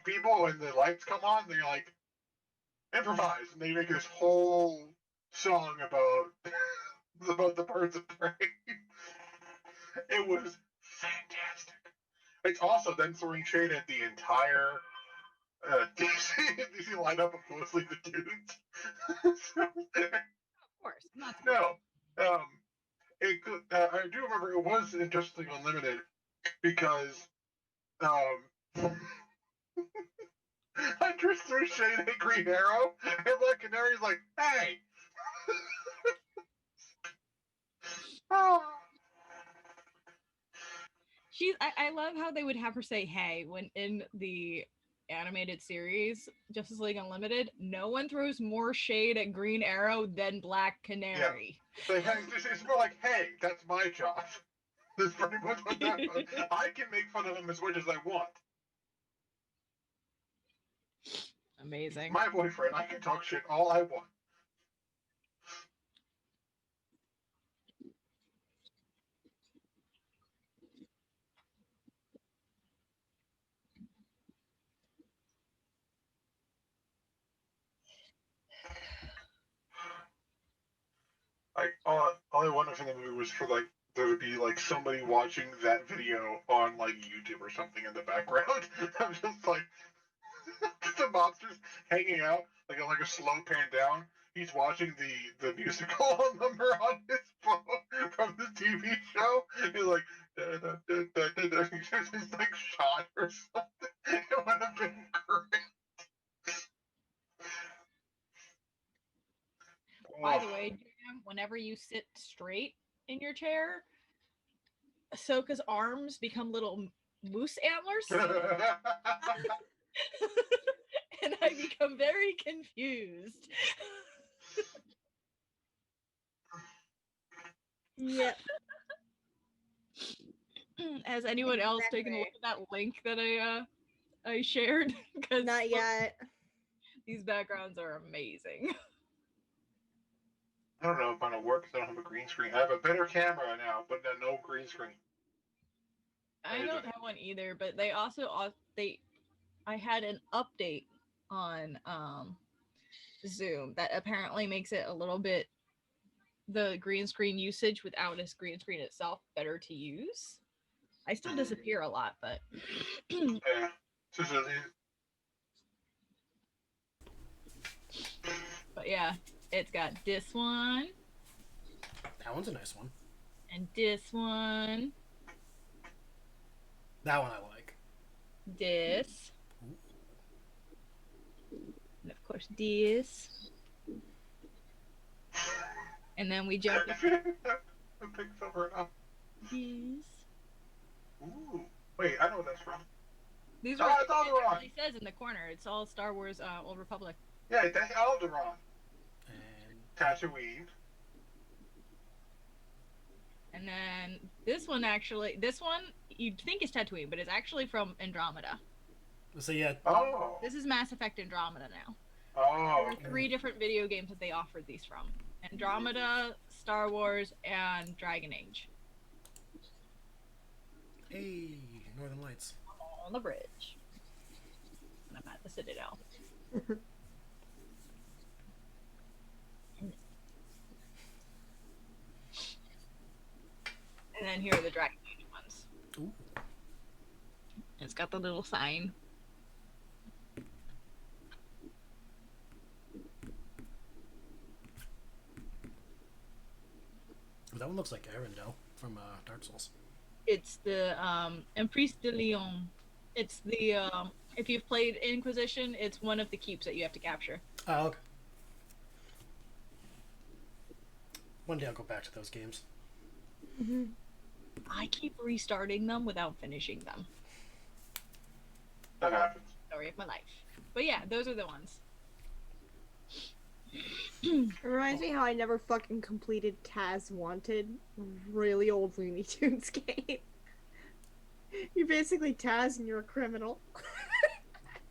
people and the lights come on, they like improvise and they make this whole song about about the birds of prey. It was fantastic. It's also then throwing shade at the entire DC lineup of mostly the dudes. So, Of course, not to no, I do remember it was in Justice League Unlimited because Huntress threw shade at Green Arrow, and Black Canary's like, "Hey." Oh. I love how they would have her say "hey" when in the animated series Justice League Unlimited. No one throws more shade at Green Arrow than Black Canary. Yeah. It's more like, "Hey, that's my job." That's pretty much what that was. I can make fun of him as much as I want. Amazing. He's my boyfriend. I can talk shit all I want. All I wanted from the movie was for like there to be like somebody watching that video on like YouTube or something in the background. I'm just like the monsters hanging out like a slow pan down. He's watching the musical number on his phone from the TV show. He's like he's like shot or something. It would have been great. By the way, Jam, whenever you sit straight in your chair, Ahsoka's arms become little moose antlers. And I become very confused. Yep. Has anyone else taken a look at that link that I shared? Because Not yet. These backgrounds are amazing. I don't know if it'll work because I don't have a green screen. I have a better camera now, but no green screen. I don't have one either, but they also I had an update on Zoom that apparently makes it a little bit the green screen usage without a green screen itself better to use. I still disappear a lot, but yeah. But yeah, it's got this one. That one's a nice one. And this one. That one I like. This. And of course this. And then we jump into over now. These. Ooh. Wait, I know what that's from. These are what it really says in the corner. It's all Star Wars Old Republic. Yeah, that's Alderaan. And Tatooine. And then this one you'd think is Tatooine, but it's actually from Andromeda. So yeah. Oh. This is Mass Effect Andromeda now. Oh. There are 3 different video games that they offered these from: Andromeda, Star Wars, and Dragon Age. Hey, Northern Lights. I'm on the bridge. And I'm at the Citadel. And then here are the Dragon Age ones. Ooh. It's got the little sign. That one looks like Arendelle from Dark Souls. It's the Emprise de Lyon. It's the if you've played Inquisition, it's one of the keeps that you have to capture. Oh, okay. One day I'll go back to those games. Mm-hmm. I keep restarting them without finishing them. That happens. Story of my life. But yeah, those are the ones. It reminds me how I never fucking completed Taz Wanted, really old Looney Tunes game. You're basically Taz and you're a criminal.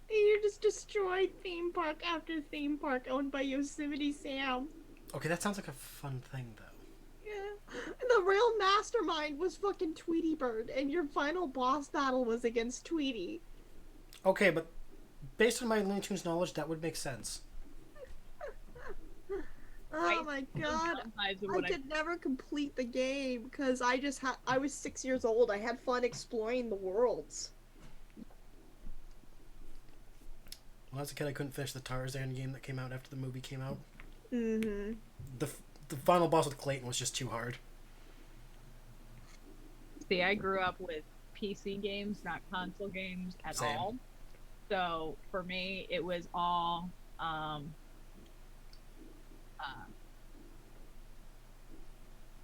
You just destroyed theme park after theme park owned by Yosemite Sam. Okay, that sounds like a fun thing, though. Yeah. And the real mastermind was fucking Tweety Bird, and your final boss battle was against Tweety. Okay, but Based on my Looney Tunes knowledge, that would make sense. Oh my god. I could never complete the game because I was 6 years old. I had fun exploring the worlds. When I was a kid, I couldn't finish the Tarzan game that came out after the movie came out. Mm-hmm. The final boss with Clayton was just too hard. See, I grew up with PC games, not console games at Same. all. So for me, it was all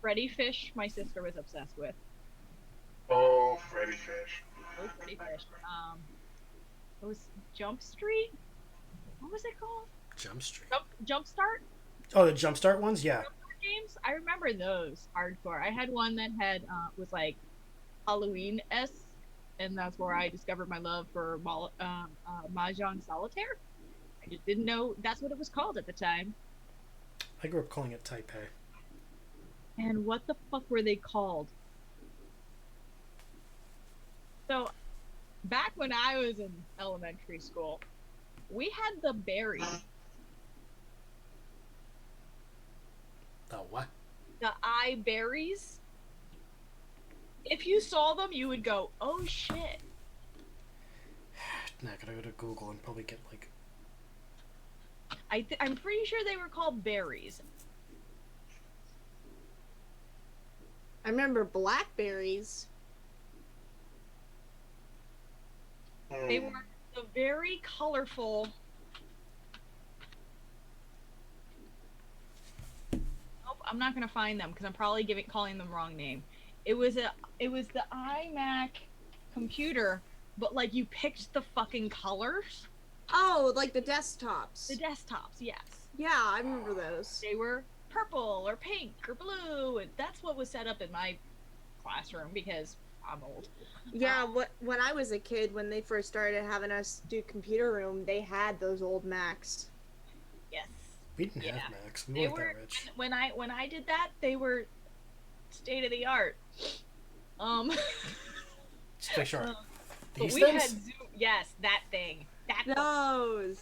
Freddy Fish. My sister was obsessed with. Oh, Freddy Fish. Oh, Freddy Fish. It was Jump Street. What was it called? Jump Street. Jump Start. Oh, the Jumpstart ones? Yeah. Games. I remember those hardcore. I had one that had was like Halloween-esque, and that's where I discovered my love for Mahjong Solitaire. I just didn't know that's what it was called at the time. I grew up calling it Taipei. And what the fuck were they called? So, back when I was in elementary school, we had the berries. The what? The eye berries. If you saw them, you would go, "Oh shit!" Nah, gotta go to Google and probably get like. I'm pretty sure they were called berries. I remember blackberries. They were the very colorful. Nope, I'm not gonna find them because I'm probably calling them wrong name. It was the iMac computer, but like you picked the fucking colors. Oh, like the desktops. The desktops, yes. Yeah, I remember those. They were purple or pink or blue, and that's what was set up in my classroom because I'm old. Yeah, when I was a kid, when they first started having us do computer room, they had those old Macs. Yes. We didn't have Macs. We They weren't were that rich. when I did that, they were state of the art. Just make sure. But These we things? had Zoom. Yes, that thing. Those.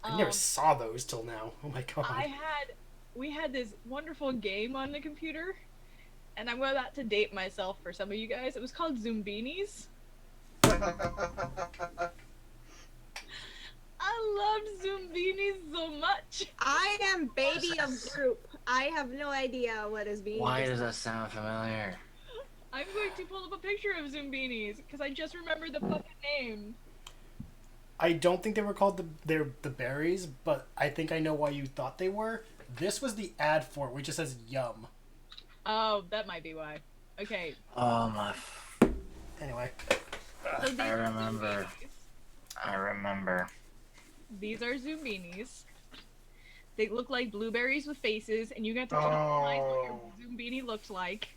I never saw those till now. Oh my god. We had this wonderful game on the computer, and I'm about to date myself for some of you guys. It was called Zoombinis. I loved Zoombinis so much. I am baby of group. I have no idea what is being. Why does that sound familiar? I'm going to pull up a picture of Zoombinis because I just remembered the fucking name. I don't think they were called the berries, but I think I know why you thought they were. This was the ad for it, which just says yum. Oh, that might be why. Okay. Oh my. Anyway. So these I are remember. Zoombinis. I remember. These are Zoombinis. They look like blueberries with faces, and you got to customize what your Zoombini looked like.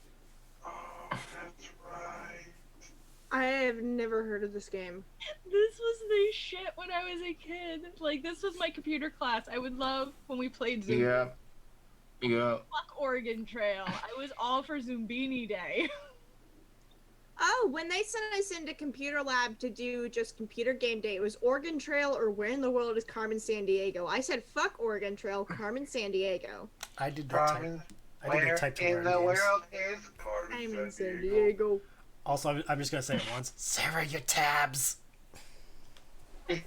Oh, that's right. I have never heard of this game. This was the shit when I was a kid. Like, this was my computer class. I would love when we played Zoom. Yeah. Yeah. Fuck Oregon Trail. I was all for Zoombini Day. Oh, when they sent us into computer lab to do just computer game day, it was Oregon Trail or Where in the World is Carmen Sandiego? I said fuck Oregon Trail, Carmen Sandiego. I did that type. I did that type to learn the games. world is Carmen I'm in Sandiego? San Diego. Also, I'm just gonna say it once. Sarah, your tabs. Damn,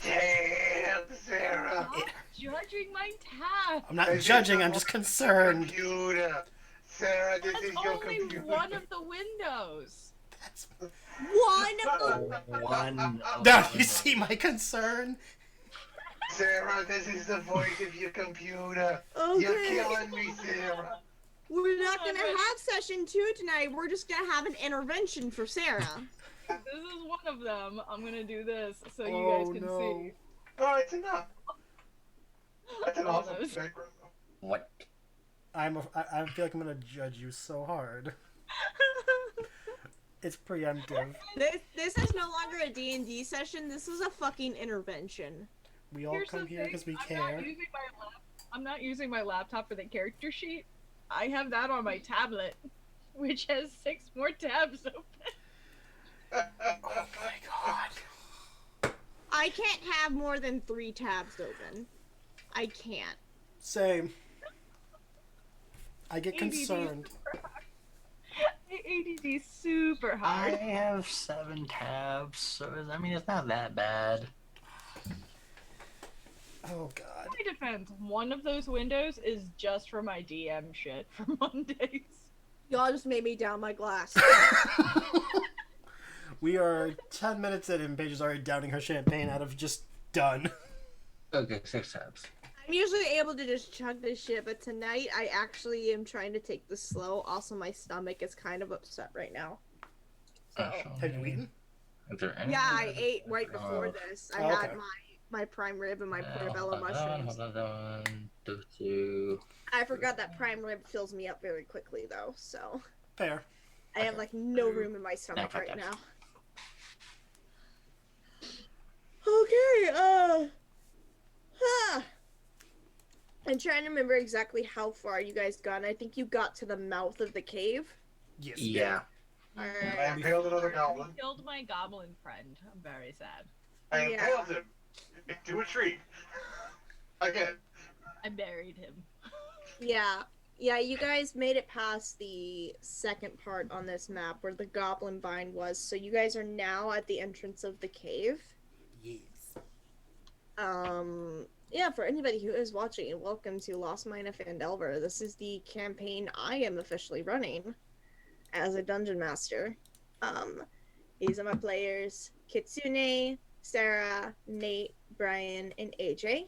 Sarah. Stop judging my tab. I'm not judging. I'm just concerned. Computer. Sarah, this That's is your only computer. one of the windows. That's... One of the... One. Now you see my concern. Sarah, this is the voice of your computer. Okay. You're killing me, Sarah. We're not gonna have session 2 tonight. We're just gonna have an intervention for Sarah. This is one of them. I'm gonna do this so you guys can see. Oh, it's enough. That's an awesome Almost. background. What? I feel like I'm gonna judge you so hard. It's preemptive. This is no longer a D&D session. This is a fucking intervention. We all Here's come the here thing, because we I'm care. not using my laptop for the character sheet. I have that on my tablet, which has 6 more tabs open. Oh my god. I can't have more than 3 tabs open. I can't. Same. I get ADD. concerned. ADD super I high. have 7 tabs, so I mean it's not that bad. Oh god. In my defense, one of those windows is just for my DM shit for Mondays. Y'all just made me down my glass. We are 10 minutes in and Paige is already downing her champagne out of just done. Okay, 6 tabs. I'm usually able to just chug this shit, but tonight I actually am trying to take this slow. Also, my stomach is kind of upset right now. So, Have you eaten? Is there any? yeah, I ate right before this. I had okay. my prime rib and my portobello Hold mushrooms. on. Do. I forgot that prime rib fills me up very quickly, though, so Fair. I have like no room in my stomach fuck right that. now. Okay, I'm trying to remember exactly how far you guys got. I think you got to the mouth of the cave. Yes. Yeah. I Alright. impaled another I goblin. killed my goblin friend. I'm very sad. I Yeah. impaled him into a tree. Again. I buried him. Yeah. Yeah, you guys made it past the second part on this map where the goblin vine was, so you guys are now at the entrance of the cave. Yes. Yeah, for anybody who is watching, welcome to Lost Mines of Phandelver. This is the campaign I am officially running as a dungeon master. These are my players: Kitsune, Sarah, Nate, Brian, and AJ.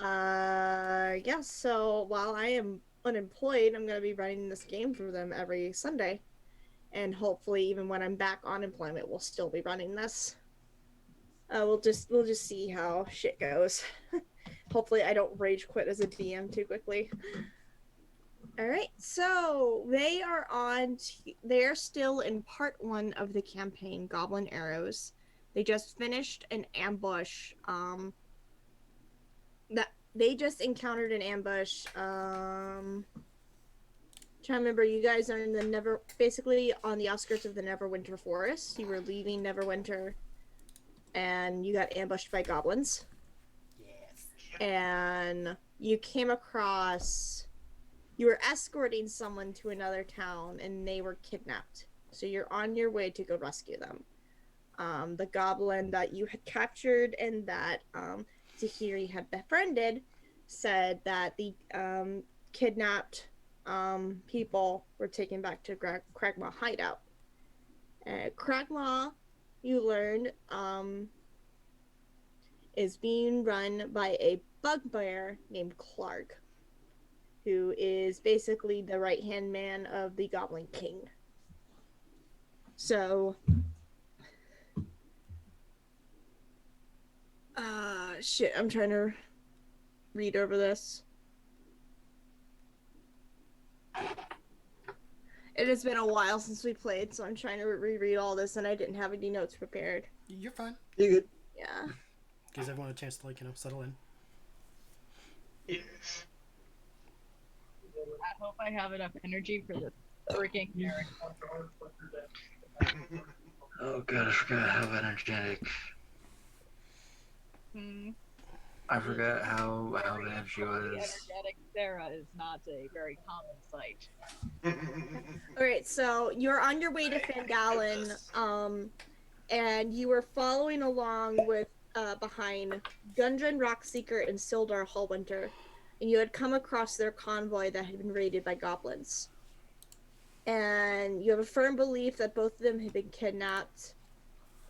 Yeah, so while I am unemployed, I'm gonna be running this game for them every Sunday. And hopefully even when I'm back on employment, we'll still be running this. We'll just see how shit goes. Hopefully I don't rage quit as a DM too quickly. Alright, so they're still in part 1 of the campaign, Goblin Arrows. They just finished an ambush, that they just encountered an ambush, trying to remember, you guys are in the basically on the outskirts of the Neverwinter Forest. You were leaving Neverwinter, and you got ambushed by goblins. Yes. And you were escorting someone to another town, and they were kidnapped. So you're on your way to go rescue them. The goblin that you had captured and that Tahirih had befriended said that the kidnapped people were taken back to Cragmaw hideout. Cragmaw, you learned, is being run by a bugbear named Clark, who is basically the right-hand man of the Goblin King. So, shit, I'm trying to read over this. It has been a while since we played, so I'm trying to reread all this, and I didn't have any notes prepared. You're fine. You good? Yeah. Gives everyone a chance to, settle in. Yes. I hope I have enough energy for the freaking Cleric. Oh god, I forgot how energetic. I forgot how bad she The was. energetic Sarah is not a very common sight. Alright, so you're on your way to Phandalin, and you were following along with, behind Gundren Rockseeker and Sildar Hallwinter, and you had come across their convoy that had been raided by goblins. And you have a firm belief that both of them had been kidnapped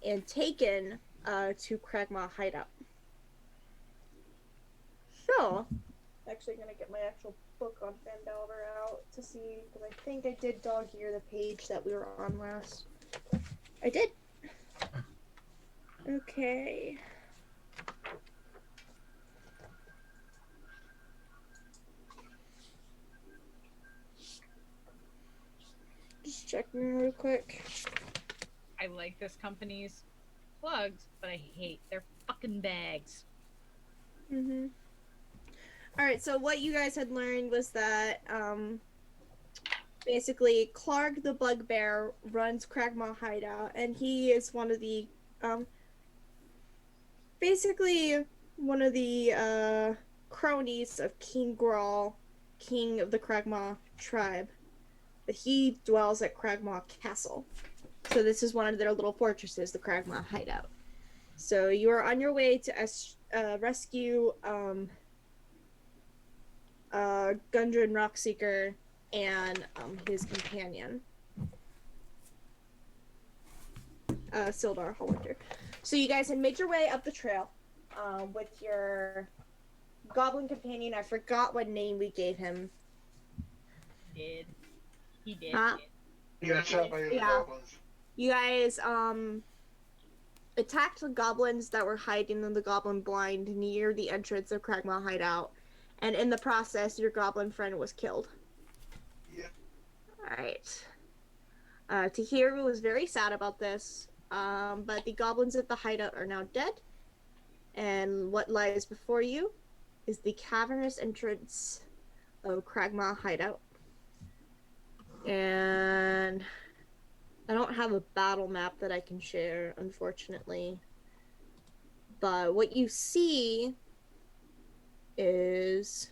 and taken to Cragmaw hideout. So, I'm actually gonna get my actual book on Phandelver out to see, because I think I did dog ear the page that we were on last. I did. Okay. Just checking real quick. I like this company's plugs, but I hate their fucking bags. Alright, so what you guys had learned was that, basically, Clark the Bugbear runs Cragmaw Hideout, and he is one of the, basically one of the cronies of King Grawl, king of the Kragmaw tribe. But he dwells at Kragmaw Castle. So this is one of their little fortresses, the Kragmaw hideout. So you are on your way to rescue Gundren Rockseeker and his companion, Sildar Hallwinter. So you guys had made your way up the trail with your goblin companion. I forgot what name we gave him. He did. Huh? You got shot by the goblins. You guys attacked the goblins that were hiding in the goblin blind near the entrance of Kragmaw hideout, and in the process your goblin friend was killed. Yeah. Alright. Tahirih was very sad about this, but the goblins at the hideout are now dead, and what lies before you is the cavernous entrance of Kragmaw hideout. And I don't have a battle map that I can share, unfortunately. But what you see is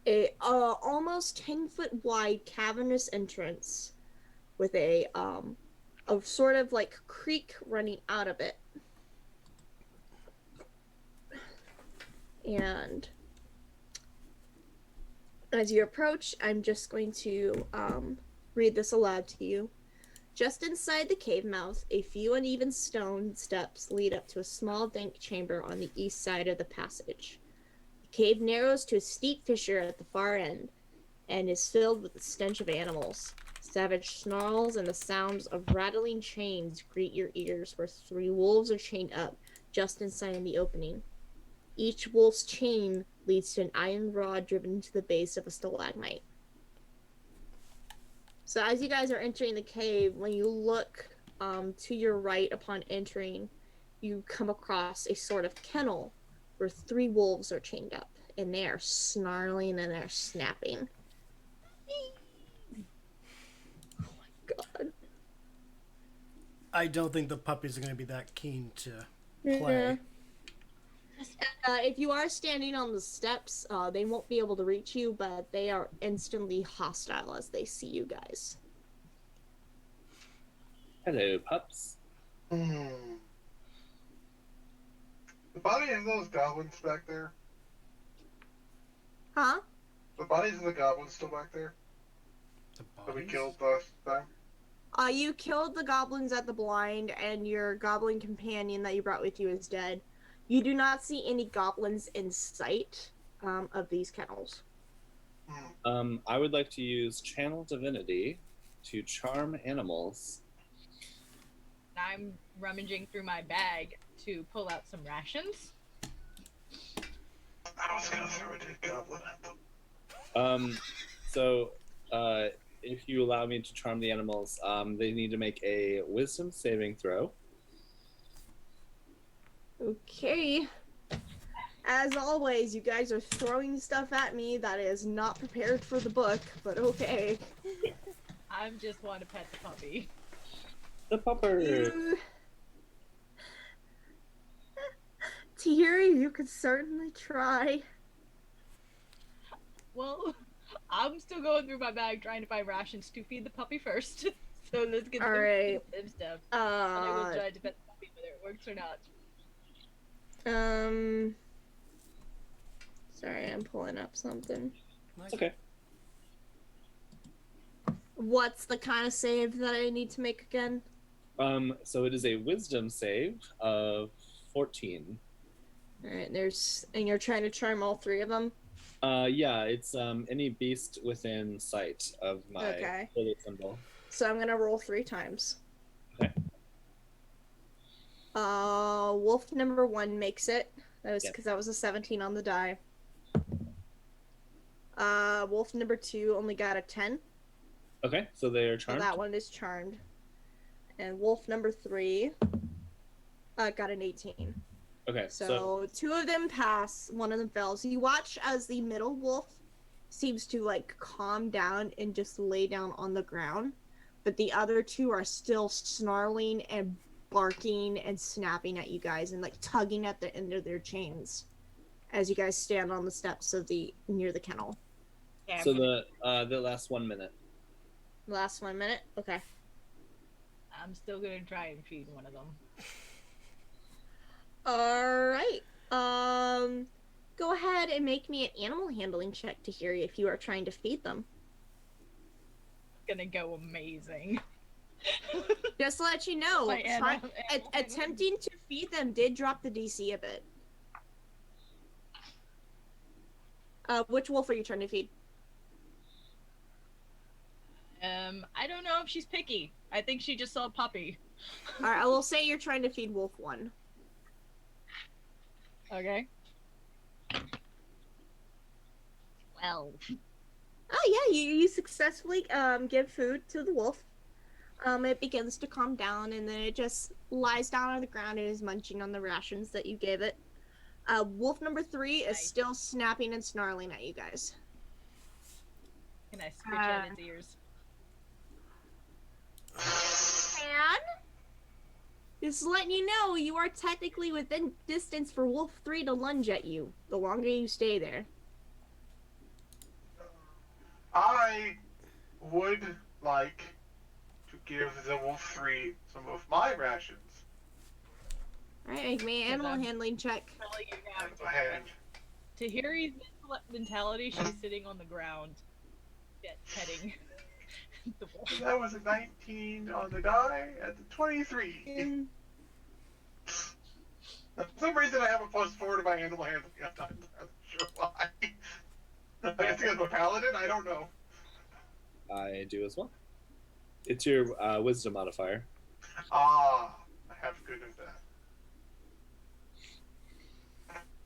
a almost 10-foot wide cavernous entrance with a sort of like creek running out of it. And as you approach, I'm just going to read this aloud to you. Just inside the cave mouth, a few uneven stone steps lead up to a small dank chamber on the east side of the passage. The cave narrows to a steep fissure at the far end and is filled with the stench of animals. Savage snarls and the sounds of rattling chains greet your ears where 3 wolves are chained up just inside the opening. Each wolf's chain leads to an iron rod driven into the base of a stalagmite. So as you guys are entering the cave, when you look to your right upon entering, you come across a sort of kennel where 3 wolves are chained up, and they are snarling and they're snapping. Oh my god. I don't think the puppies are going to be that keen to play. If you are standing on the steps, they won't be able to reach you, but they are instantly hostile as they see you guys. Hello, pups. The body of those goblins back there? Huh? The bodies of the goblins still back there? That we killed last time? You killed the goblins at the blind, and your goblin companion that you brought with you is dead. You do not see any goblins in sight of these kennels. I would like to use Channel Divinity to charm animals. I'm rummaging through my bag to pull out some rations. I was gonna throw a dead goblin at them. If you allow me to charm the animals, they need to make a wisdom saving throw. Okay. As always, you guys are throwing stuff at me that is not prepared for the book, but okay. I just want to pet the puppy. The pupper! Tahirih, you could certainly try. Well, I'm still going through my bag trying to find rations to feed the puppy first. So let's get All right. some stuff. And I will try to pet the puppy whether it works or not. Sorry, I'm pulling up something. Okay. What's the kind of save that I need to make again? So it is a wisdom save of 14. Alright, and you're trying to charm all 3 of them? Yeah, it's any beast within sight of my little symbol. So I'm gonna roll 3 times. Okay. Wolf number 1 makes it. That was Yep. because that was a 17 on the die. Wolf number 2 only got a 10. Okay, so they are So charmed. that one is charmed. And wolf number 3 got an 18. Okay, So 2 of them pass, 1 of them fails. You watch as the middle wolf seems to like calm down and just lay down on the ground, but the other 2 are still snarling and barking and snapping at you guys and like tugging at the end of their chains as you guys stand on the steps of near the kennel. Yeah, So the last 1 minute. Last 1 minute? Okay. I'm still gonna try and feed one of them. Alright. Go ahead and make me an animal handling check to hear if you are trying to feed them. Gonna go amazing. Just to let you know, My animal attempting to feed them did drop the DC a bit. Which wolf are you trying to feed? I don't know if she's picky. I think she just saw a puppy. Alright, I will say you're trying to feed wolf 1. Okay. 12. Oh yeah, you successfully give food to the wolf. It begins to calm down and then it just lies down on the ground and is munching on the rations that you gave it. Wolf number 3 is Nice. still snapping and snarling at you guys. Can I scritch at its ears? And just letting you know, you are technically within distance for Wolf 3 to lunge at you, the longer you stay there. I would like to give the Wolf 3 some of my rations. Alright, make me an animal handling check. Go ahead. Tahiri's mentality, she's sitting on the ground, petting the wolf. That was a 19 on the die at the 23. For some reason I have a +4 to my animal handling. I'm not sure why. I guess because I'm a paladin? I don't know. I do as well. It's your wisdom modifier. Ah, I have good of that.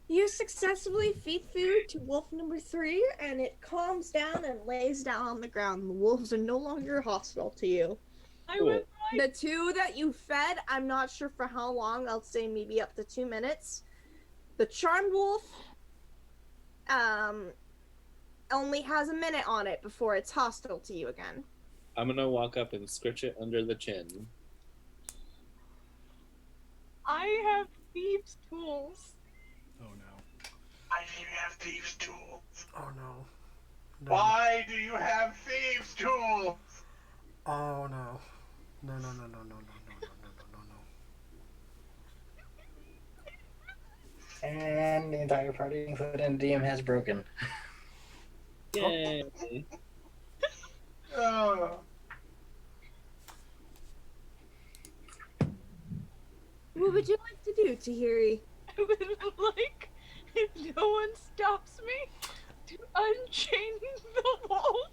You successfully feed food to wolf number 3, and it calms down and lays down on the ground. The wolves are no longer hostile to you. Cool. The 2 that you fed, I'm not sure for how long. I'll say maybe up to 2 minutes. The charmed wolf only has a minute on it before it's hostile to you again. I'm gonna walk up and scritch it under the chin. I have thieves' tools. Oh no. I do have thieves' tools. Oh no. No. Why do you have thieves' tools? Oh no. No no no no no no no no no no. And the entire party, including DM, has broken. Yay! What would you like to do, Tahirih? I would like, if no one stops me, to unchain the wolf.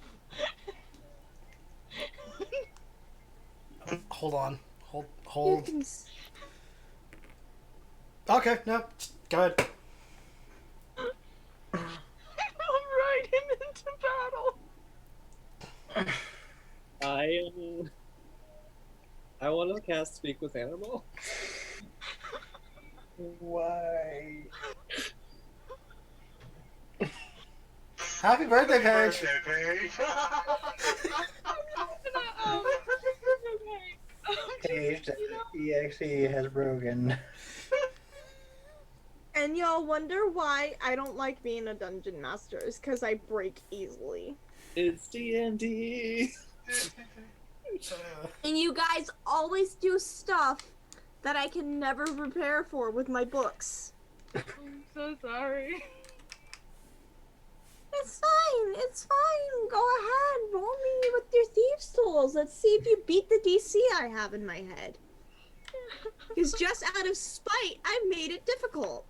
Hold on. You Hold. can Okay, no. Go ahead. I'll ride him into battle. I want to cast Speak with Animal. Why? Happy birthday, Paige! Paige. Paige, he actually has broken. And y'all wonder why I don't like being a dungeon master is because I break easily. It's D&D. And you guys always do stuff that I can never prepare for with my books. I'm so sorry. It's fine, it's fine. Go ahead, roll me with your thieves' tools. Let's see if you beat the DC I have in my head. Because just out of spite, I made it difficult.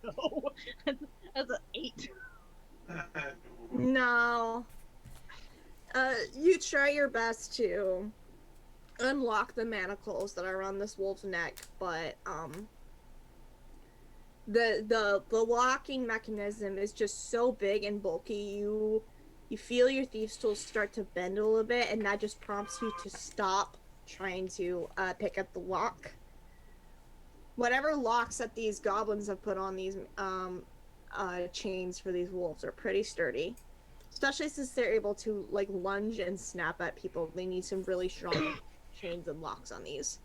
No, that's an 8. No. You try your best to unlock the manacles that are on this wolf's neck, but the locking mechanism is just so big and bulky. You feel your thieves' tools start to bend a little bit, and that just prompts you to stop trying to pick up the lock. Whatever locks that these goblins have put on these chains for these wolves are pretty sturdy. Especially since they're able to like lunge and snap at people, they need some really strong chains and locks on these.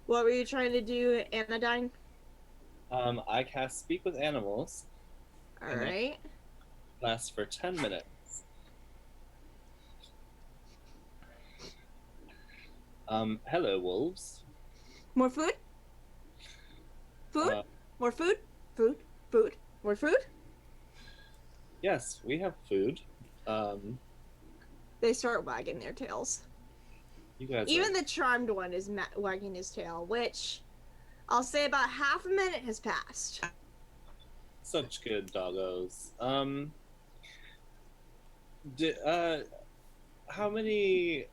What were you trying to do, Anodyne? I cast Speak with Animals. All And that right. lasts for 10 minutes. Hello, wolves. More food? Food? Uh, More food? Food? Food? More food? Yes, we have food. They start wagging their tails. You guys Even are the charmed one is wagging his tail, which I'll say about half a minute has passed. such good doggos. How many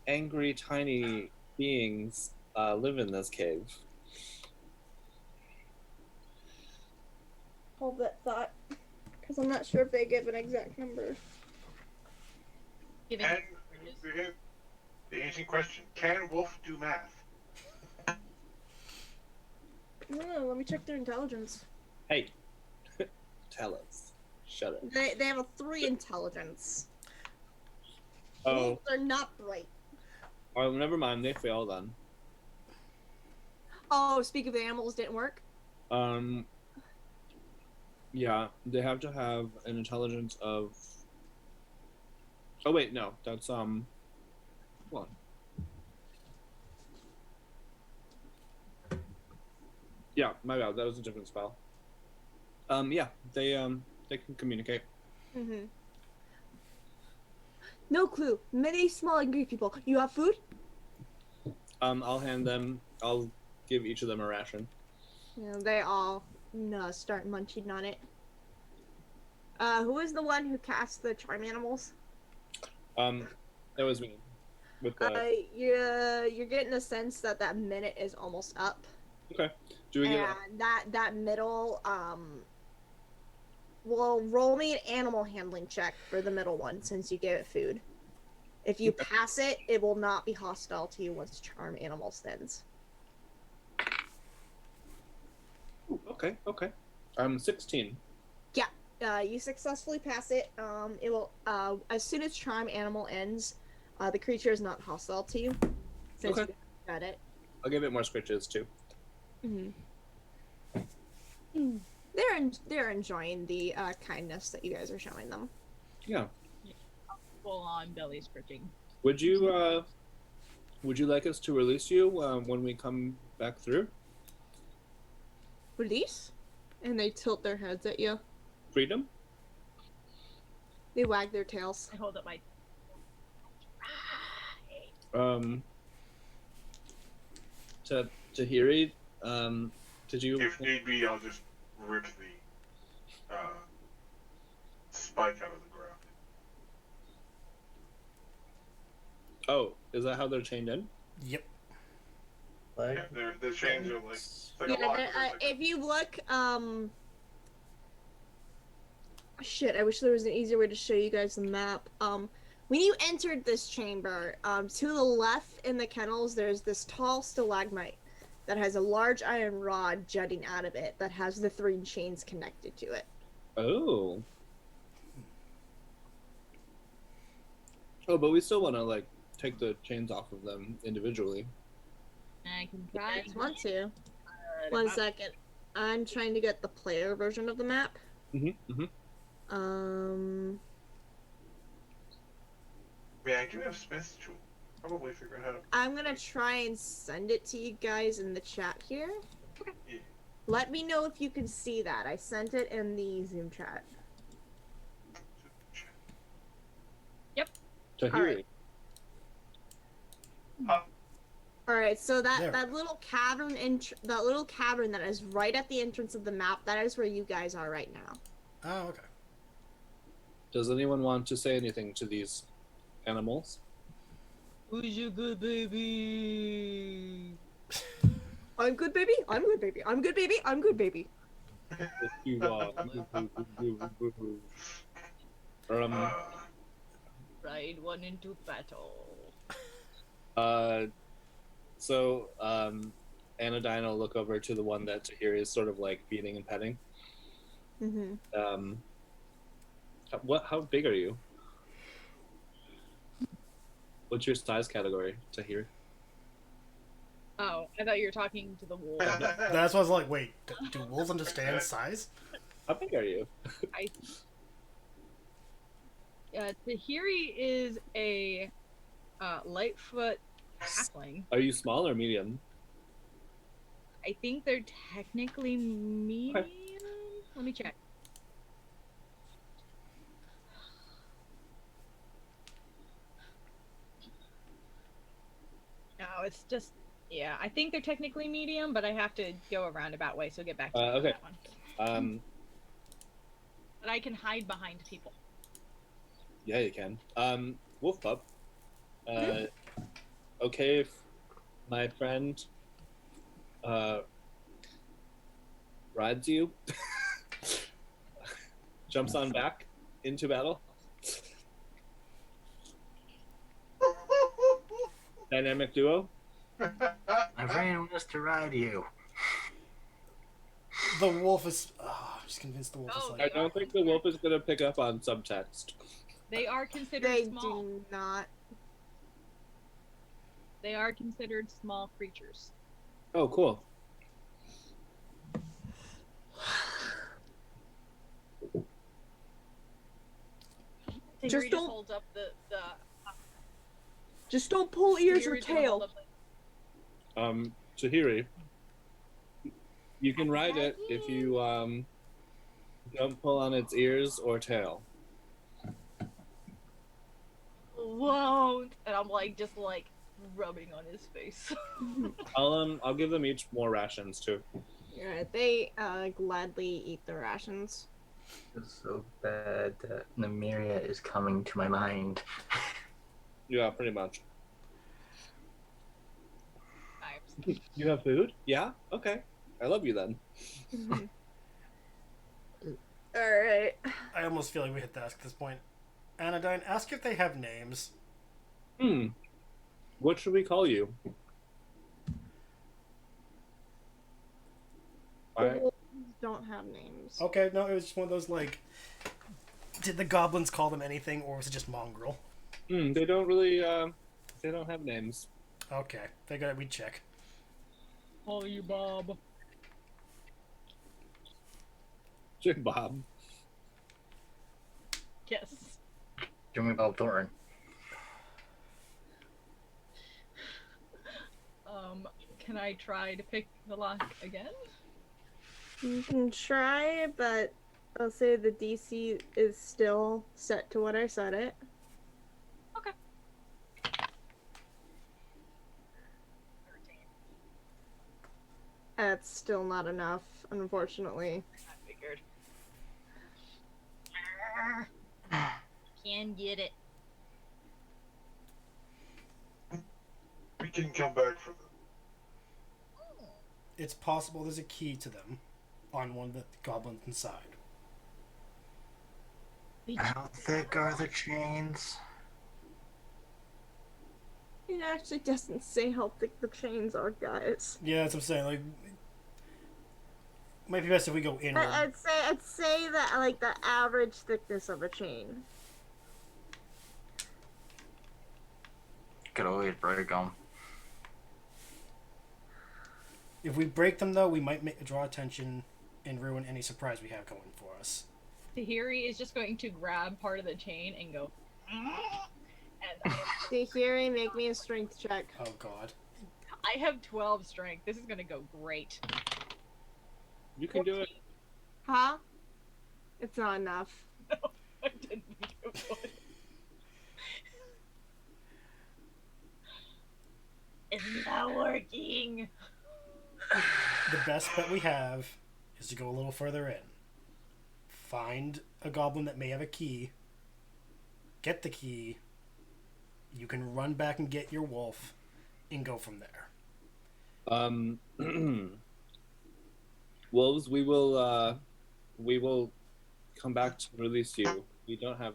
angry tiny beings live in this cave? Hold that thought, because I'm not sure if they give an exact number. Giving And the ancient question: can wolf do math? No, let me check their intelligence. Hey, tell us. Shut up. They have a 3 intelligence. Oh, Wolves are not bright. oh, never mind. They fail then. Oh, speak of the animals, didn't work. Yeah, they have to have an intelligence of. Oh wait, no, that's One. Yeah, my bad. That was a different spell. Yeah, they can communicate. Mm-hmm. No clue. Many small angry people. You have food? I'll hand them. I'll give each of them a ration. Yeah, they all start munching on it. Who is the one who cast the charm animals? That was me. With the You're getting a sense that that minute is almost up. okay. Do we get? And that middle well, roll me an animal handling check for the middle one since you gave it food. If you pass it, it will not be hostile to you once charm animals ends. Okay. 16. You successfully pass it. It will as soon as charm animal ends, the creature is not hostile to you since Okay. you got it. I'll give it more scritches too. Mm-hmm. They're enjoying the kindness that you guys are showing them. Yeah. full on belly scratching. Would you like us to release you when we come back through? Release? And they tilt their heads at you. Freedom? They wag their tails. I hold up my. Tahirih, did you? If need be, I'll just rip the spike out of the ground. Oh, is that how they're chained in? Yep. Yeah, the chains are like, it's like Yeah, a lock. if you look, shit, I wish there was an easier way to show you guys the map. When you entered this chamber, to the left in the kennels, there's this tall stalagmite that has a large iron rod jutting out of it that has the 3 chains connected to it. Oh. Oh, but we still want to like take the chains off of them individually. I can try. I want to. 1 second. I'm trying to get the player version of the map. Yeah, I do have Smith's tool. Probably figure out how to. I'm gonna try and send it to you guys in the chat here. Yeah. Let me know if you can see that. I sent it in the Zoom chat. Tahirih. Alright. Alright, so There. that little cavern that is right at the entrance of the map, that is where you guys are right now. Oh, okay. Does anyone want to say anything to these animals? Who's your good baby? I'm good, baby. I'm good, baby. I'm good, baby. I'm good, baby. If you are. Ride one into battle. So Anodyne will look over to the one that Tahirih is sort of like feeding and petting. Mm-hmm. How big are you? What's your size category, Tahirih? Oh, I thought you were talking to the wolf. That's what I was like, wait, do wolves understand size? How big are you? Tahiri is a Lightfoot halfling. Are you small or medium? I think they're technically medium. Okay. Let me check. No, it's just I think they're technically medium, but I have to go a roundabout way, so get back to you on Okay. that one. But I can hide behind people. Yeah, you can. Wolf Pup. Okay, if my friend rides you, jumps on back into battle. Dynamic duo. My friend wants to ride you. The wolf is. I'm just convinced the wolf is Oh, like. I don't think the wolf is gonna pick up on subtext. They are considered They small. do not. They are considered small creatures. Oh, cool. Tahiri Just don't- holds up the Just don't pull ears or Tahiri's gonna hold tail. up Tahirih, you can ride it if you don't pull on its ears or tail. won't, and I'm like just like rubbing on his face. I'll give them each more rations too. Yeah, they gladly eat the rations. It's so bad that Nymeria is coming to my mind. Yeah, pretty much. Vibes. You have food? Yeah? Okay. I love you then. Alright. I almost feel like we hit the ask at this point. Anodyne, ask if they have names. What should we call you? Alright. Don't have names. Okay, no, it was just one of those like. Did the goblins call them anything, or was it just mongrel? They don't really they don't have names. Okay, figured we'd check. Call you Bob. Jim Bob. Yes. Jimmy Bob Thornton. Can I try to pick the lock again? You can try, but I'll say the DC is still set to what I set it. Okay. 13. That's still not enough, unfortunately. I figured. Can get it. We can come back for them. It's possible there's a key to them on one of the goblins inside. How thick are the chains? It actually doesn't say how thick the chains are, guys. Yeah, that's what I'm saying. Like, might be best if we go inward. I'd say that like the average thickness of a chain. Could always break them. If we break them, though, we might draw attention and ruin any surprise we have going for us. Tahiri is just going to grab part of the chain and go. And Tahirih, make me a strength check. Oh, God. I have 12 strength. This is gonna go great. You can do it. Huh? It's not enough. I didn't think it would. It's not working. The best bet we have is to go a little further in. Find a goblin that may have a key. Get the key. You can run back and get your wolf and go from there. Wolves, we will come back to release you. We don't have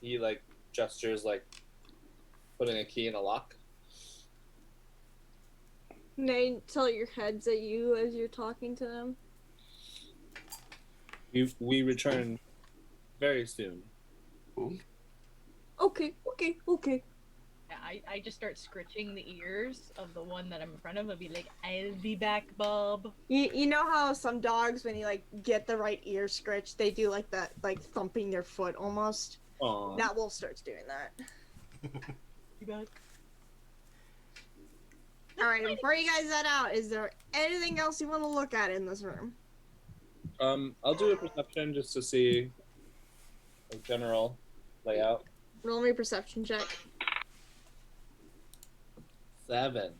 he like gestures like putting a key in a lock. Can they tilt your heads at you as you're talking to them? We return very soon. Okay. Yeah, I just start scritching the ears of the one that I'm in front of. I'll be like, I'll be back, Bob. You know how some dogs, when you like get the right ear scritch, they do like that, like thumping their foot almost. Aww. That wolf starts doing that. You back? All right. Before you guys head out, is there anything else you want to look at in this room? I'll do a perception just to see the general layout. Roll me a perception check. 7.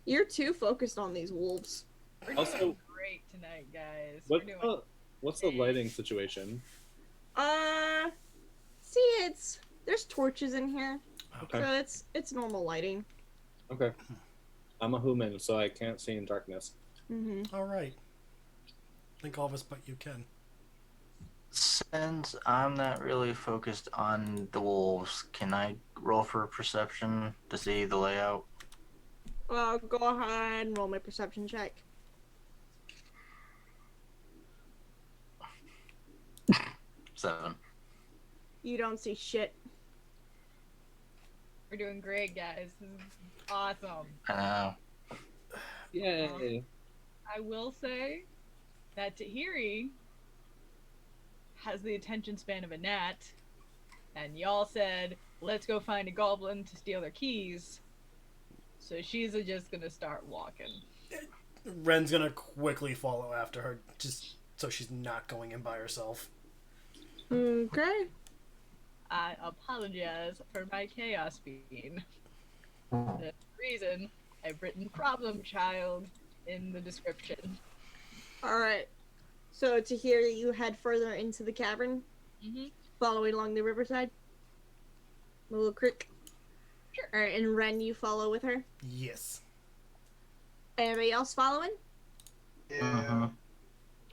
You're too focused on these wolves. We're Also- doing great tonight, guys. We're doing What's the lighting situation? See, there's torches in here, Okay. so it's normal lighting. Okay. I'm a human, so I can't see in darkness. Mm-hmm. All right. Think all of us but you can. Since I'm not really focused on the wolves, can I roll for perception to see the layout? Go ahead and roll my perception check. 7. You don't see shit. We're doing great, guys. This is awesome. I know. Yay. I will say that Tahirih has the attention span of a gnat, and y'all said, let's go find a goblin to steal their keys. So she's just gonna start walking. Ren's gonna quickly follow after her, just so she's not going in by herself. Okay. I apologize for my chaos being. That's the reason I've written problem child in the description. Alright. So to hear you head further into the cavern, Mm-hmm. following along the riverside. The little creek. Sure. Alright, and Ren, you follow with her. Yes. Anybody else following? Yeah.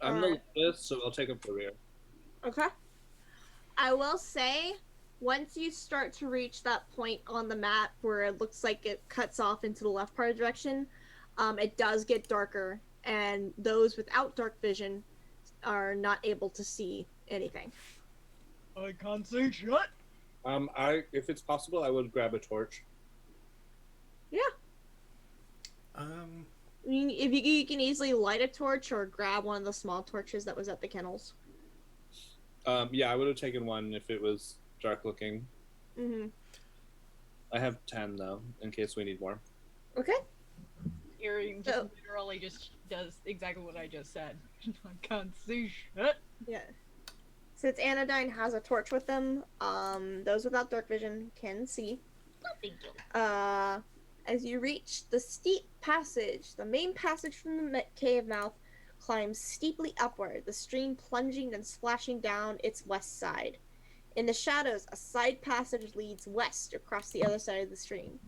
I'm the latest, so I'll take up the rear. Okay. I will say, once you start to reach that point on the map where it looks like it cuts off into the left part of the direction, it does get darker, and those without dark vision are not able to see anything. I can't see shit. If it's possible, I would grab a torch. I mean, if you can easily light a torch or grab one of the small torches that was at the kennels. Yeah, I would have taken one if it was dark looking. Mm-hmm. I have 10 though, in case we need more. Okay. Tahirih just So- literally just does exactly what I just said. I can't see shit. Yeah. Since Anodyne has a torch with them, those without dark vision can see. No big deal. As you reach the steep passage, the main passage from the cave mouth climbs steeply upward, the stream plunging and splashing down its west side. In the shadows, a side passage leads west across the other side of the stream.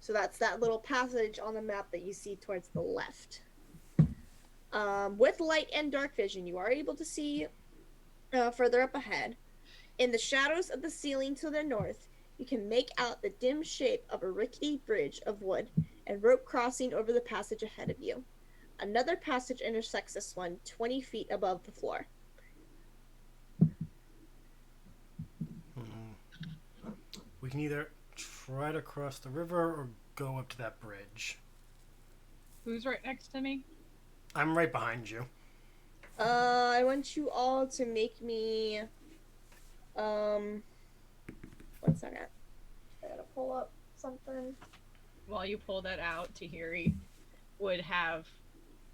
So that's that little passage on the map that you see towards the left. With light and dark vision, you are able to see further up ahead. In the shadows of the ceiling to the north, you can make out the dim shape of a rickety bridge of wood and rope crossing over the passage ahead of you. Another passage intersects this one 20 feet above the floor. We can either try to cross the river or go up to that bridge. Who's right next to me? I'm right behind you. I want you all to make me, 1 second. I gotta pull up something. While you pull that out, Tahirih would have,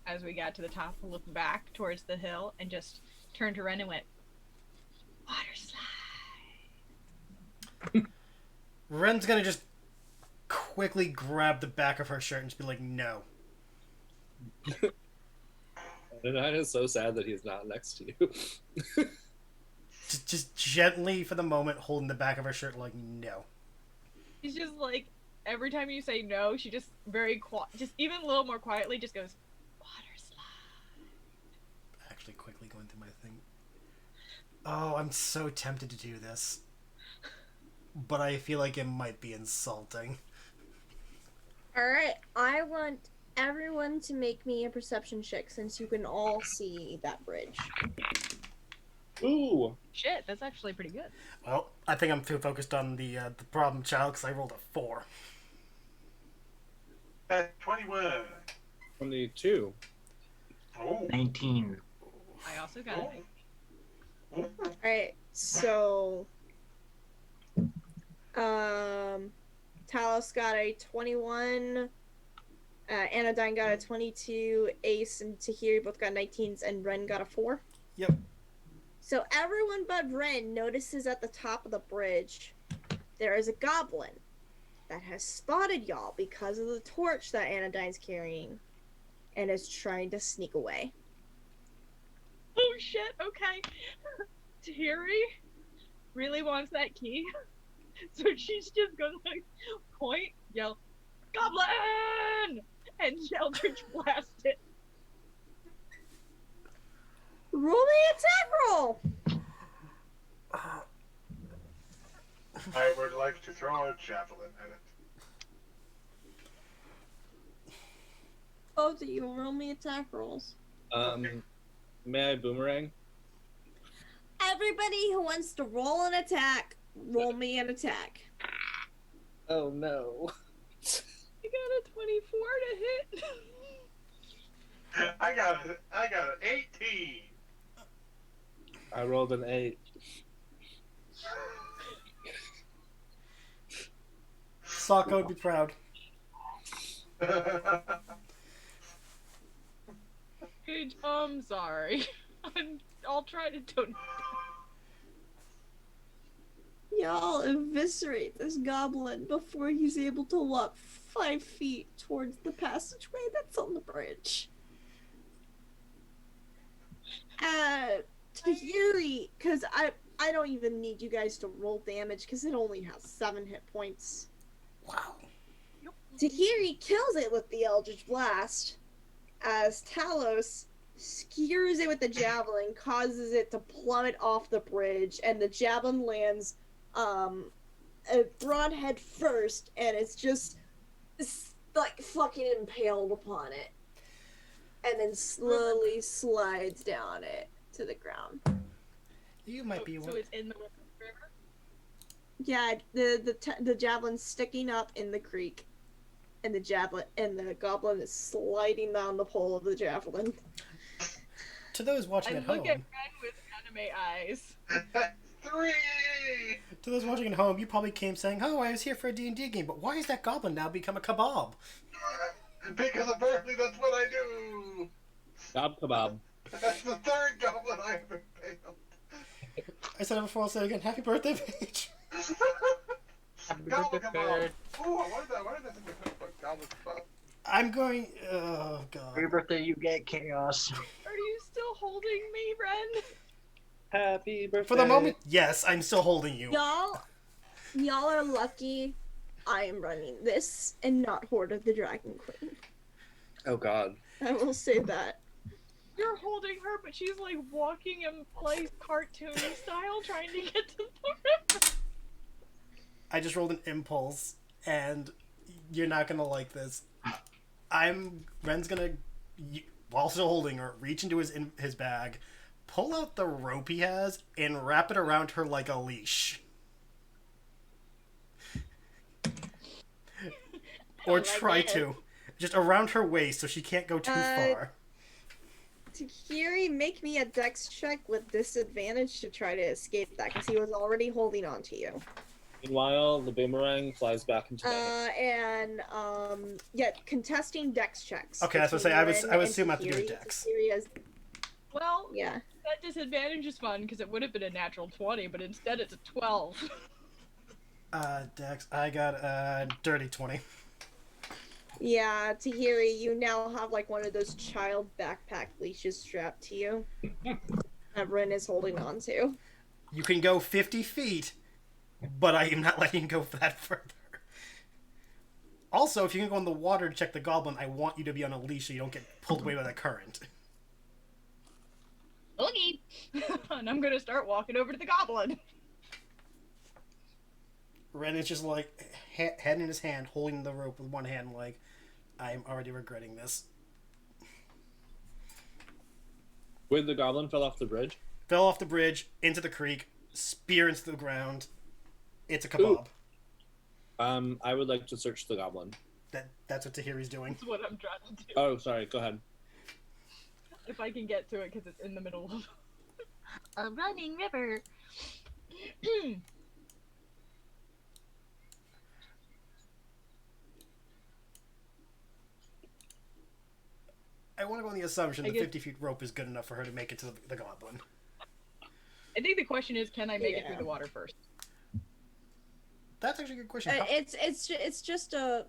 as we got to the top, look back towards the hill and just turned to Ren and went, water slide. Ren's gonna just quickly grab the back of her shirt and just be like, no. Anodyne is so sad that he's not next to you. Just gently, for the moment, holding the back of her shirt like, no. She's just like, every time you say no, she just very quiet, just even a little more quietly, just goes, water slide. Actually, quickly going through my thing. Oh, I'm so tempted to do this. But I feel like it might be insulting. Alright, I want everyone to make me a perception check since you can all see that bridge. Ooh. Shit, that's actually pretty good. Well, I think I'm too focused on the problem child because I rolled a 4. 21. 22. Oh. 19. I also got it. Oh. Alright, so Talos got a 21, Anodyne got a 22, Ace and Tahirih both got 19s, and Ren got a 4. Yep. So everyone but Ren notices at the top of the bridge there is a goblin that has spotted y'all because of the torch that Anodyne's carrying and is trying to sneak away. Oh shit, okay. Tahirih really wants that key. So she's just gonna point, yell, Goblin! And Eldritch blast it. Roll me attack roll! I would like to throw a javelin at it. Both of you roll me attack rolls. May I boomerang? Everybody who wants to roll an attack, roll me an attack. Oh no. I got a 24 to hit. I got an 18. I rolled an 8. Sokka would be proud. Paige, I'm sorry. I'll try to donate. Y'all eviscerate this goblin before he's able to walk 5 feet towards the passageway that's on the bridge. Tahirih, because I don't even need you guys to roll damage because it only has 7 hit points. Wow. Tahirih kills it with the Eldritch Blast as Talos skewers it with the javelin, causes it to plummet off the bridge, and the javelin lands broadhead first, and it's just like fucking impaled upon it, and then slowly slides down it to the ground. You might be So one. it's in the river? Yeah, the javelin's sticking up in the creek, and the goblin is sliding down the pole of the javelin. To those watching I at look home, at Ren with anime eyes. 3. to those watching at home, you probably came saying, "Oh, I was here for a D&D game, but why has that goblin now become a kebab?" Because apparently that's what I do. Gob kebab. That's the 3rd goblin I have impaled. I said it before. I'll say it again. Happy birthday, Paige. Goblin kebab. Ooh, I wanted that to be goblin kebab. I'm going. Oh god. Every birthday you get chaos. Are you still holding me, Ren? Happy birthday. For the moment, yes, I'm still holding you. Y'all are lucky I am running this and not Horde of the Dragon Queen. Oh god. I will say that. You're holding her, but she's like walking in place cartoony style trying to get to the river. I just rolled an impulse, and you're not gonna like this. Ren's gonna, while still holding her, reach into his bag, pull out the rope he has, and wrap it around her like a leash. Or like try it. to. Just around her waist so she can't go too far. Tahirih, make me a dex check with disadvantage to try to escape that, because he was already holding on to you. Meanwhile, the boomerang flies back into my hand. Contesting dex checks. Okay, that's what I say. I would assume I have to do a Tahirih. dex. Tahirih has, Well, yeah. that disadvantage is fun because it would have been a natural 20, but instead it's a 12. Dex, I got a dirty 20. Yeah, Tahirih, you now have like one of those child backpack leashes strapped to you that Ren is holding on to. You can go 50 feet, but I am not letting you go that further. Also, if you can go in the water to check the goblin, I want you to be on a leash so you don't get pulled away by the current. Okay. And I'm gonna start walking over to the goblin. Ren is just like, head in his hand, holding the rope with one hand, like, I'm already regretting this. Wait, the goblin fell off the bridge? Fell off the bridge, into the creek, spear into the ground. It's a kebab. I would like to search the goblin. That's what Tahirih's doing. That's what I'm trying to do. Oh, sorry. Go ahead. If I can get to it, because it's in the middle of a running river. I want to go on the assumption that 50 feet rope is good enough for her to make it to the goblin. I think the question is, can I make it through the water first? That's actually a good question. It's just a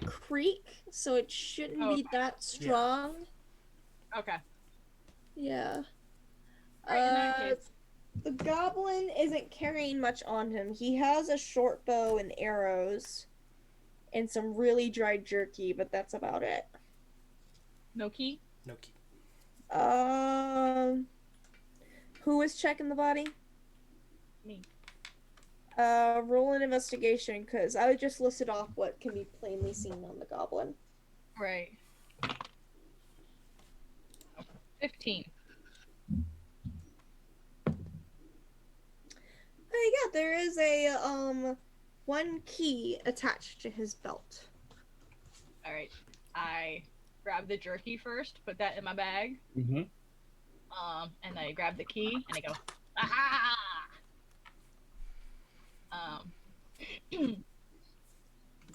creek, so it shouldn't be that strong. Yeah. Okay. Yeah. Right, in that case. The goblin isn't carrying much on him. He has a short bow and arrows, and some really dry jerky, but that's about it. No key? No key. Who was checking the body? Me. Roll an investigation, because I just listed off what can be plainly seen on the goblin. Right. 15. Yeah, there is a one key attached to his belt. All right. I grab the jerky first, put that in my bag. Mm-hmm. And I grab the key and I go, aha!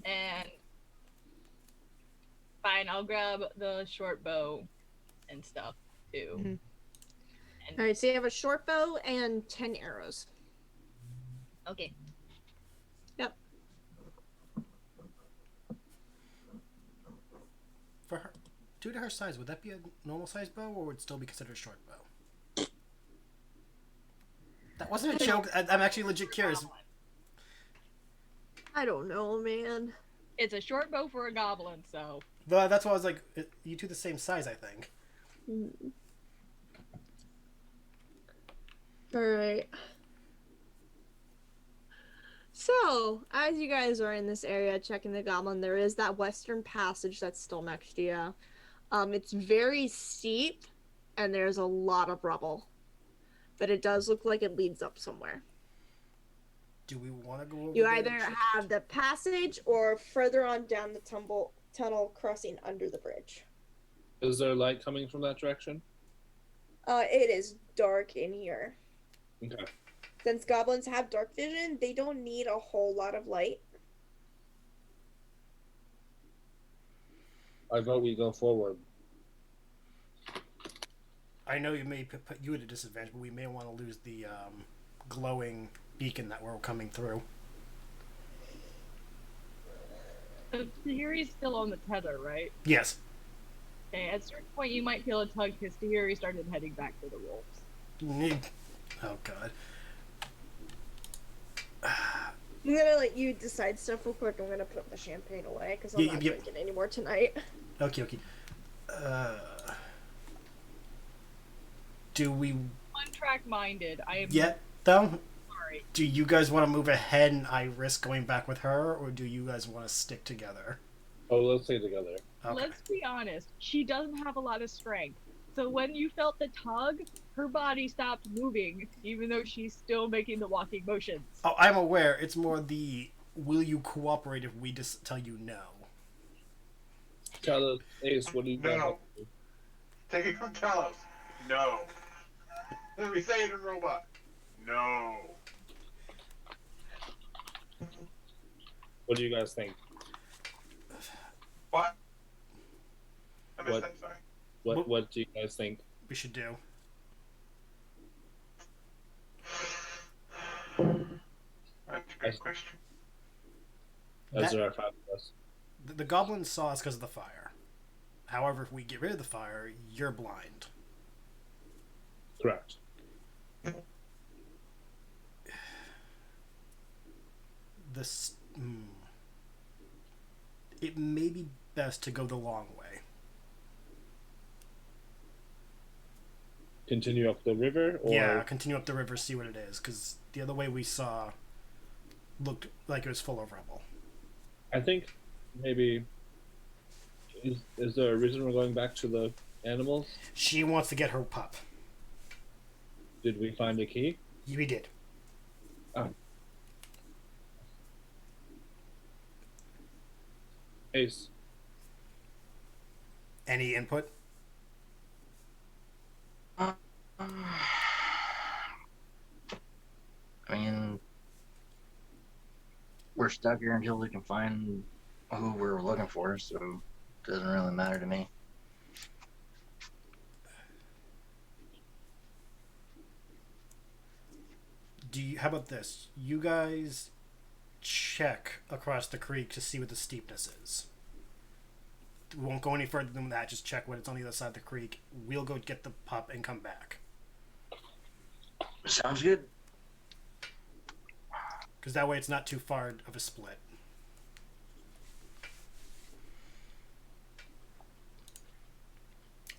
And fine, I'll grab the short bow and stuff too. Mm-hmm. And All right, so you have a short bow and 10 arrows. okay. Yep. For her, due to her size, would that be a normal size bow, or would it still be considered a short bow? That wasn't a joke. I'm actually legit curious. I don't know, man. It's a short bow for a goblin, so. That's why I was like, you two the same size, I think. Alright. So, as you guys are in this area checking the goblin, there is that western passage that's still next to you. It's very steep, and there's a lot of rubble. But it does look like it leads up somewhere. Do we want to go over You there either and check? have the passage or further on down the tunnel crossing under the bridge. Is there light coming from that direction? It is dark in here. Okay. Since goblins have dark vision, they don't need a whole lot of light. I vote we go forward. I know you may put you at a disadvantage, but we may want to lose the glowing beacon that we're coming through. So Tahirih's still on the tether, right? Yes. Okay, at a certain point you might feel a tug because Tahirih started heading back for the wolves. Oh god. I'm gonna let you decide stuff real quick. I'm gonna put the champagne away because I'm not drinking anymore tonight. Okay. Do we One-track minded. I am yet though? sorry. Do you guys want to move ahead and I risk going back with her, or do you guys want to stick together? Oh, let's stay together. Okay. Let's be honest. She doesn't have a lot of strength. So when you felt the tug, her body stopped moving, even though she's still making the walking motions. Oh, I'm aware. It's more the will you cooperate if we just tell you no? Talos, Ace, what do you No. Take it from Talos. No. Let me say it in robot. No. What do you guys think? What? I missed What? that, sorry. What do you guys think? We should do. That's a good question. As there are five of us. The goblins saw us because of the fire. However, if we get rid of the fire, you're blind. Correct. It may be best to go the long way. Continue up the river, or Yeah, continue up the river, see what it is, because the other way we saw looked like it was full of rubble. I think maybe Is there a reason we're going back to the animals? She wants to get her pup. Did we find a key? We did. Oh. Ace. Any input? I mean, we're stuck here until we can find who we're looking for, so it doesn't really matter to me. How about this? You guys check across the creek to see what the steepness is. We won't go any further than that. Just check what it's on the other side of the creek. We'll go get the pup and come back. Sounds good. Because that way it's not too far of a split.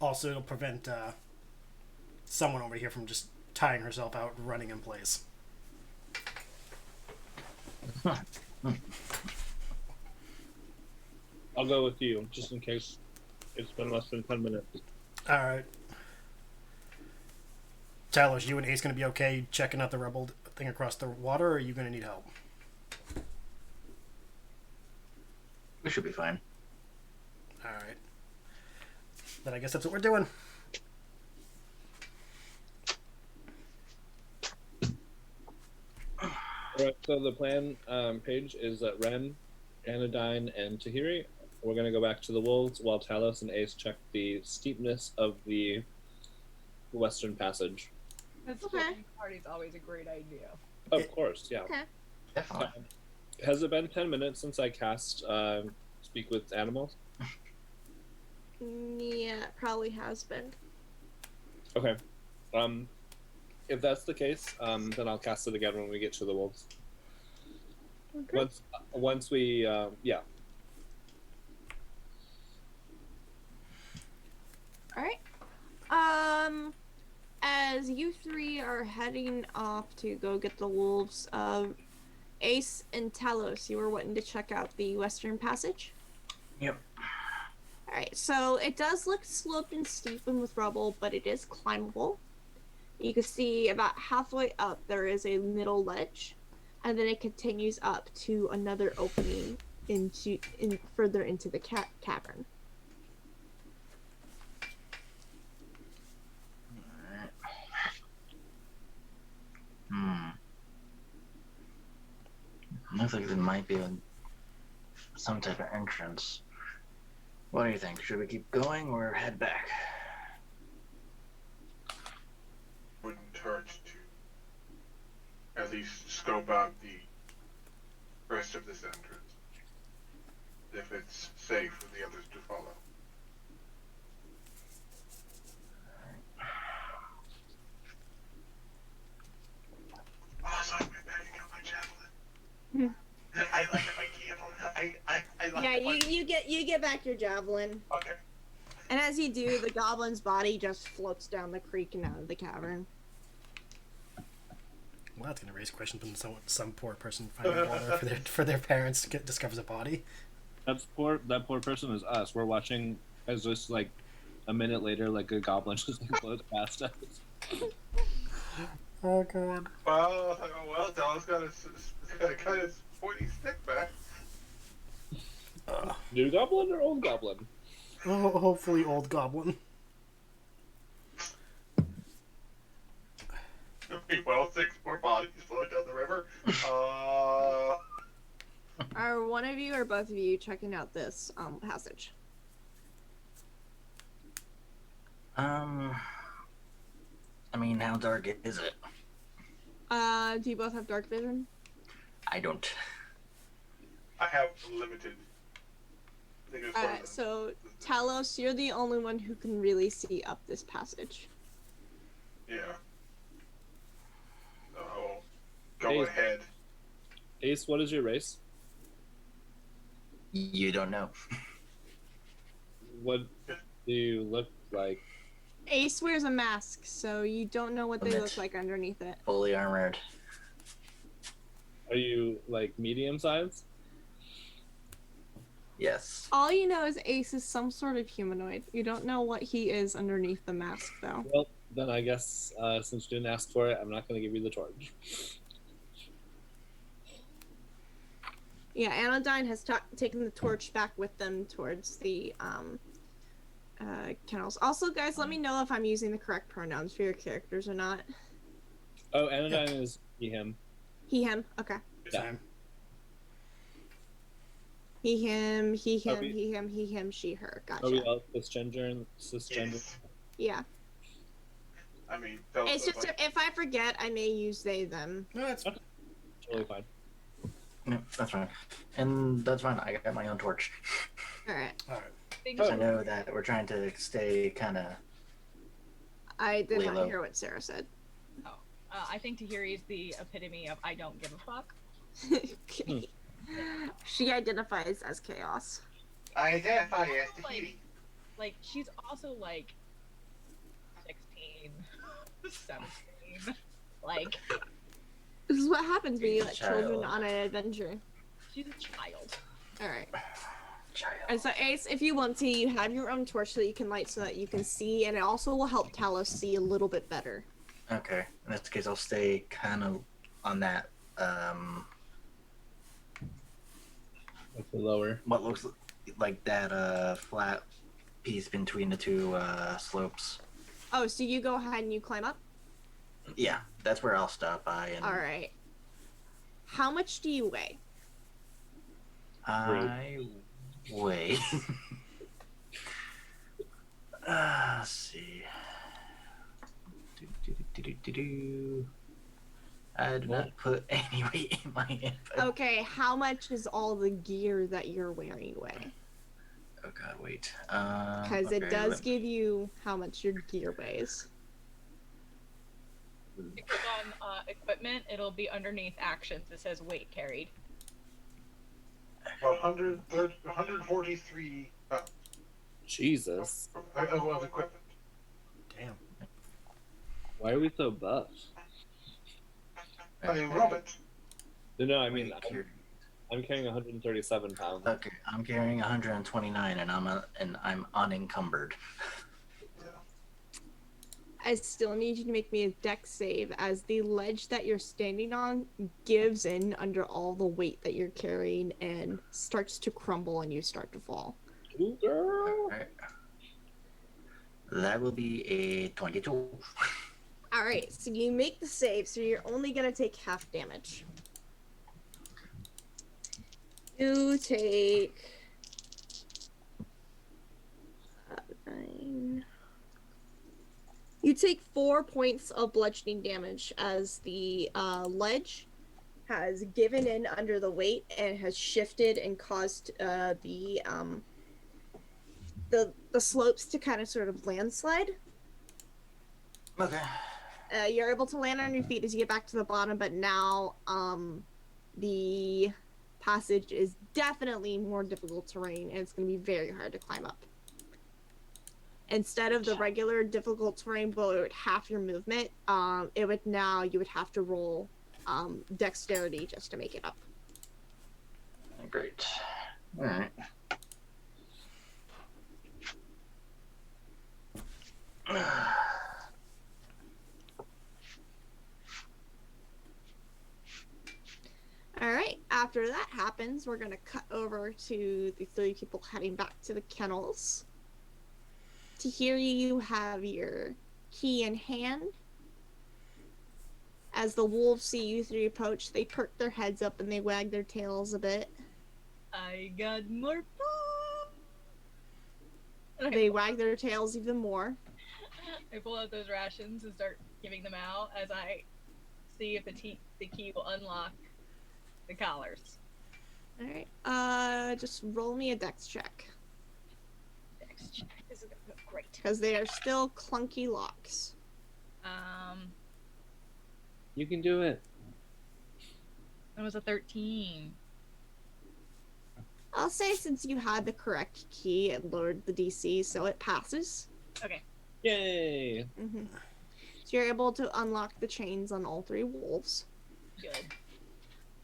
Also, it'll prevent someone over here from just tiring herself out and running in place. I'll go with you, just in case it's been less than 10 minutes. Alright. Talos, you and Ace going to be okay checking out the rebel thing across the water, or are you going to need help? We should be fine. Alright. Then I guess that's what we're doing. Alright, so the plan, Paige, is that Ren, Anodyne, and Tahirih, we're going to go back to the wolves while Talos and Ace check the steepness of the Western Passage. That's Okay. party's always a great idea. Of course, yeah. Okay. Definitely. Has it been 10 minutes since I cast Speak with Animals? Yeah, it probably has been. Okay. If that's the case, then I'll cast it again when we get to the wolves. Okay. Once we, yeah. Alright. As you three are heading off to go get the wolves, Ace and Talos, you were wanting to check out the Western Passage? Yep. Alright, so it does look sloped and steep and with rubble, but it is climbable. You can see about halfway up there is a middle ledge, and then it continues up to another opening further into the cavern. Looks like there might be some type of entrance. What do you think? Should we keep going or head back? Wouldn't hurt to at least scope out the rest of this entrance, if it's safe for the others to follow. Also, I'm packing up my javelin. I like my javelin. I like Yeah, you get back your javelin. Okay. And as you do, the goblin's body just floats down the creek and out of the cavern. Well, that's going to raise questions when some poor person finding water for their parents discovers a body. That poor person is us. We're watching as just like a minute later, like a goblin just like floats past us. Oh god. Well, Dallas got his pointy stick back. New goblin or old goblin? Oh, hopefully old goblin. Well, 6 more bodies floating down the river. Are one of you or both of you checking out this passage? I mean, how dark is it? Do you both have dark vision? I don't. I have limited. I think it's one of them. So Talos, you're the only one who can really see up this passage. Yeah. So, go Hey. ahead. Ace, what is your race? You don't know. What do you look like? Ace wears a mask, so you don't know what they Limit. look like underneath it. Fully armored. Are you like medium size? Yes. All you know is Ace is some sort of humanoid. You don't know what he is underneath the mask, though. Well, then I guess since you didn't ask for it, I'm not going to give you the torch. Yeah, Anodyne has taken the torch back with them towards the kennels. Also, guys, let me know if I'm using the correct pronouns for your characters or not. Oh, Anodyne is he, him. He, him. Okay. Yeah. Same. He, him, he, him, Are we- he, him, he, him, she, her. Gotcha. Are we all cisgender? Yes. Yeah. I mean, that was It's just like, if I forget, I may use they, them. No, that's Totally fine. No, that's fine. And that's fine. I got my own torch. Alright. all right. Things I know that we're trying to stay kind of. I did not Lilo. hear what Sarah said. I think Tahirih is the epitome of I don't give a fuck. Okay. She identifies as chaos. I identify as Tahirih. Like, she's also like 16, 17. Like, This is what happens when you let Child. children on an adventure. she's a child. Alright. Child. And so Ace, if you want to, you have your own torch that you can light so that you can see, and it also will help Talos see a little bit better. Okay. In this case, I'll stay kind of on that. That's the lower. What looks like that flat piece between the two slopes. Oh, so you go ahead and you climb up? Yeah, that's where I'll stop by. And Alright. How much do you weigh? I weigh. Let's see. I did not put any weight in my info. Okay, how much is all the gear that you're wearing weigh? Oh god, wait. Because it does give you how much your gear weighs. If you click on equipment, it'll be underneath actions. It says weight carried. 143 Jesus. of equipment. Damn. Why are we so buff? I mean, Robert. No, I mean, I'm carrying 137 pounds. Okay, I'm carrying 129, and I'm unencumbered. I still need you to make me a dex save, as the ledge that you're standing on gives in under all the weight that you're carrying and starts to crumble and you start to fall. Ooh, girl. Alright. That will be a 22. Alright, so you make the save, so you're only gonna take half damage. You take 9. You take 4 points of bludgeoning damage as the ledge has given in under the weight and has shifted and caused the slopes to kind of sort of landslide. Okay. You're able to land on your feet as you get back to the bottom, but now the passage is definitely more difficult terrain and it's going to be very hard to climb up. Instead of the regular difficult terrain below half your movement, you would have to roll dexterity just to make it up. Great. Alright. Alright, after that happens, we're going to cut over to the 3 people heading back to the kennels. Tahirih, you have your key in hand. As the wolves see you 3 approach, they perk their heads up and they wag their tails a bit. I got more food. They wag their tails even more. I pull out those rations and start giving them out as I see if the key will unlock the collars. Alright, just roll me a dex check. Dex check. This is gonna go great. Because they are still clunky locks. You can do it. That was a 13. I'll say since you had the correct key, it lowered the DC, so it passes. Okay. Yay! Mm-hmm. So you're able to unlock the chains on all 3 wolves. Good.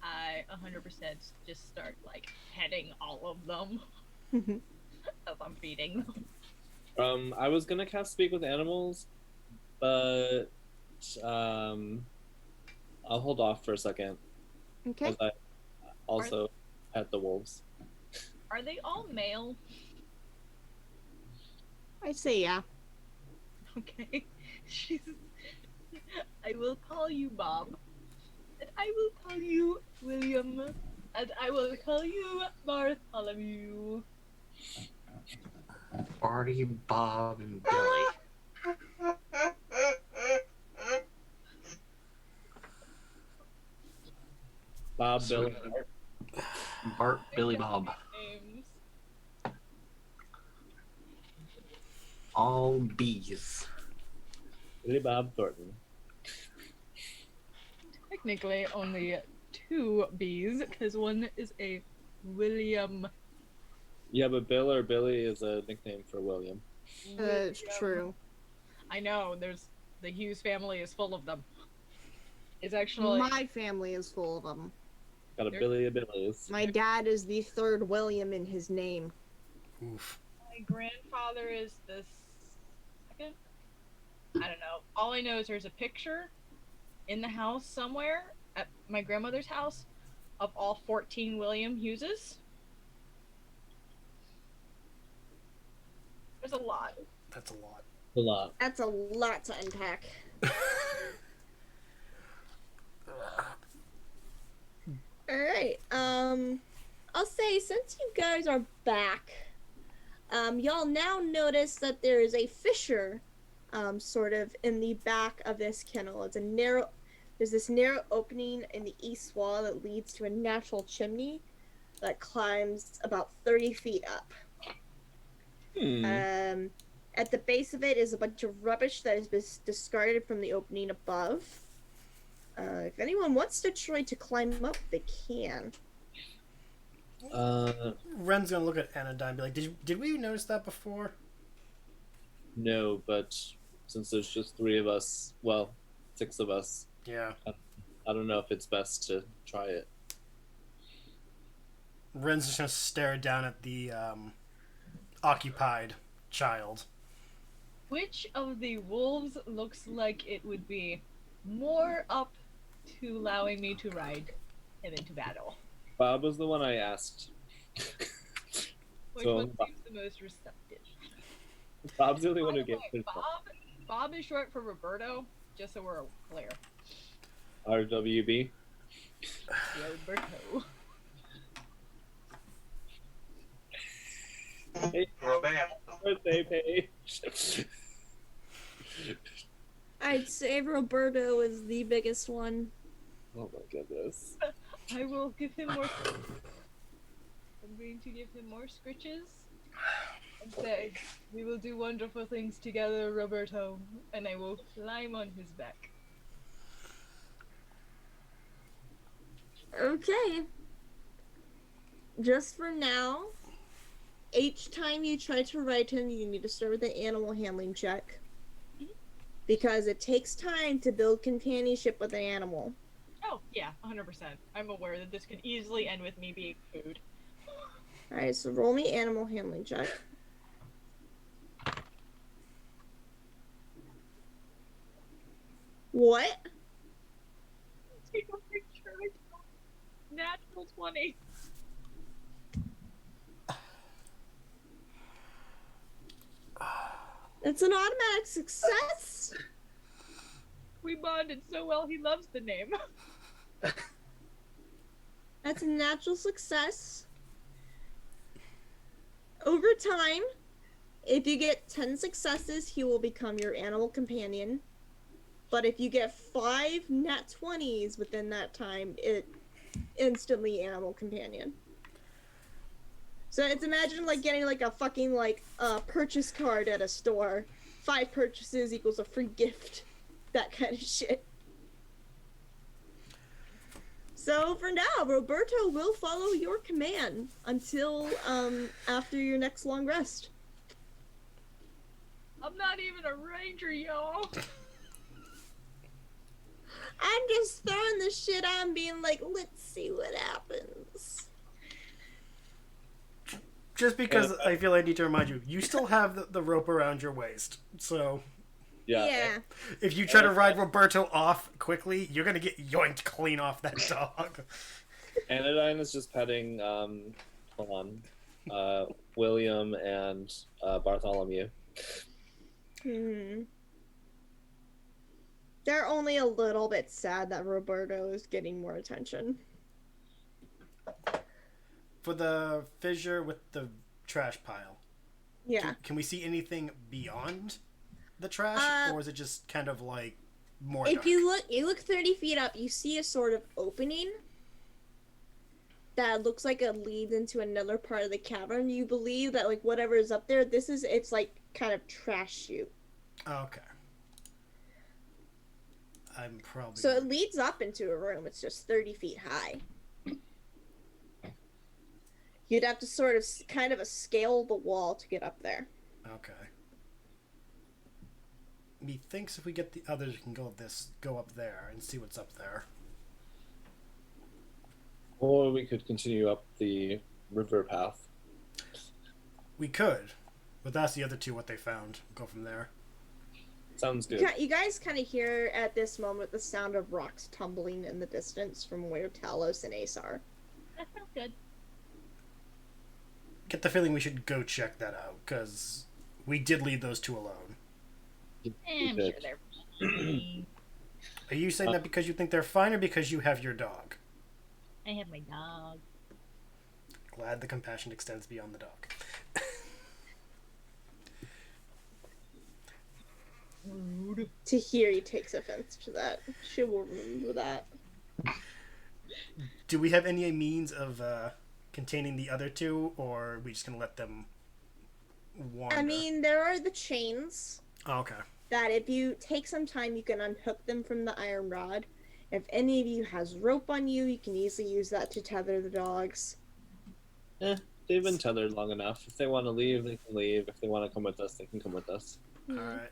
I 100% just start like heading all of them. As I'm feeding. I was gonna cast Speak with Animals, but I'll hold off for a second. Okay. As I also pet the wolves. Are they all male? I'd say yeah. Okay. She's. I will call you Bob. And I will call you William. And I will call you Bartholomew. Barty, Bob, and Billy. Bob, So- Bill, Bart, Billy, Bob. Names. All bees. Billy Bob Thornton. Technically, only 2 B's, because one is a William. Yeah, but Bill or Billy is a nickname for William. It's true. I know. There's the Hughes family is full of them. It's actually My family is full of them. Got a There's- Billy of Billy's. My dad is the 3rd William in his name. Oof. my grandfather is the 2nd. I don't know. All I know is there's a picture in the house somewhere at my grandmother's house of all 14 William Hugheses. There's a lot. That's a lot. A lot. That's a lot to unpack. Alright, I'll say since you guys are back, y'all now notice that there is a fissure, sort of in the back of this kennel. There's this narrow opening in the east wall that leads to a natural chimney that climbs about 30 feet up. At the base of it is a bunch of rubbish that has been discarded from the opening above. If anyone wants to try to climb up, they can. Ren's gonna look at Anodyne and be like, did we notice that before? No, but since there's just 3 of us, well, 6 of us, Yeah. I don't know if it's best to try it. Ren's just gonna stare down at the occupied child. Which of the wolves looks like it would be more up to allowing me to ride him into battle? Bob was the one I asked. Which So, one seems the most receptive? Bob's the only By one who the gave way, his Bob is short for Roberto, just so we're clear. RWB. Roberto. Hey, Robert. birthday Paige. I'd say Roberto is the biggest one. Oh my goodness. I will give him more. I'm going to give him more scritches and say, "We will do wonderful things together, Roberto," and I will climb on his back. Okay. Just for now, each time you try to ride him, you need to start with an animal handling check. Because it takes time to build companionship with an animal. Oh, yeah, 100%. I'm aware that this could easily end with me being food. Alright, so roll me animal handling check. What? Take a picture. Natural 20. It's an automatic success? We bonded so well, he loves the name. That's a natural success. Over time, if you get 10 successes, he will become your animal companion. But if you get 5 nat 20s within that time, it instantly animal companion. So it's imagine like getting like a fucking like purchase card at a store. 5 purchases equals a free gift. That kind of shit. So for now, Roberto will follow your command until after your next long rest. I'm not even a ranger, y'all. I'm just throwing this shit on, being like, let's see what happens. Just because I feel I need to remind you, you still have the rope around your waist. So, Yeah. if you try to ride Roberto off quickly, you're gonna get yoinked clean off that dog. Anodyne is just petting, hold on, William and Bartholomew. They're only a little bit sad that Roberto is getting more attention. For the fissure with the trash pile. Yeah. Can we see anything beyond the trash, or is it just kind of like more? If dark? you look 30 feet up, you see a sort of opening that looks like it leads into another part of the cavern. You believe that like whatever is up there, it's like kind of trash chute. Okay. I'm probably. So it leads up into a room. It's just 30 feet high. You'd have to sort of kind of scale the wall to get up there. Okay. Methinks if we get the others, we can go up there and see what's up there. Or we could continue up the river path. We could, but ask the other two what they found. Go from there. Sounds good. You guys kind of hear at this moment the sound of rocks tumbling in the distance from where Talos and Ace are. That sounds good. Get the feeling we should go check that out, because we did leave those two alone. I'm sure they're fine. Are you saying that because you think they're fine, or because you have your dog? I have my dog. Glad the compassion extends beyond the dog. Rude. Tahirih takes offense to that. She will remember that. Do we have any means of containing the other two, or are we just going to let them wander? I mean, there are the chains. Oh, okay. That if you take some time, you can unhook them from the iron rod. If any of you has rope on you, you can easily use that to tether the dogs. They've been tethered long enough. If they want to leave, they can leave. If they want to come with us, they can come with us. All right.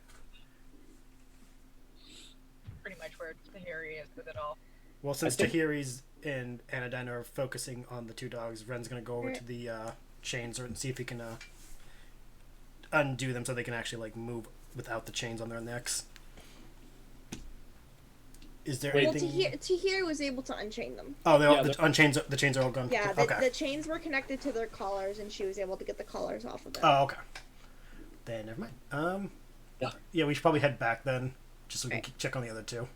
Pretty much where Tahirih is with it all. Well, since Tahiri's and Anodyne are focusing on the two dogs, Ren's going to go over to the chains and see if he can undo them so they can actually like move without the chains on their necks. Is there anything? Tahirih was able to unchain them. Oh, the chains are all gone. Yeah, Okay. the chains were connected to their collars, and she was able to get the collars off of them. Oh, okay. Then never mind. Yeah, we should probably head back then, just so we can check on the other two.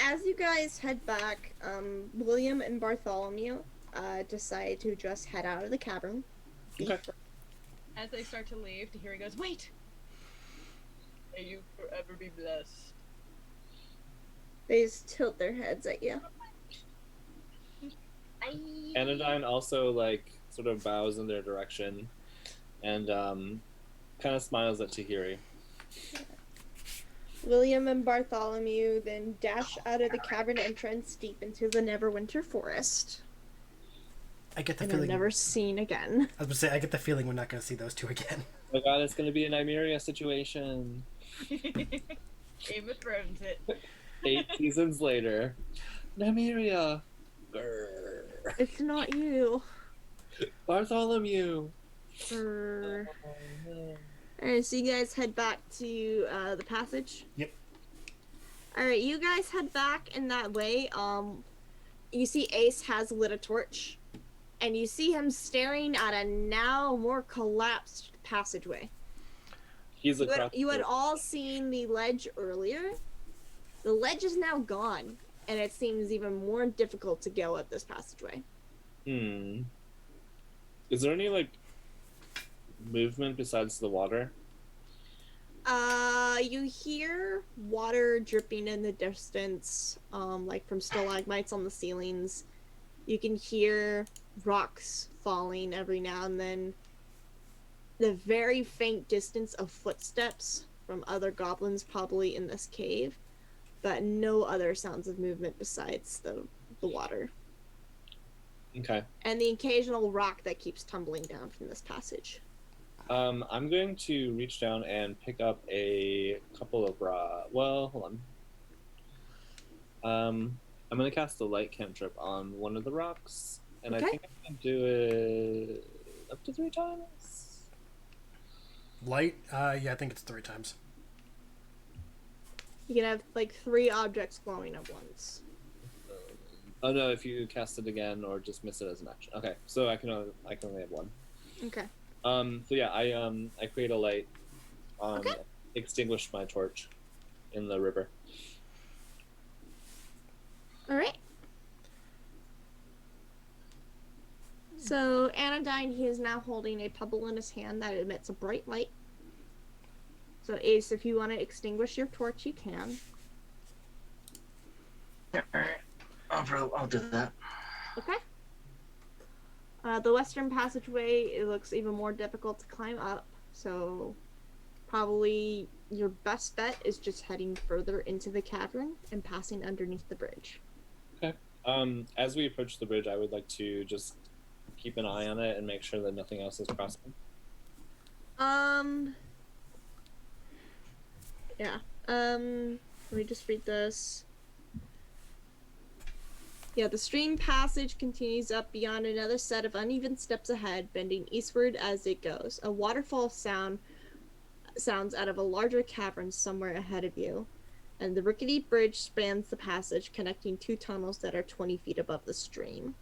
As you guys head back, William and Bartholomew decide to just head out of the cavern. Okay. As they start to leave, Tahirih goes, "Wait! May you forever be blessed." They just tilt their heads at you. Anodyne also like sort of bows in their direction, and kind of smiles at Tahirih. William and Bartholomew then dash out of the cavern entrance deep into the Neverwinter Forest. I get the And feeling they're never seen again. I was going to say, I get the feeling we're not going to see those two again. Oh my god, it's going to be a Nymeria situation. Game of Thrones it. 8 seasons later. Nymeria! Grrr. It's not you. Bartholomew! Alright, so you guys head back to the passage? Yep. Alright, you guys head back in that way. You see Ace has lit a torch, and you see him staring at a now more collapsed passageway. He's across. You had all seen the ledge earlier. The ledge is now gone, and it seems even more difficult to go up this passageway. Is there any, like, movement besides the water? You hear water dripping in the distance, like from stalagmites on the ceilings. You can hear rocks falling every now and then. The very faint distance of footsteps from other goblins probably in this cave, but no other sounds of movement besides the water. Okay. And the occasional rock that keeps tumbling down from this passage. I'm going to reach down and pick up a couple of well, hold on. I'm going to cast a light cantrip on one of the rocks, and Okay. I think I can do it up to 3 times? Light? Yeah, I think it's 3 times. You can have like 3 objects glowing at once. Oh no, if you cast it again or just miss it as an action. Okay, so I can only have 1. Okay. So yeah, I create a light. Okay. Extinguish my torch in the river. All right. So Anodyne, he is now holding a pebble in his hand that emits a bright light. So Ace, if you want to extinguish your torch, you can. Alright. I'll do that. Okay. The western passageway, it looks even more difficult to climb up, so probably your best bet is just heading further into the cavern and passing underneath the bridge. Okay. As we approach the bridge, I would like to just keep an eye on it and make sure that nothing else is crossing. Yeah. Let me just read this. Yeah, the stream passage continues up beyond another set of uneven steps ahead, bending eastward as it goes. A waterfall sounds out of a larger cavern somewhere ahead of you, and the rickety bridge spans the passage, connecting 2 tunnels that are 20 feet above the stream.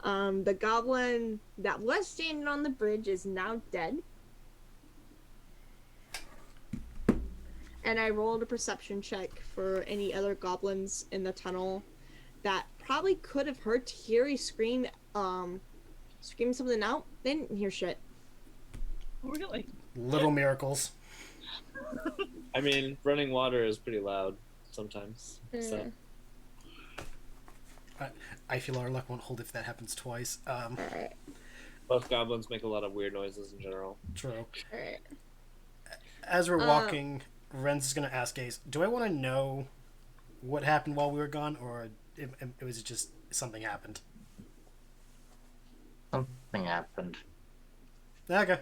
The goblin that was standing on the bridge is now dead. And I rolled a perception check for any other goblins in the tunnel that probably could have heard Tahirih scream something out. They didn't hear shit. Really? Little miracles. I mean, running water is pretty loud sometimes. So I feel our luck won't hold if that happens twice. Alright. both goblins make a lot of weird noises in general. True. Alright. As we're walking, Ren's is going to ask Ace, do I want to know what happened while we were gone, or it was just something happened? Something happened. Okay.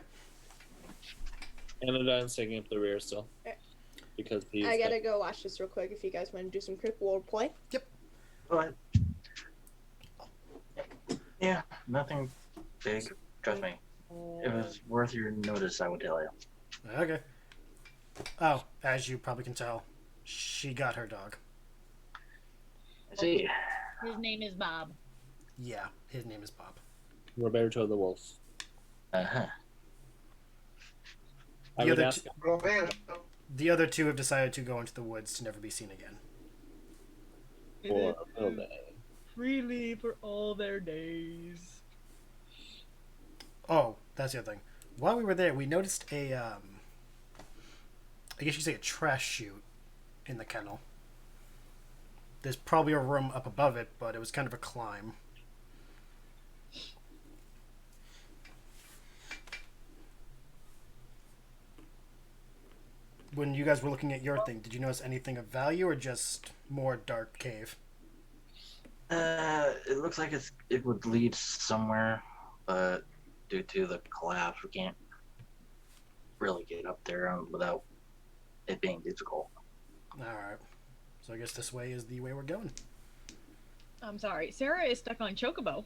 Anodyne's taking up the rear still. Because he's... I gotta go watch this real quick if you guys want to do some quick role play. Yep. But yeah, nothing big. Trust me. If it was worth your notice, I would tell you. Okay. Oh, as you probably can tell, she got her dog. See, His name is Bob. Yeah, his name is Bob. Roberto the Wolf. uh-huh. I The would other ask... The other 2 have decided to go into the woods to never be seen again. For a little bit. Freely for all their days. Oh, that's the other thing. While we were there, we noticed a, I guess you could say a trash chute in the kennel. There's probably a room up above it, but it was kind of a climb. When you guys were looking at your thing, did you notice anything of value or just more dark cave? It looks like it would lead somewhere, but due to the collapse, we can't really get up there without it being difficult. Alright. So I guess this way is the way we're going. I'm sorry. Sarah is stuck on Chocobo.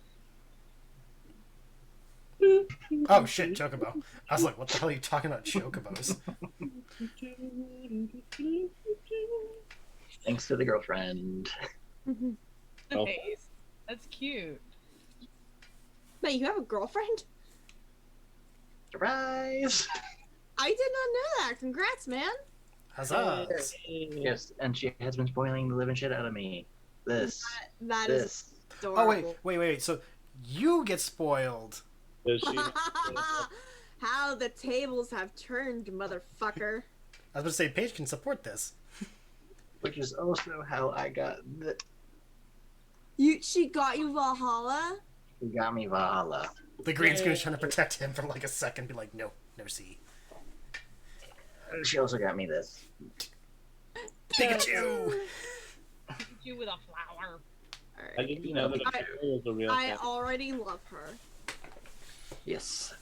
Oh shit, Chocobo. I was like, what the hell are you talking about, Chocobos? Thanks to the girlfriend. Oh. Nice. That's cute. Wait, you have a girlfriend? Surprise! I did not know that. Congrats, man. Huzzah! Yes, and she has been spoiling the living shit out of me. This. That is This. adorable. Oh, wait. So you get spoiled. Does she... How the tables have turned, motherfucker. I was going to say, Paige can support this. Which is also how I got the... She got you Valhalla? She got me Valhalla. The green screen is trying to protect him for like a second, be like, no, see. And she also got me this. Pikachu! You with a flower. I didn't know that it was a real I cat. already love her. Yes.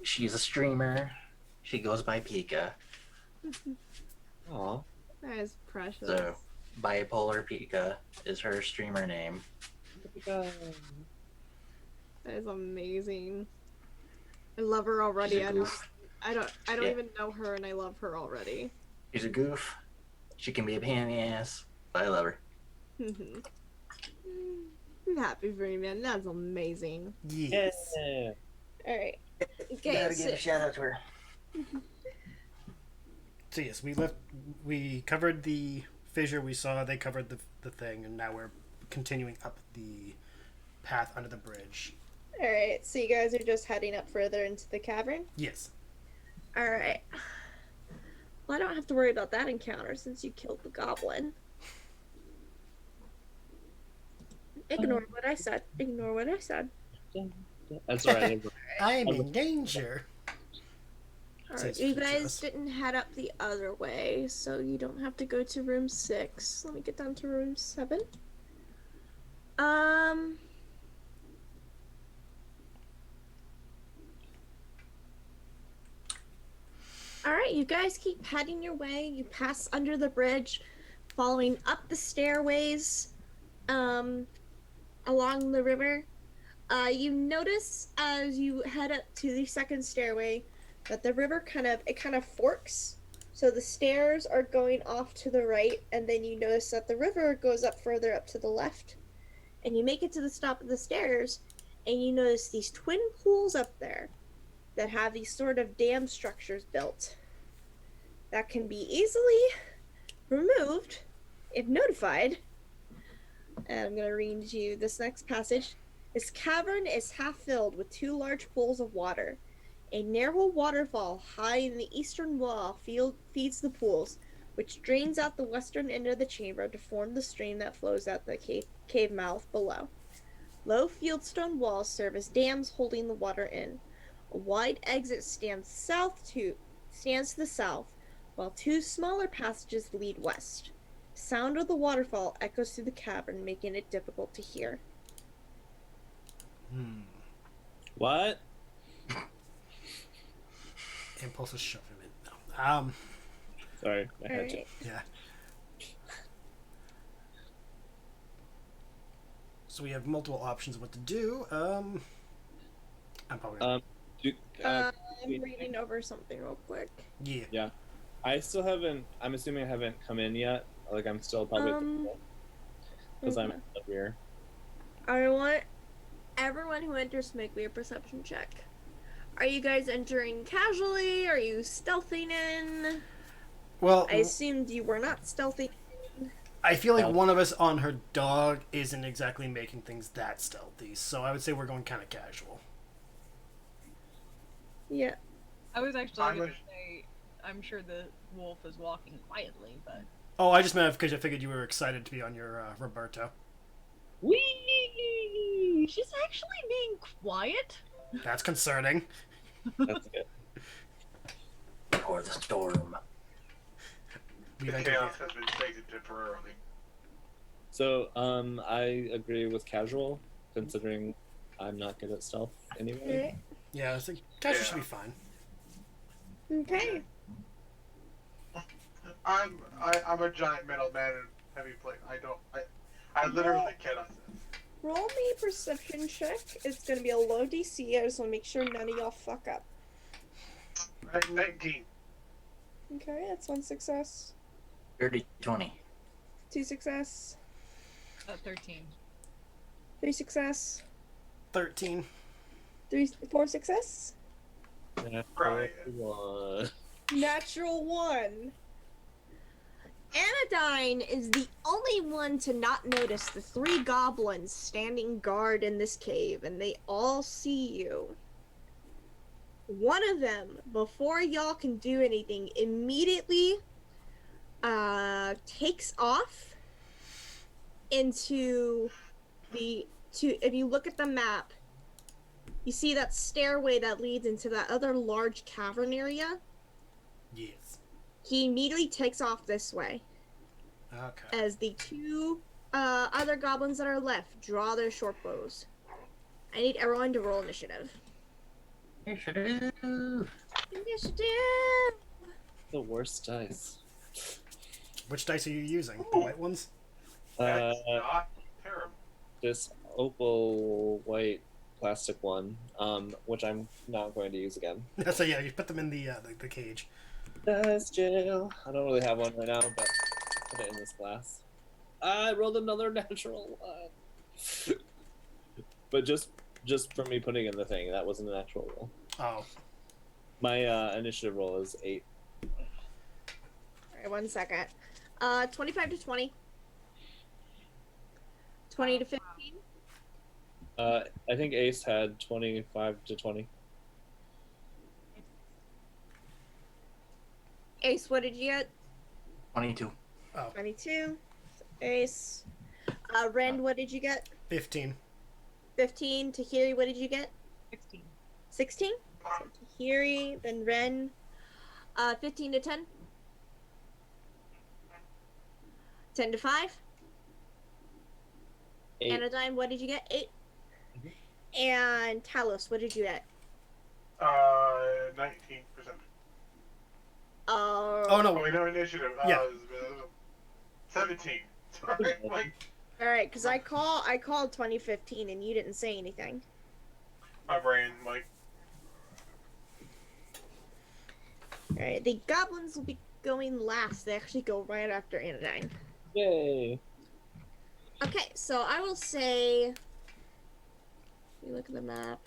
She's a streamer. She goes by Pika. Aw. That is precious. So, Bipolar Pika is her streamer name. That is amazing. I love her already. She's a goof. I don't Yeah. even know her, and I love her already. She's a goof. She can be a pain in the ass, but I love her. I'm happy for you, man. That's amazing. Yes. Yeah. All right. Gotta give a shout out to her. So yes, we covered the fissure we saw, they covered the thing, and now we're continuing up the path under the bridge. All right. So you guys are just heading up further into the cavern. Yes. All right. Well, I don't have to worry about that encounter since you killed the goblin. Ignore what I said. Ignore what I said. That's alright. I'm in danger. Alright, Says you Future guys us. didn't head up the other way, so you don't have to go to room 6. Let me get down to room 7. Alright, you guys keep heading your way. You pass under the bridge, following up the stairways, along the river. You notice as you head up to the second stairway that the river kind of forks. So the stairs are going off to the right, and then you notice that the river goes up further up to the left. And you make it to the top of the stairs, and you notice these twin pools up there that have these sort of dam structures built that can be easily removed if notified. And I'm going to read you this next passage. This cavern is half filled with 2 large pools of water. A narrow waterfall high in the eastern wall feeds the pools, which drains out the western end of the chamber to form the stream that flows out the cave mouth below. Low fieldstone walls serve as dams holding the water in. A wide exit stands to the south, while 2 smaller passages lead west. The sound of the waterfall echoes through the cavern, making it difficult to hear. What? Impulse is shoving it. No. Sorry, I had to. Alright. Yeah. So we have multiple options of what to do. I'm probably I'm reading over something real quick. yeah. I still haven't. I'm assuming I haven't come in yet. Like I'm still probably because I'm up here. I want everyone who enters to make me a perception check. Are you guys entering casually? Are you stealthing in? Well, I assumed you were not stealthing in. I feel like one of us on her dog isn't exactly making things that stealthy, so I would say we're going kind of casual. Yeah. I was actually going to say, I'm sure the wolf is walking quietly, but... Oh, I just meant because I figured you were excited to be on your Roberto. Whee! She's actually being quiet? That's concerning. That's good. Or the storm. We The like chaos has been taken temporarily. So, I agree with casual, considering I'm not good at stealth anyway. Yeah, I think casual should be fine. Okay. I'm a giant metal man and heavy plate. I literally cannot sense. Roll me a perception check. It's gonna be a low DC. I just want to make sure none of y'all fuck up. 19. Okay, that's 1 success. 30-20. 2 success. 13. 3 success. 13. 4 success. Right. Natural 1. Anodyne is the only one to not notice the 3 goblins standing guard in this cave, and they all see you. One of them, before y'all can do anything, immediately takes off into if you look at the map, you see that stairway that leads into that other large cavern area? Yes. He immediately takes off this way. Okay. As the 2 other goblins that are left draw their short bows. I need everyone to roll initiative. Initiative. The worst dice. Which dice are you using? The white ones? That's not terrible. This opal white plastic one, which I'm not going to use again. So yeah, you put them in the cage. Nice jail. I don't really have one right now, but put it in this glass. I rolled another natural one. But just for me putting in the thing, that wasn't a natural roll. Oh. My initiative roll is 8. Alright, 1 second. 25 to 20. 20 to 15. I think Ace had 25 to 20. Ace, what did you get? 22. Oh. 22. Ace. Ren, what did you get? 15. 15. Tahirih, what did you get? 16. 16? So Tahirih, then Ren. 15 to 10. 10 to 5. 8. Anodyne, what did you get? 8. Mhm. And Talos, what did you get? 19%. Oh no. Oh, wait, no, initiative. Yeah. 17. Sorry, like, Alright, because I called 2015 and you didn't say anything. my brain, like, Alright, the goblins will be going last. They actually go right after Anodyne. Yay. Okay, so I will say... Let me look at the map.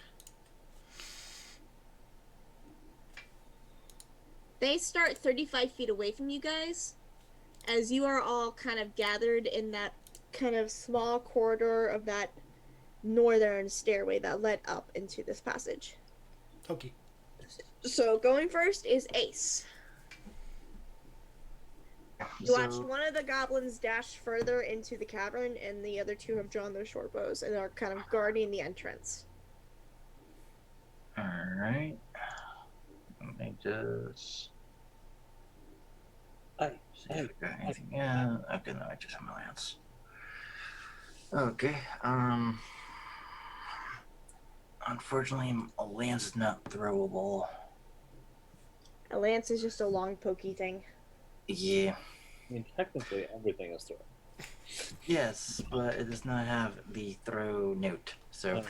They start 35 feet away from you guys, as you are all kind of gathered in that kind of small corridor of that northern stairway that led up into this passage. Okay. So going first is Ace. You watched one of the goblins dash further into the cavern, and the other two have drawn their short bows and are kind of guarding the entrance. Alright. Let me just... see if I got anything. Yeah, okay, no, I just have my lance. Okay, unfortunately, a lance is not throwable. A lance is just a long, pokey thing. Yeah. I mean, technically, everything is thrown. Yes, but it does not have the throw note, so...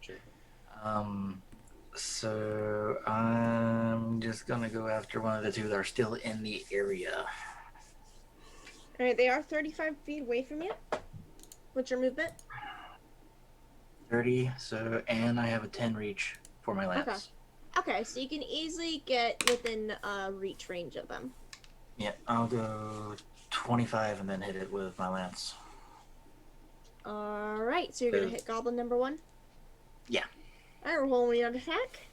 True. So I'm just gonna go after one of the two that are still in the area. Alright, they are 35 feet away from you. What's your movement? 30, so, and I have a 10 reach for my lance. Okay, so you can easily get within reach range of them. Yeah, I'll go 25 and then hit it with my lance. Alright, so you're gonna hit goblin number 1? Yeah. Alright, roll me an attack.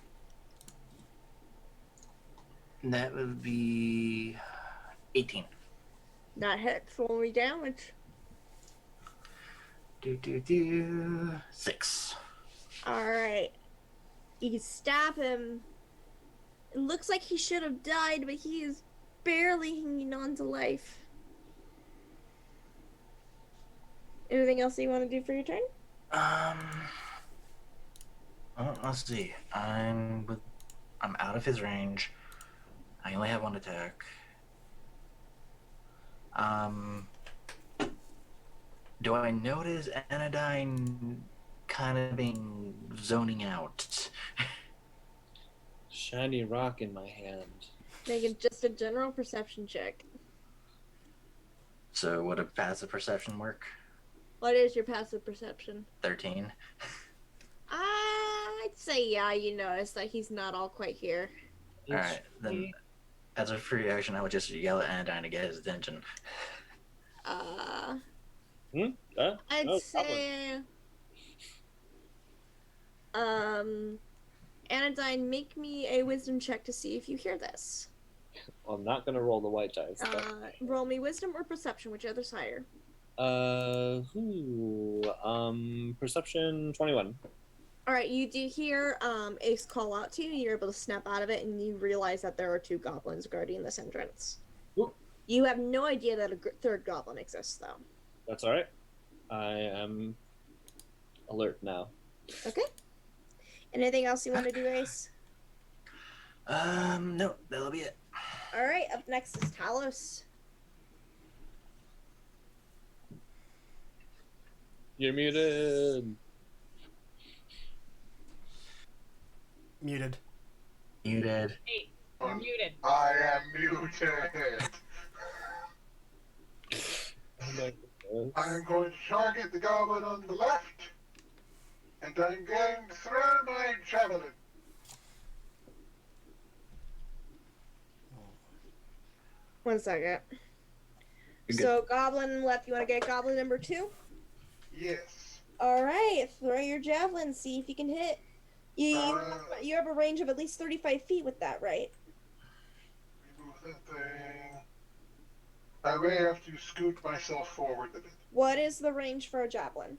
That would be 18. That hits, roll me damage. 6. Alright. You stab him. It looks like he should have died, but he is barely hanging on to life. Anything else you want to do for your turn? Well, let's see. I'm out of his range. I only have 1 attack. Do I notice Anodyne kind of being zoning out? Shiny rock in my hand. Make it just a general perception check. So would a passive perception work? What is your passive perception? 13. I'd say yeah, you notice that he's not all quite here. Alright, then as a free action, I would just yell at Anodyne to get his attention. I'd say... Anodyne, make me a wisdom check to see if you hear this. I'm not gonna roll the white dice. Roll me wisdom or perception, whichever's higher. Perception 21. Alright, you do hear Ace call out to you, you're able to snap out of it, and you realize that there are 2 goblins guarding this entrance. Ooh. You have no idea that a third goblin exists, though. That's alright. I am alert now. Okay. Anything else you want to do, Ace? No, that'll be it. Alright, up next is Talos. You're muted. Muted. Muted. Hey, you're muted. I am muted. Oh my I am goodness. going to target the goblin on the left, and I'm going to throw my javelin. One second. You're So, goblin left. You want to get goblin number 2? Yes. All right. Throw your javelin. See if you can hit. You have a range of at least 35 feet with that, right? Remove that thing. I may have to scoot myself forward a bit. What is the range for a javelin?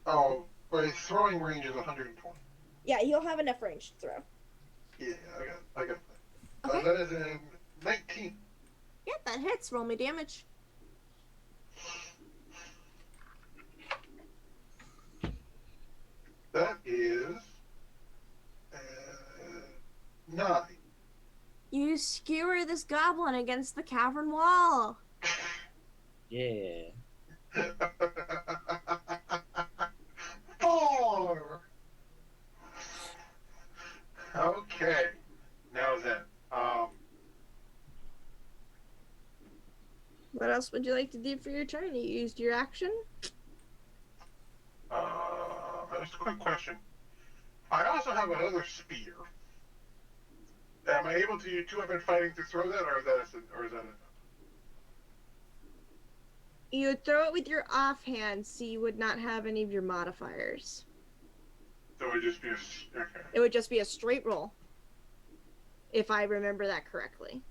Oh, my throwing range is 120. Yeah, you'll have enough range to throw. Yeah, I got that. Okay. That is a 19. Yeah, that hits. Roll me damage. That is 9. You skewer this goblin against the cavern wall. Yeah. 4. Okay. Now then, What else would you like to do for your turn? You used your action? just a quick question. I also have another spear. Am I able to use 2-weapon fighting to throw that, or is that a... You would throw it with your offhand, so you would not have any of your modifiers. So it would just be a... Okay. It would just be a straight roll. If I remember that correctly.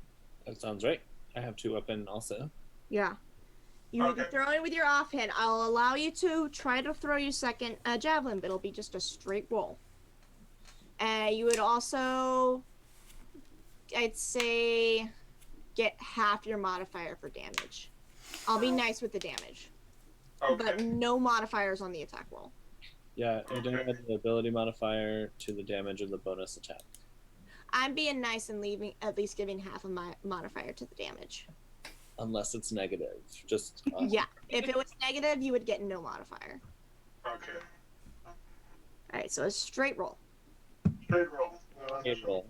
That sounds right. I have 2-weapon also. Yeah. You would be Okay. throwing it with your offhand. I'll allow you to try to throw your second javelin, but it'll be just a straight roll. You would also, I'd say, get half your modifier for damage. I'll be nice with the damage. Okay. But no modifiers on the attack roll. Yeah, you don't Okay. add the ability modifier to the damage of the bonus attack. I'm being nice and leaving, at least giving half of my modifier to the damage. Unless it's negative. Just Yeah. If it was negative, you would get no modifier. Okay. Alright, so a straight roll. Straight roll. April.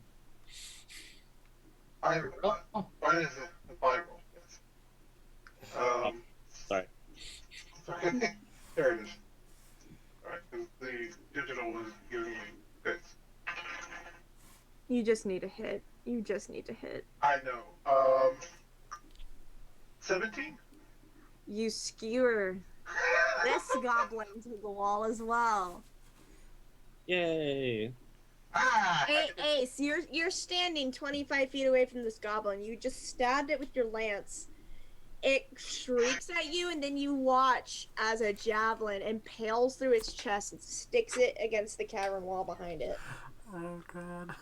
What is it? The 5 roll. Yes. Sorry. Okay. There it is. Alright, the digital was giving me bits. You just need a hit. You just need to hit. I know. 17? You skewer this goblin to the wall as well. Yay! Ah! Hey, Ace, you're standing 25 feet away from this goblin. You just stabbed it with your lance. It shrieks at you, and then you watch as a javelin impales through its chest and sticks it against the cavern wall behind it. Oh god.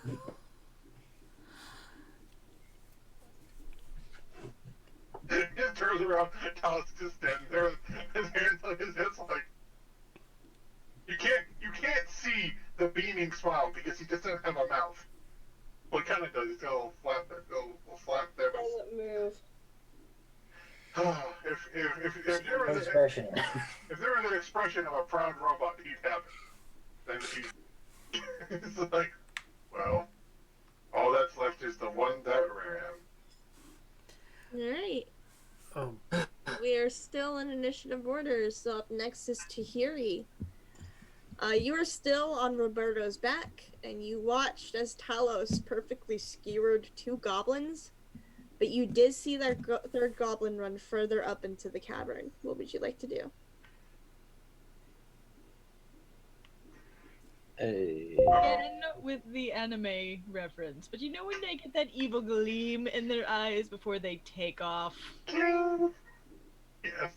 He just turns around, Talos just standing there, his hands on his hips, like you can't see the beaming smile because he just doesn't have a mouth. Well, he kind of does. He's got a little flap there, Doesn't move. If there No was expression. if there was an expression of a proud robot, he'd have it. Then he's like, well, all that's left is the one that ran. Alright. Oh, We are still in initiative order, so up next is Tahirih. You are still on Roberto's back, and you watched as Talos perfectly skewered 2 goblins, but you did see that third goblin run further up into the cavern. What would you like to do? Hey. Again with the anime reference, but you know when they get that evil gleam in their eyes before they take off? Yes.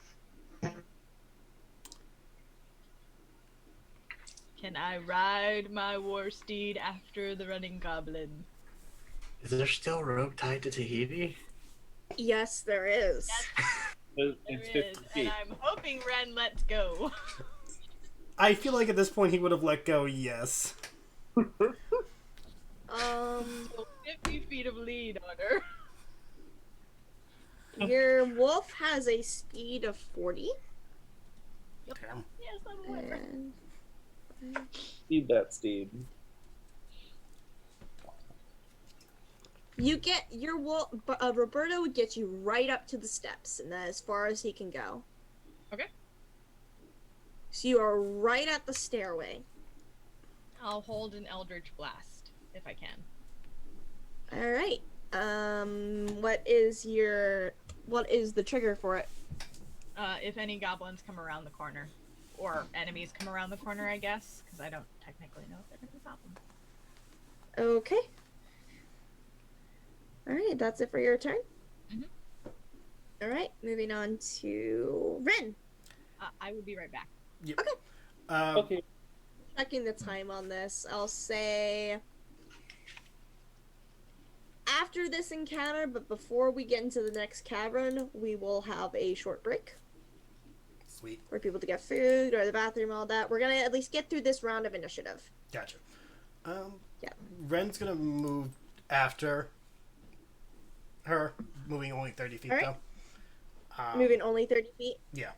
Can I ride my war steed after the running goblin? Is there still rope tied to Tahiti? Yes, there is. There It's is, 50 feet. and I'm hoping Ren lets go. I feel like at this point he would have let go, yes. So 50 feet of lead on her. Your wolf has a speed of 40. Damn. Yes, I'm aware. And Feed that steed. You get your Roberto would get you right up to the steps, and that as far as he can go. Okay. So you are right at the stairway. I'll hold an Eldritch Blast if I can. All right. What is the trigger for it? If any goblins come around the corner, or enemies come around the corner, I guess, because I don't technically know if they're gonna be goblins. Okay. All right, that's it for your turn. Mhm. All right, moving on to Ren. I will be right back. Yep. Okay. Okay. Checking the time on this, I'll say after this encounter, but before we get into the next cavern, we will have a short break Sweet. for people to get food or the bathroom, all that. We're gonna at least get through this round of initiative. Gotcha. Yeah. Ren's gonna move after her, moving only 30 feet All right. though. Moving only 30 feet. Yeah.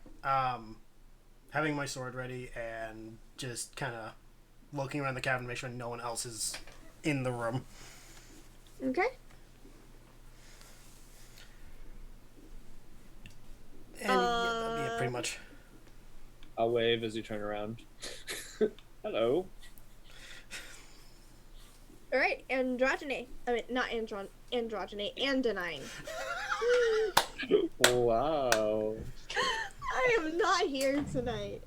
Having my sword ready and just kind of looking around the cavern to make sure no one else is in the room. Okay. And yeah, pretty much. I'll wave as you turn around. Hello. All right, androgyne. I mean, not androgyne, Anodyne. Wow. I am not here tonight.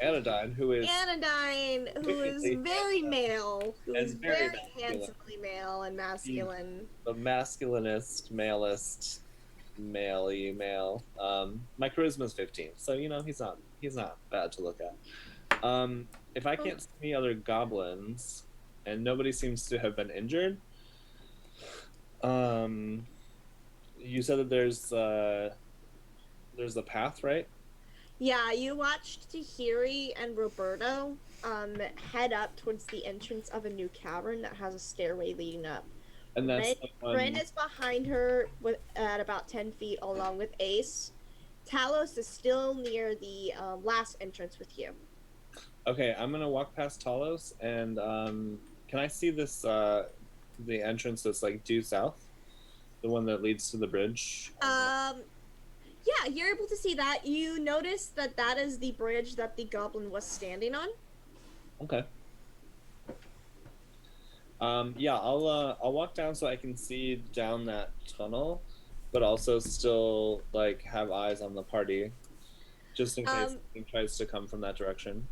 Anodyne, who is Anodyne, who is very male, who And is very very masculine. handsomely male and masculine. the masculinist, malest, male. My charisma's 15, so you know he's not bad to look at. If I can't see any other goblins, and nobody seems to have been injured, you said that there's a path, right? Yeah, you watched Tahirih and Roberto head up towards the entrance of a new cavern that has a stairway leading up. And that's Ren is behind her at about 10 feet along with Ace. Talos is still near the last entrance with you. Okay, I'm gonna walk past Talos, and can I see this the entrance that's like due south, the one that leads to the bridge? Yeah, you're able to see that. You notice that is the bridge that the goblin was standing on. Okay. Yeah, I'll walk down so I can see down that tunnel, but also still like have eyes on the party, just in case he tries to come from that direction.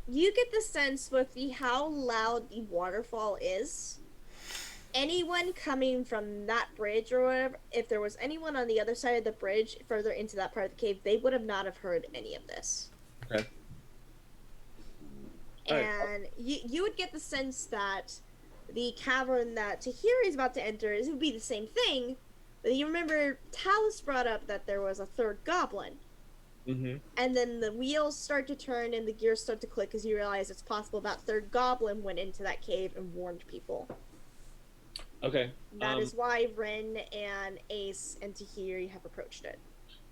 You get the sense with how loud the waterfall is. Anyone coming from that bridge or whatever, if there was anyone on the other side of the bridge further into that part of the cave, they would have not have heard any of this. Okay. And you would get the sense that the cavern that Tahirih is about to enter would be the same thing, but you remember Talos brought up that there was a third goblin. Mm-hmm. And then the wheels start to turn and the gears start to click as you realize it's possible that third goblin went into that cave and warned people. Okay. That is why Ren and Ace and Tahirih have approached it.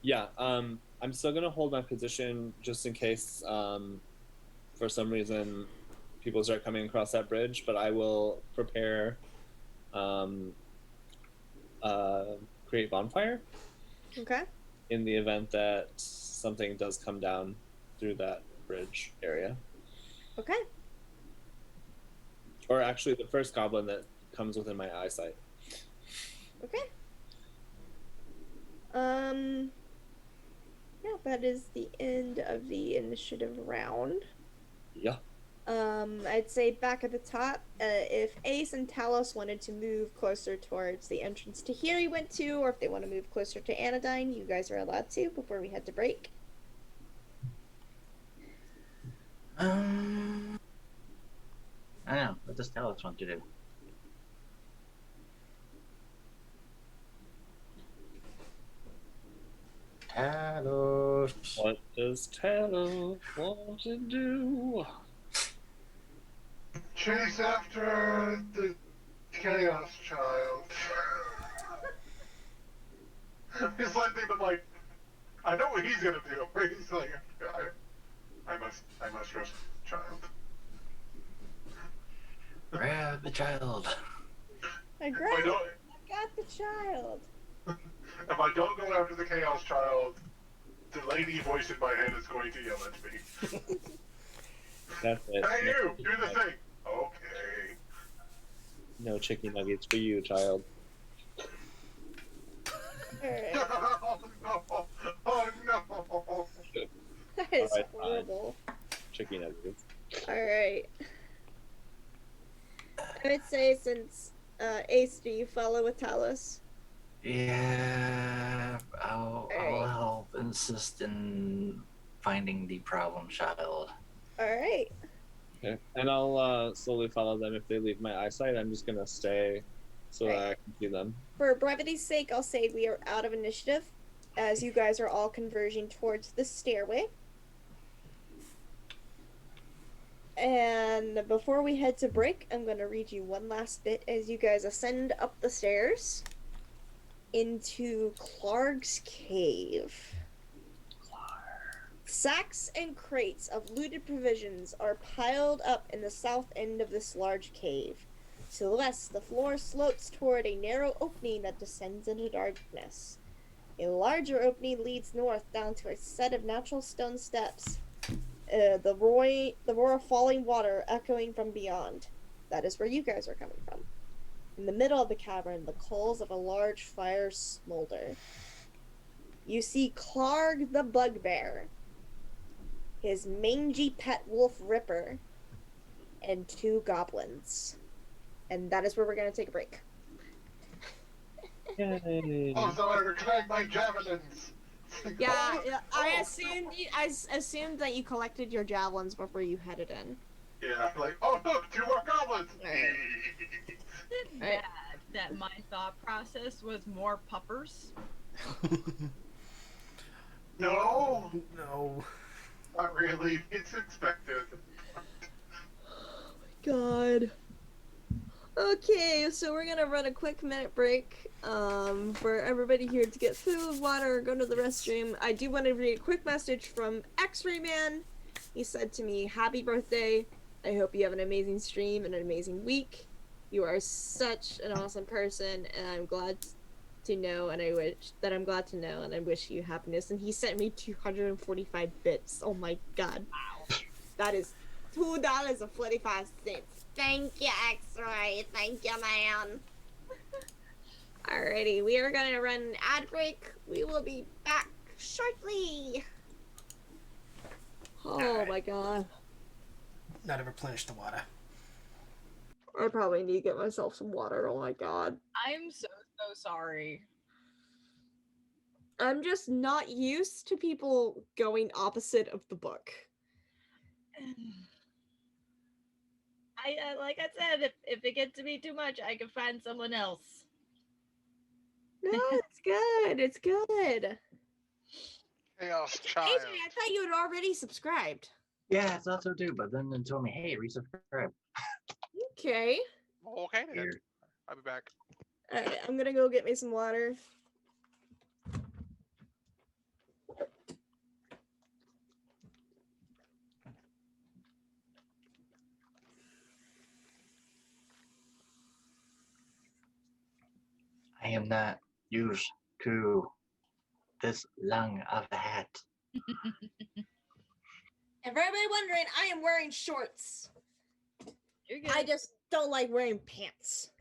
Yeah. I'm still gonna hold my position just in case, for some reason, people start coming across that bridge. But I will prepare, create bonfire. Okay. In the event that something does come down through that bridge area. Okay. Or actually, the first goblin that comes within my eyesight. Okay. Yeah, that is the end of the initiative round. Yeah. I'd say back at the top, if Ace and Talos wanted to move closer towards the entrance Tahirih went to, or if they want to move closer to Anodyne, you guys are allowed to before we head to break. I don't know. What does Talos want to do? Talos. What does Talos want to do? Chase after the Chaos Child. It's like they've like, I know what he's gonna do. He's like, I must rescue the child. Grab the child. I I If I grabbed. don't, I got the child. if I don't go after the Chaos Child, the lady voice in my head is going to yell at me. That's it. Hey, No, you! Do the thing! Okay. no chicken nuggets for you, child. Alright. Oh no! Oh no! That is Alright, fine. horrible. Chicken nuggets. Alright. I would say since Ace, do you follow with Talos? Yeah, I'll Alright. help insist in finding the problem child. Alright. Okay. And I'll slowly follow them if they leave my eyesight. I'm just gonna stay so that I can see them. For brevity's sake, I'll say we are out of initiative, as you guys are all converging towards the stairway. And before we head to break, I'm going to read you one last bit as you guys ascend up the stairs into Clark's cave. Sacks and crates of looted provisions are piled up in the south end of this large cave. To the west, the floor slopes toward a narrow opening that descends into darkness. A larger opening leads north down to a set of natural stone steps. The roar of falling water echoing from beyond. That is where you guys are coming from. In the middle of the cavern, the coals of a large fire smolder. You see Clark the Bugbear, his mangy pet wolf Ripper, and 2 goblins. And that is where we're going to take a break. Yay. Also, I retrieve my javelins! Yeah, I assumed that you collected your javelins before you headed in. Yeah, like, oh look, 2 more goblins! Alright. Isn't bad that my thought process was more puppers. No, No. not really. It's expected. God. Okay, so we're gonna run a quick minute break for everybody here to get food, water, go to the restroom. I do want to read a quick message from X-Ray Man. He said to me, "Happy birthday. I hope you have an amazing stream and an amazing week. You are such an awesome person, and I'm glad to know, and I wish you happiness." And he sent me 245 bits. Oh my god. Wow. That is $2.45. Thank you, X-Ray. Thank you, man. Alrighty, we are gonna run an ad break. We will be back shortly. Oh my god. Not to replenish the water. I probably need to get myself some water. Oh my god. I'm so sorry. I'm just not used to people going opposite of the book. Like I said, if it gets to be too much, I can find someone else. No, it's good. It's good. Chaos AJ, Child. I thought you had already subscribed. Yeah, I thought so too, but then they told me, hey, resubscribe. Okay. Okay then. Here. I'll be back. Alright, I'm gonna go get me some water. I am not used to this long of a hat. And for everybody wondering, I am wearing shorts. You're good. I just don't like wearing pants.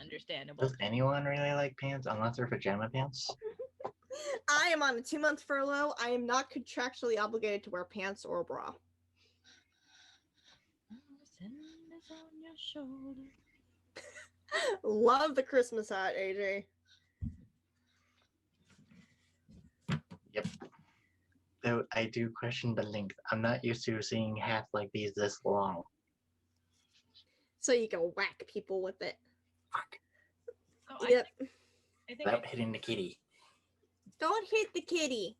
Understandable. Does anyone really like pants unless they're pajama pants? I am on a 2-month furlough. I am not contractually obligated to wear pants or a bra. Send us on your shoulder. Love the Christmas hat, AJ. Yep. Though I do question the length. I'm not used to seeing hats like these this long. So you can whack people with it. Fuck. Oh, Yep. I think Without hitting the kitty. Don't hit the kitty.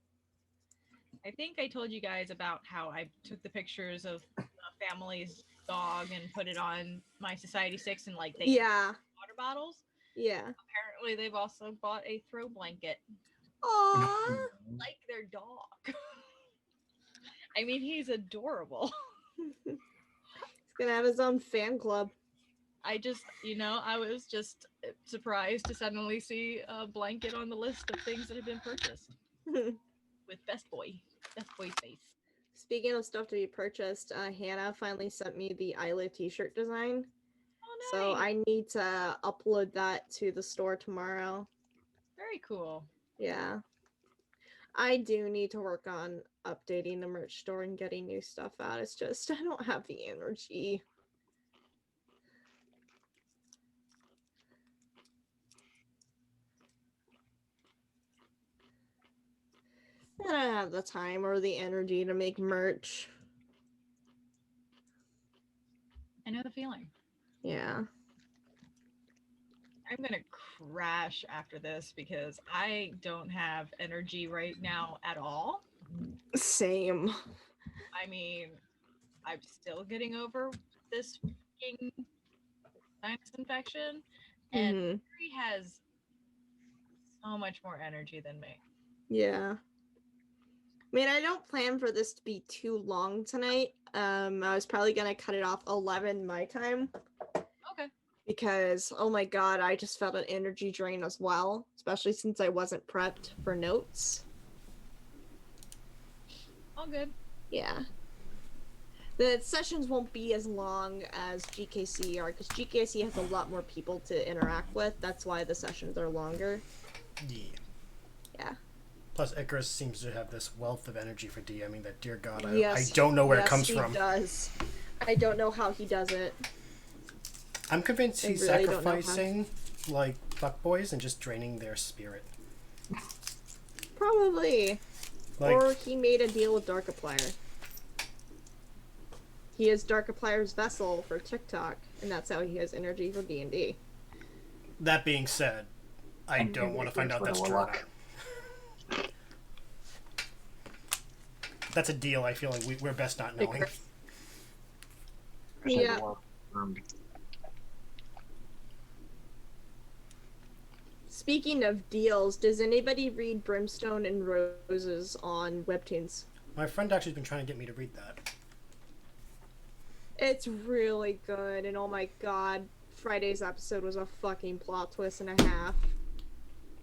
I think I told you guys about how I took the pictures of the family's dog and put it on my Society 6 and like they Yeah. water bottles. Yeah. Apparently they've also bought a throw blanket Aww. like their dog. I mean, he's adorable. He's gonna have his own fan club. I just, I was just surprised to suddenly see a blanket on the list of things that have been purchased with Best Boy face. Speaking of stuff to be purchased, Hannah finally sent me the I Live t-shirt design. Oh, nice. So I need to upload that to the store tomorrow. Very cool. Yeah. I do need to work on updating the merch store and getting new stuff out. It's just, I don't have the energy. I don't have the time or the energy to make merch. I know the feeling. Yeah. I'm gonna crash after this because I don't have energy right now at all. Same. I mean, I'm still getting over this fucking sinus infection, and Harry has so much more energy than me. Yeah. I mean, I don't plan for this to be too long tonight. I was probably gonna cut it off 11 my time. Okay. Because, oh my god, I just felt an energy drain as well, especially since I wasn't prepped for notes. All good. Yeah. The sessions won't be as long as GKC are, because GKC has a lot more people to interact with. That's why the sessions are longer. Yeah. Yeah. Plus, Icarus seems to have this wealth of energy for DMing that, dear God, Yes, I don't know where it comes he from. Does. I don't know how he does it. I'm convinced he's really sacrificing, like, fuckboys and just draining their spirit. Probably. Like, or he made a deal with Darkiplier. He is Darkiplier's vessel for TikTok, and that's how he has energy for D&D. That being said, I don't want to find out that's true. Warlock. That's a deal I feel like we're best not knowing. Yeah. Speaking of deals, does anybody read Brimstone and Roses on Webtoons? My friend actually has been trying to get me to read that. It's really good, and oh my god, Friday's episode was a fucking plot twist and a half.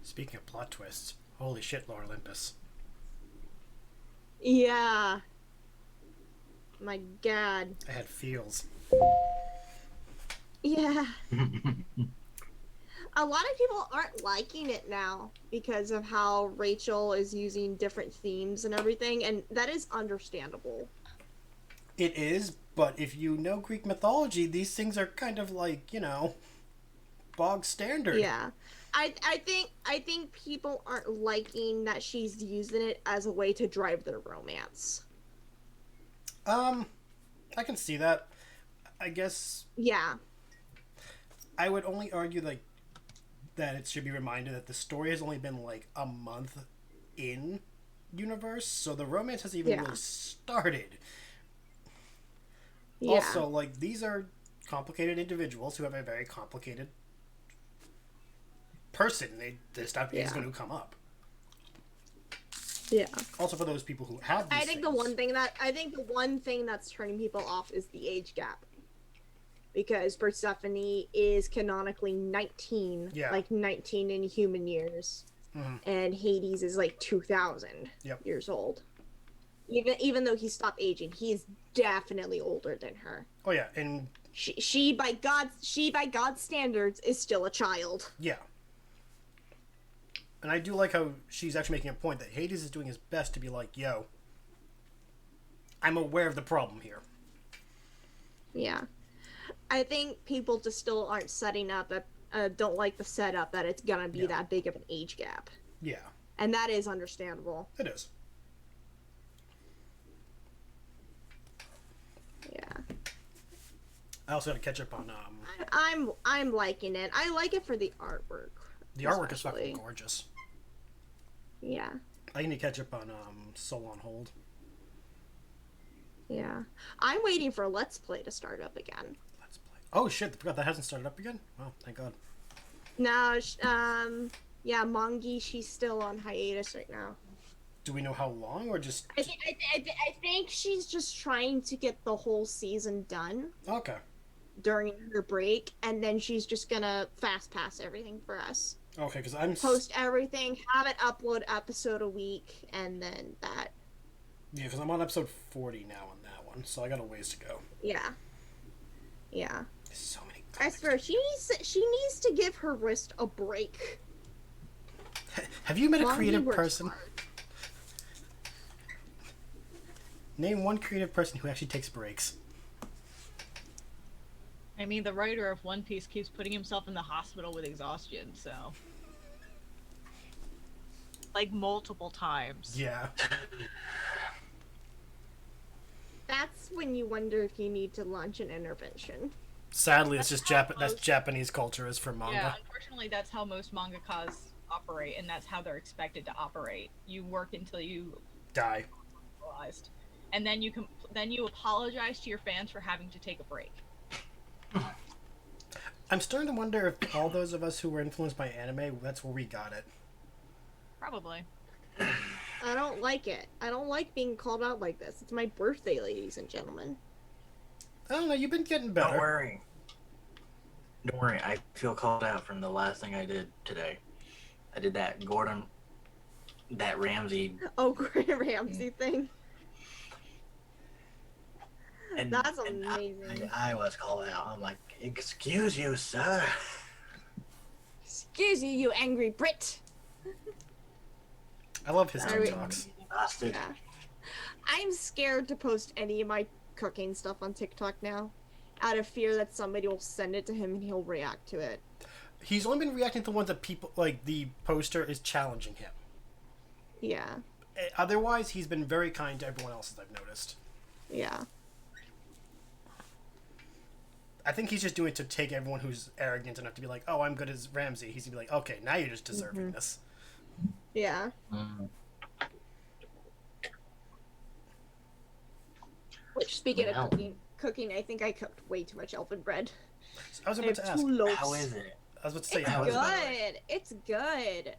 Speaking of plot twists, holy shit, Lord Olympus. Yeah. My god. I had feels. Yeah. A lot of people aren't liking it now because of how Rachel is using different themes and everything, and that is understandable. It is, but if you know Greek mythology, these things are kind of like, bog standard. Yeah. I think people aren't liking that she's using it as a way to drive their romance. I can see that. I guess. Yeah. I would only argue that it should be reminded that the story has only been like a month in universe, so the romance hasn't even really started. Yeah. Also, these are complicated individuals who have a very complicated person. This stuff is going to come up. Yeah. Also, for those people who have these things, the one thing that's turning people off is the age gap. Because Persephone is canonically 19, 19 in human years, and Hades is 2,000 years old. Even though he stopped aging, he is definitely older than her. Oh yeah, and she by God's standards is still a child. Yeah. And I do like how she's actually making a point that Hades is doing his best to be like, yo, I'm aware of the problem here. Yeah. I think people just still aren't setting up don't like the setup that it's gonna be that big of an age gap. Yeah. And that is understandable. It is. Yeah. I also had to catch up on I'm liking it. I like it for the artwork. The artwork is fucking gorgeous. Yeah. I need to catch up on Soul on Hold. Yeah. I'm waiting for Let's Play to start up again. Let's Play. Oh shit, I forgot that hasn't started up again? Wow, thank God. No, Mongi, she's still on hiatus right now. Do we know how long, or just... I think she's just trying to get the whole season done. Okay. during her break, and then she's just gonna fast pass everything for us. Okay, because I'm Post everything, have it upload episode a week, and then that. Yeah, because I'm on episode 40 now on that one, so I got a ways to go. Yeah. Yeah. There's so many. I swear, she needs to give her wrist a break. Have you met a Longy creative works person? hard. Name one creative person who actually takes breaks. I mean, the writer of One Piece keeps putting himself in the hospital with exhaustion, so. Like, multiple times. Yeah. That's when you wonder if you need to launch an intervention. Sadly, it's just that's Japanese culture is for manga. Yeah, unfortunately, that's how most mangakas operate, and that's how they're expected to operate. You work until you Die. realized, and then you apologize to your fans for having to take a break. I'm starting to wonder if all those of us who were influenced by anime, that's where we got it. Probably. I don't like it. I don't like being called out like this. It's my birthday, ladies and gentlemen. I don't know, you've been getting better. Don't worry. Don't worry, I feel called out from the last thing I did today. I did that Ramsey. Oh, Gordon Ramsay thing. And, That's and amazing. I was called out. I'm like, excuse you, sir. Excuse you, you angry Brit. I love his Sorry. TikToks. Bastard. Yeah. I'm scared to post any of my cooking stuff on TikTok now, out of fear that somebody will send it to him and he'll react to it. He's only been reacting to ones that people, like, the poster is challenging him. Yeah. Otherwise, he's been very kind to everyone else, as I've noticed. Yeah. I think he's just doing it to take everyone who's arrogant enough to be like, oh, I'm good as Ramsey. He's gonna be like, okay, now you're just deserving this. Yeah. Which, speaking of cooking, I think I cooked way too much elfin bread. I was I about have to ask, 2 loaves. How is it? I was about to say, It's how is it? good. It's good.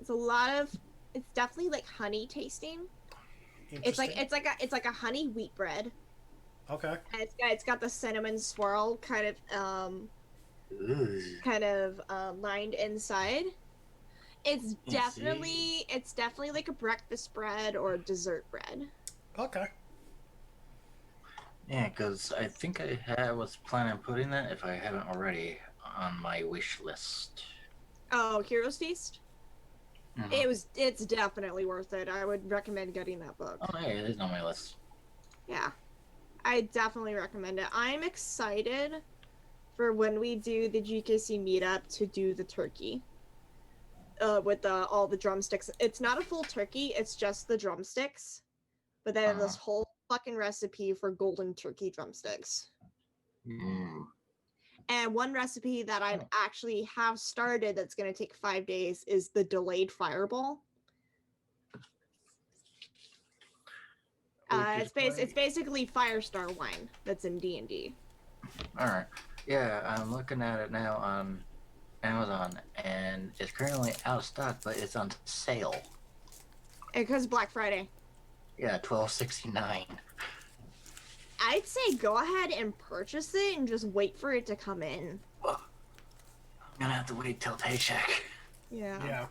It's a lot of. It's definitely like honey tasting. It's like a honey wheat bread. Okay. And it's got the cinnamon swirl kind of lined inside. It's definitely like a breakfast bread or a dessert bread. Okay. Yeah, because I think I was planning on putting that, if I haven't already, on my wish list. Oh, Heroes Feast? Mhm. It's definitely worth it. I would recommend getting that book. Oh, yeah, it is on my list. Yeah. I definitely recommend it. I'm excited for when we do the GKC meetup to do the turkey. With all the drumsticks. It's not a full turkey, it's just the drumsticks. But they have this whole fucking recipe for golden turkey drumsticks. And one recipe that I actually have started that's going to take 5 days is the delayed fireball. It's basically Firestar wine that's in D&D. Alright. Yeah, I'm looking at it now on Amazon, and it's currently out of stock, but it's on sale. Because Black Friday. Yeah, $12.69. I'd say go ahead and purchase it and just wait for it to come in. Well, I'm gonna have to wait till paycheck. Yeah. Yeah.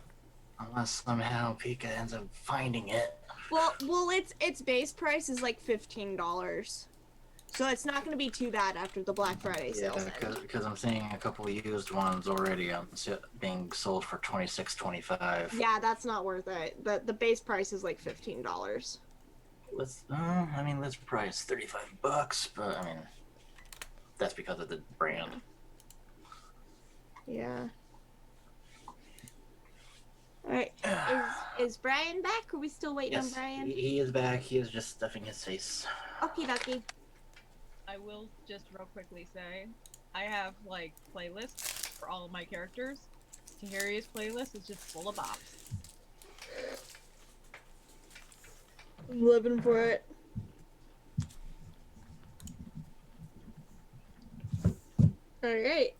Unless somehow Pika ends up finding it. Well, its base price is like $15. So it's not going to be too bad after the Black Friday sales end. Because I'm seeing a couple of used ones already being sold for $26.25. Yeah, that's not worth it. The base price is like $15. List price $35, but I mean, that's because of the brand. Yeah. Alright, is Brian back? Are we still waiting on Brian? He is back. He is just stuffing his face. Okie dokie. I will just real quickly say, I have like playlists for all of my characters. Tahirih's playlist is just full of bops. I'm living for it. Alright.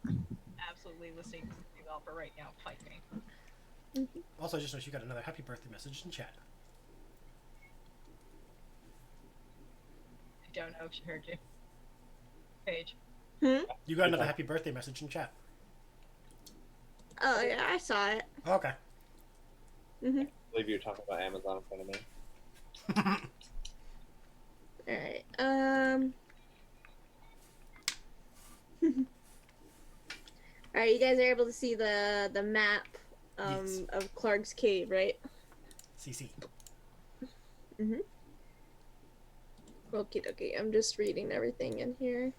Absolutely listening to the developer right now. Fight me. Also, I just noticed you got another happy birthday message in chat. I don't know if she heard you. Paige. You got another happy birthday message in chat. Oh yeah, I saw it. Okay. Mm-hmm. I believe you're talking about Amazon in front of me. Alright. Alright, you guys are able to see the map Yes. of Clark's cave, right? CC. Mm-hmm. Okie dokie. I'm just reading everything in here.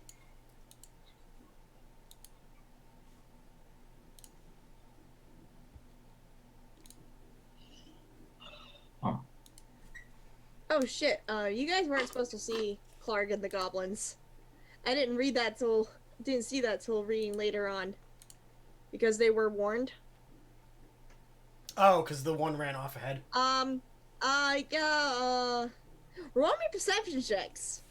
Oh. Oh shit, you guys weren't supposed to see Clark and the Goblins. I didn't see that till reading later on. Because they were warned. Oh, because the one ran off ahead. Roll me perception checks.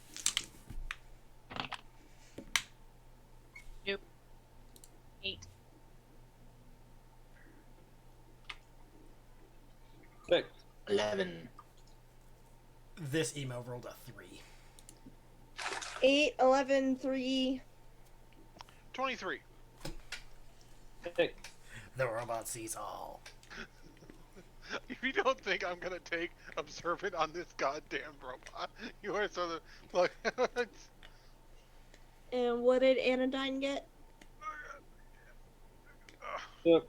Nope. 8. 6. 11. This email rolled a 3. 8, 11, 3. 23. 6. The robot sees all. If you don't think I'm gonna take observant on this goddamn robot, you are sort of like. And what did Anodyne get? 6.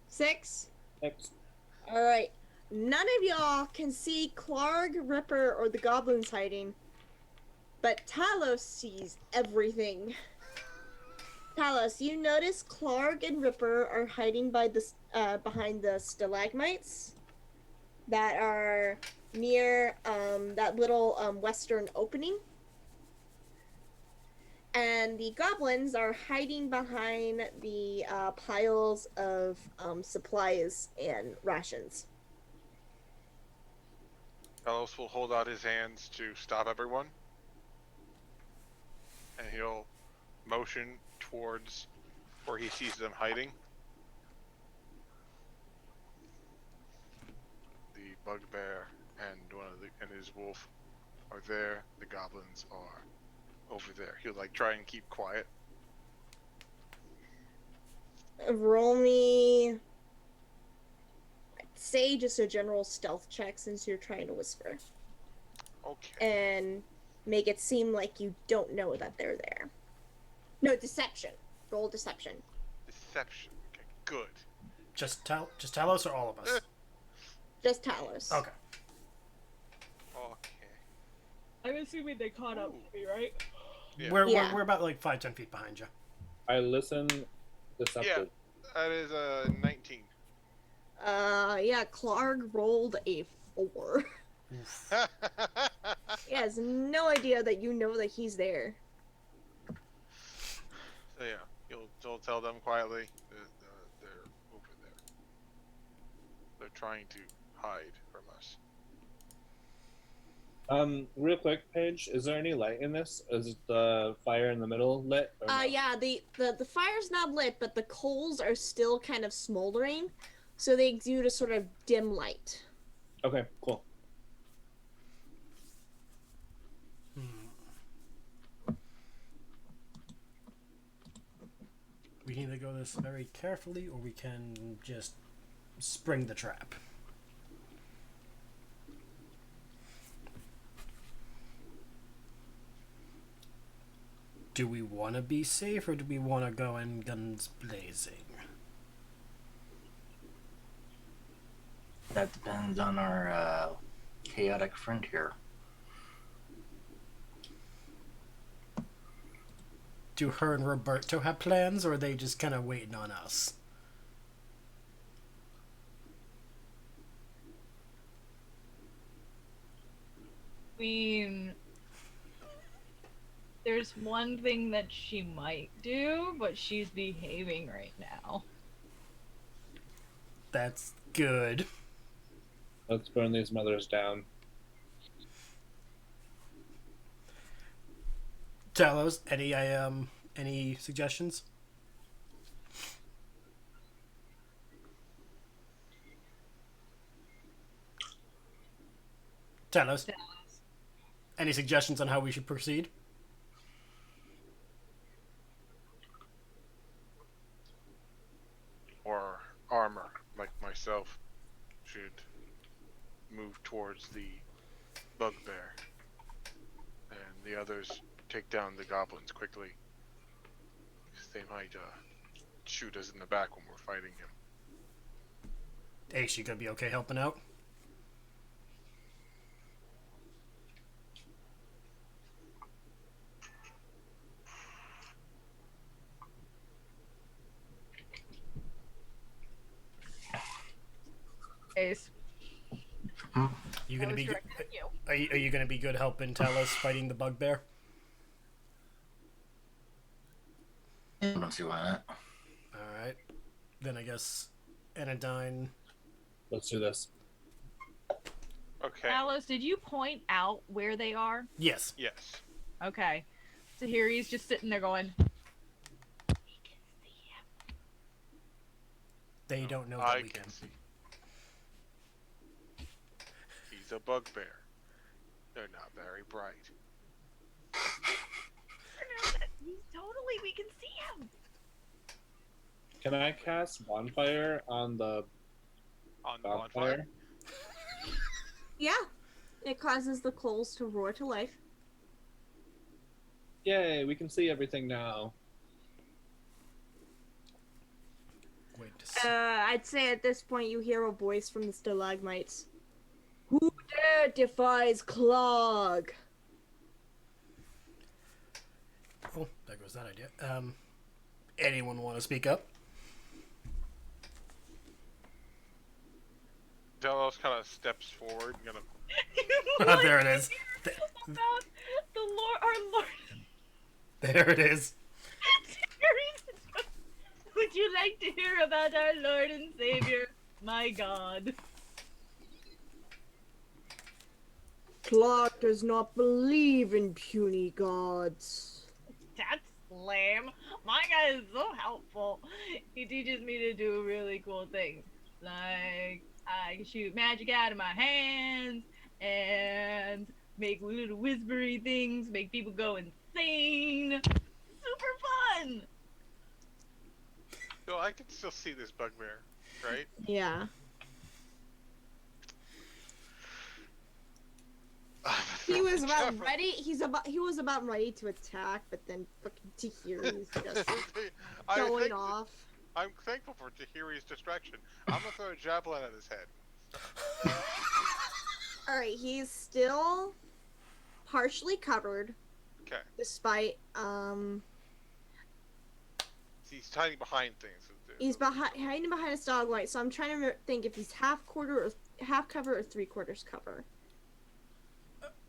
6? 6. Alright. None of y'all can see Clark, Ripper, or the Goblins hiding. But Talos sees everything. Talos, you notice Clark and Ripper are hiding by the behind the stalagmites that are near that little western opening. And the goblins are hiding behind the piles of supplies and rations. Talos will hold out his hands to stop everyone, and he'll motion towards where he sees them hiding. The bugbear and his wolf are there. The goblins are over there. He'll like try and keep quiet. Roll me, I'd say, just a general stealth check since you're trying to whisper. Okay. And make it seem like you don't know that they're there. No, deception. Roll deception. Deception. Okay, good. Just Talos or all of us? Just Talos. Okay. Okay. I'm assuming they caught up to me, right? Yeah. We're about like 5-10 feet behind you. I listen deceptive. Yeah, that is a 19. Yeah, Clark rolled a 4. Oof. He has no idea that you know that he's there. So yeah, he'll tell them quietly that they're over there. They're trying to hide from us. Real quick, Paige, is there any light in this? Is the fire in the middle lit? Or no? Yeah, the fire's not lit, but the coals are still kind of smoldering, so they exude a sort of dim light. Okay, cool. We can either go this very carefully, or we can just spring the trap. Do we want to be safe, or do we want to go in guns blazing? That depends on our chaotic friend here. Do her and Roberto have plans, or are they just kind of waiting on us? I mean, there's one thing that she might do, but she's behaving right now. That's good. Let's burn these mothers down. Talos, any suggestions? Talos, any suggestions on how we should proceed? myself should move towards the bugbear, and the others take down the goblins quickly. 'Cause they might shoot us in the back when we're fighting him. Ace, you gonna be okay helping out? Ace. You gonna I was be? directed at you. Are you gonna be good helping Talos fighting the bugbear? I don't see why not. All right. Then I guess Anodyne. Let's do this. Okay. Talos, did you point out where they are? Yes. Yes. Okay. Tahirih's just sitting there going, They don't know that I we can can. see. He's a bugbear. They're not very bright. we can see him. Can I cast bonfire on the On bonfire? bonfire? Yeah. It causes the coals to roar to life. Yay, we can see everything now. Wait to see. I'd say at this point you hear a voice from the stalagmites. Who dare defies Clog? Oh, there goes that idea. Anyone want to speak up? Talos kind of steps forward, gonna. There it is. About the Lord, our Lord. There it is. Would you like to hear about our Lord and Savior, my God? Clog does not believe in puny gods. That's lame. My guy is so helpful. He teaches me to do really cool things. Like, I can shoot magic out of my hands and make little whispery things, make people go insane. Super fun! So I can still see this bugbear, right? Yeah. He was about ready. He was about ready to attack, but then fucking Tahirih's just going off. I'm thankful for Tahiri's distraction. I'm gonna throw a javelin at his head. All right, he's still partially covered, Okay. despite He's hiding behind things. he's hiding behind a stalagmite. So I'm trying to think if he's half cover or 3/4 cover.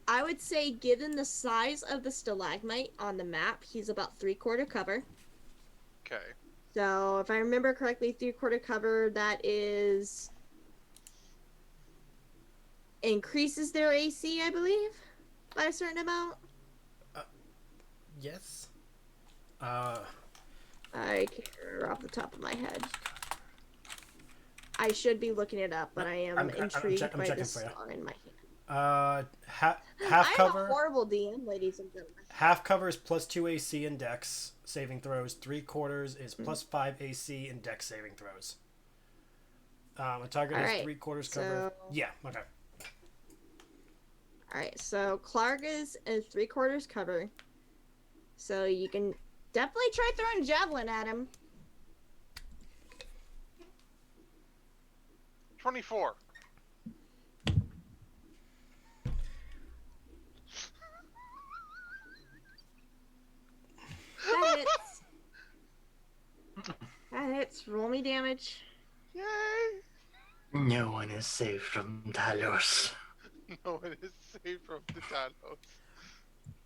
I would say, given the size of the stalagmite on the map, he's about 3/4 cover. Okay. So, if I remember correctly, 3/4 cover, that is... increases their AC, I believe, by a certain amount. Yes. I can't remember off the top of my head. I should be looking it up, but I am intrigued by checking the for you. star in my hand. Half I'm cover. a horrible DM, ladies and gentlemen. Half cover is +2 AC in Dex saving throws. 3/4 is +5 AC in Dex saving throws. A target is 3/4 cover. Yeah. Okay. All right. So Clark is 3/4 cover. So you can definitely try throwing a javelin at him. 24. That hits. That hits. Roll me damage. Yay! No one is safe from Talos. No one is safe from the Talos.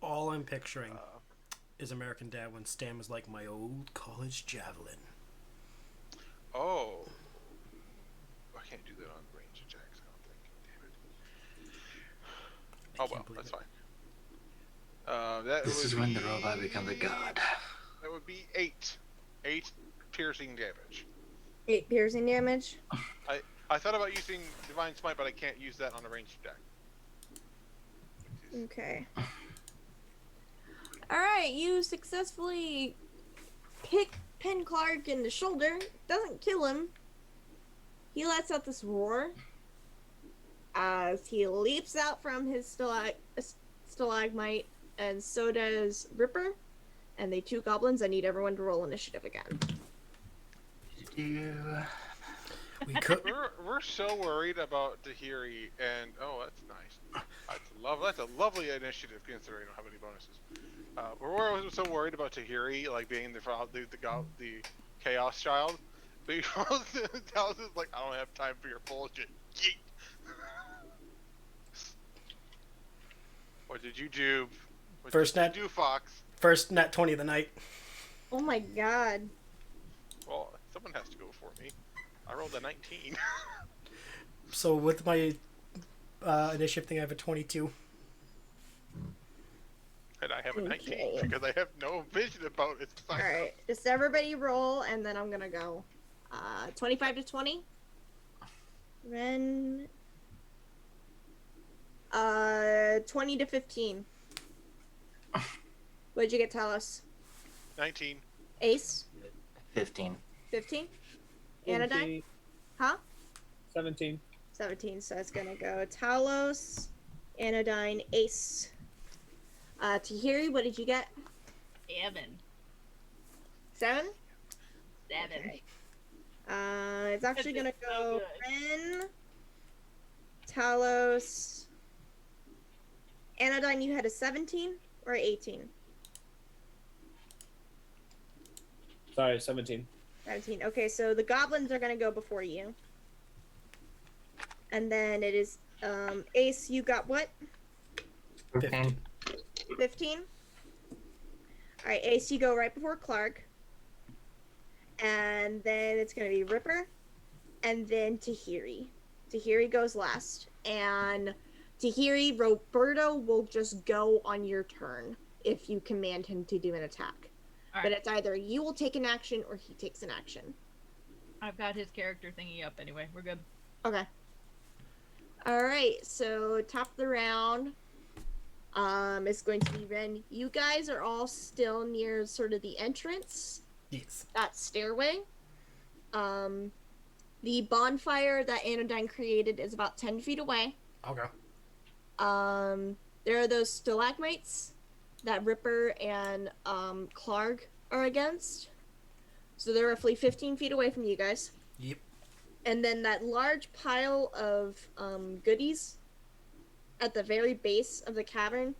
All I'm picturing is American Dad when Stan was like, my old college javelin. Oh. I can't do that on range attacks, I don't think. Damn it. Oh well, that's fine. This is when the robot becomes a god. That would be 8. 8 piercing damage. 8 piercing damage. I thought about using Divine Smite, but I can't use that on a ranged attack. Okay. Alright, you successfully pin Clark in the shoulder. Doesn't kill him. he lets out this roar as he leaps out from his stalagmite, and so does Ripper. And the two goblins, I need everyone to roll initiative again. We could. We're so worried about Tahirih, and oh, that's nice. That's a lovely initiative considering I don't have any bonuses. We're so worried about Tahirih like being the chaos child. But Talos is like, I don't have time for your bullshit. Yeet. What did you do? What First did net. you do, Fox? First nat 20 of the night. Oh my god. Well, someone has to go for me. I rolled a 19. So with my initiative thing, I have a 22. And I have a 19 Okay. because I have no vision about it. Alright, just everybody roll, and then I'm gonna go. 25 to 20. Then 20 to 15. What'd you get, Talos? 19. Ace? 15. 15? Anodyne? Huh? 17. 17, so it's gonna go Talos, Anodyne, Ace. Tahirih, what did you get? 7. 7? 7. Okay. It's actually gonna go Ren, Talos, Anodyne, you had a 17 or 18? Sorry, 17. 17. Okay, so the goblins are gonna go before you. And then it is, Ace, you got what? 15. 15? Alright, Ace, you go right before Clark. And then it's gonna be Ripper. And then Tahirih. Tahirih goes last. And Tahirih, Roberto will just go on your turn if you command him to do an attack. All But right. it's either you will take an action or he takes an action. I've got his character thingy up anyway. We're good. Okay. Alright, so top of the round. It's going to be Ren. You guys are all still near sort of the entrance. Yes. That stairway. The bonfire that Anodyne created is about 10 feet away. Okay. There are those stalagmites that Ripper and Clark are against. So they're roughly 15 feet away from you guys. Yep. And then that large pile of goodies at the very base of the cavern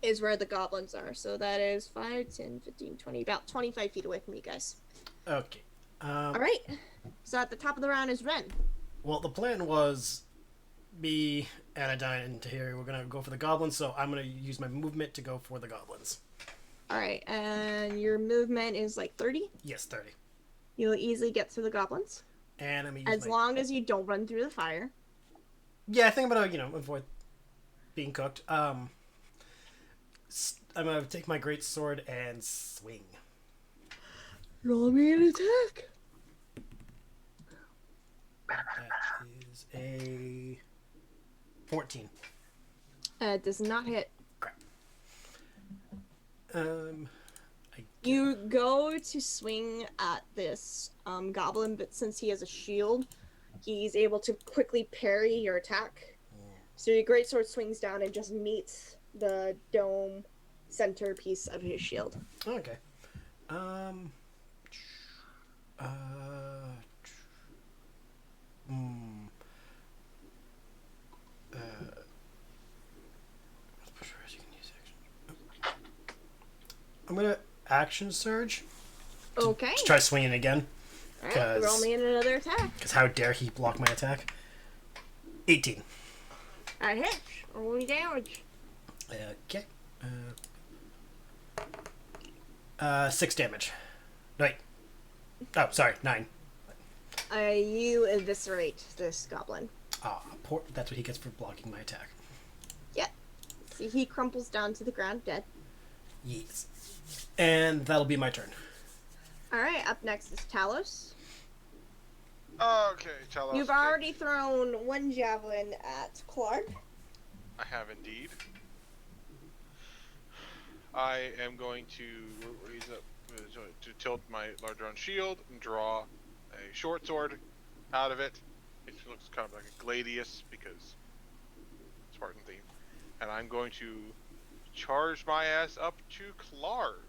is where the goblins are. So that is 5, 10, 15, 20, about 25 feet away from you guys. Okay. Alright. So at the top of the round is Ren. Well, the plan was me, Anodyne, and Tahirih were going to go for the goblins, so I'm going to use my movement to go for the goblins. Alright, and your movement is like 30? Yes, 30. You'll easily get through the goblins. And I'm going to use As long as you don't run through the fire. Yeah, I think I'm going to, avoid being cooked. I'm going to take my great sword and swing. Roll me an attack. That is a 14. Does not hit. You You go to swing at this goblin, but since he has a shield, he's able to quickly parry your attack. So your greatsword swings down and just meets the dome centerpiece of his shield. Okay. I'm gonna action surge. Okay. To try swinging again. Alright, roll 'cause- me in another attack. Because how dare he block my attack? 18. That hits. Roll me damage. Okay. 6 damage. Wait. Oh, sorry, 9. You eviscerate this goblin. Poor. That's what he gets for blocking my attack. See, he crumples down to the ground dead. Yes. And that'll be my turn. Alright, up next is Talos. Okay, Talos. You've already thrown one javelin at Clark. I have indeed. I am going to raise up to tilt my large round shield and draw a short sword out of it. It looks kind of like a gladius because Spartan theme. And I'm going to charge my ass up to Clark.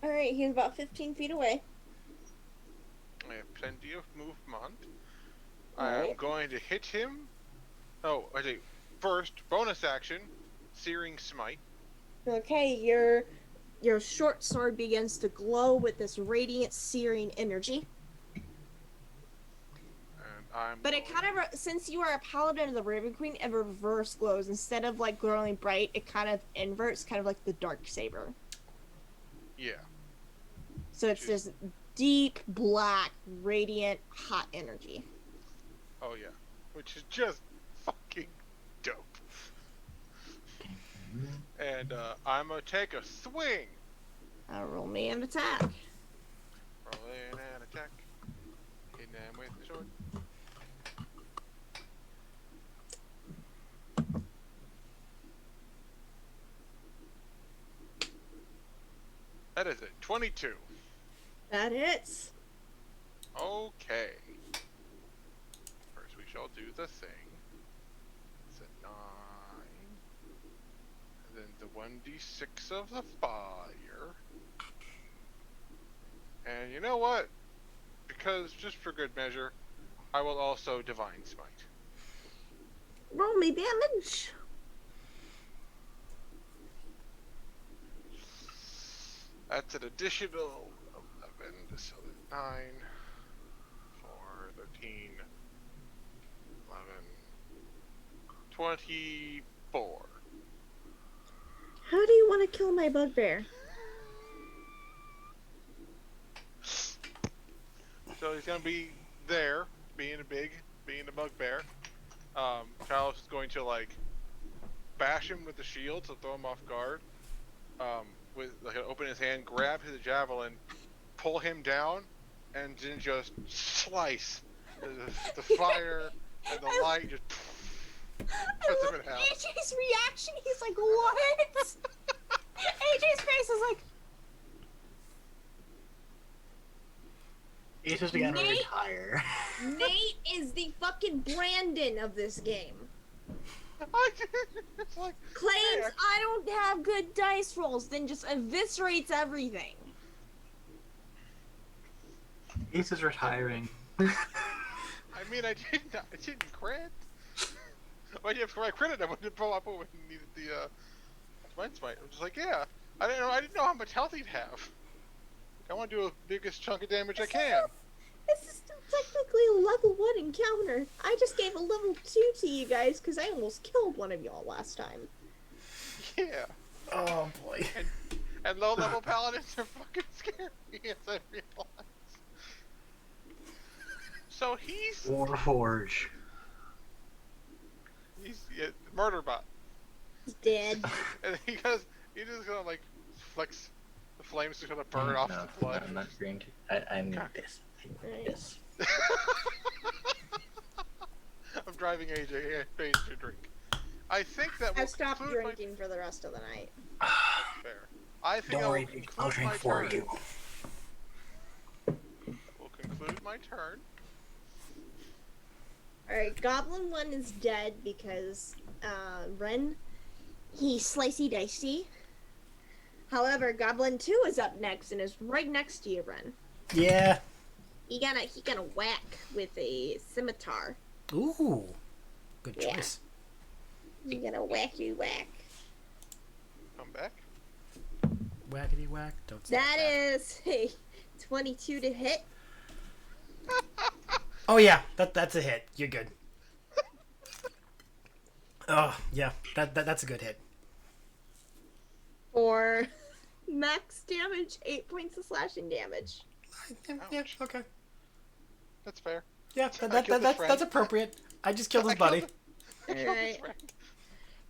Alright, he's about 15 feet away. I have plenty of movement. All I am right. going to hit him. Oh, I say first bonus action, Searing Smite. Okay, your short sword begins to glow with this radiant searing energy. And But it kind of, since you are a paladin of the Raven Queen, it reverse glows. Instead of like glowing bright, it kind of inverts, kind of like the dark saber. Yeah. So it's this deep black, radiant, hot energy. Oh yeah, which is just fucking dope. And I'm gonna take a swing. Roll me an attack. Rolling an attack. Hitting them with the sword. That is it. 22. That hits. Okay. First we shall do the thing. It's a 9. And then the 1d6 of the fire. And you know what? Because just for good measure, I will also Divine Smite. Roll me damage. That's an additional 11, so 9, 4, 13, 11, 24. How do you want to kill my bugbear? So he's gonna be there, being a bugbear. Talos is going to like bash him with the shield to throw him off guard. With like open his hand, grab his javelin, pull him down, and then just slice the fire and the light just cuts him in half. AJ's reaction, he's like, what? AJ's face is like, He's just gonna Nate? retire. Nate is the fucking Brandon of this game. It's like, Claims hey, I don't have good dice rolls, then just eviscerates everything. He's just retiring. I mean, I didn't crit. Well, yeah, for my credit, I wouldn't pull up when he needed the Divine Smite. I'm just like, yeah, I didn't know how much health he'd have. I want to do the biggest chunk of damage I can. This is still technically a level 1 encounter. I just gave a level 2 to you guys because I almost killed one of y'all last time. Yeah. Oh boy. And low-level paladins are fucking scary, as I realize. So he's Warforged. murder bot. He's dead. And he's just gonna like flex the flames to gonna burn off the blood. I'm not going to. I need this. I need this. I'm driving AJ and Paige to drink. I think that will I've stopped conclude drinking for the rest of the night. Fair. I think Don't I will worry, conclude I'll drink my for turn. you. We'll conclude my turn. Alright, Goblin 1 is dead because, Ren, he's slicey dicey. However, Goblin 2 is up next and is right next to you, Ren. Yeah. He gonna whack with a scimitar. Ooh. Good Yeah. choice. He gonna whacky whack. Come back. Whackety whack. Don't say That is a 22 to hit. Oh yeah, that's a hit. You're good. Oh yeah, that's a good hit. For max damage, 8 points of slashing damage. Yeah, okay. That's fair. Yeah, I killed his friend. that's appropriate. I just killed his buddy. Alright.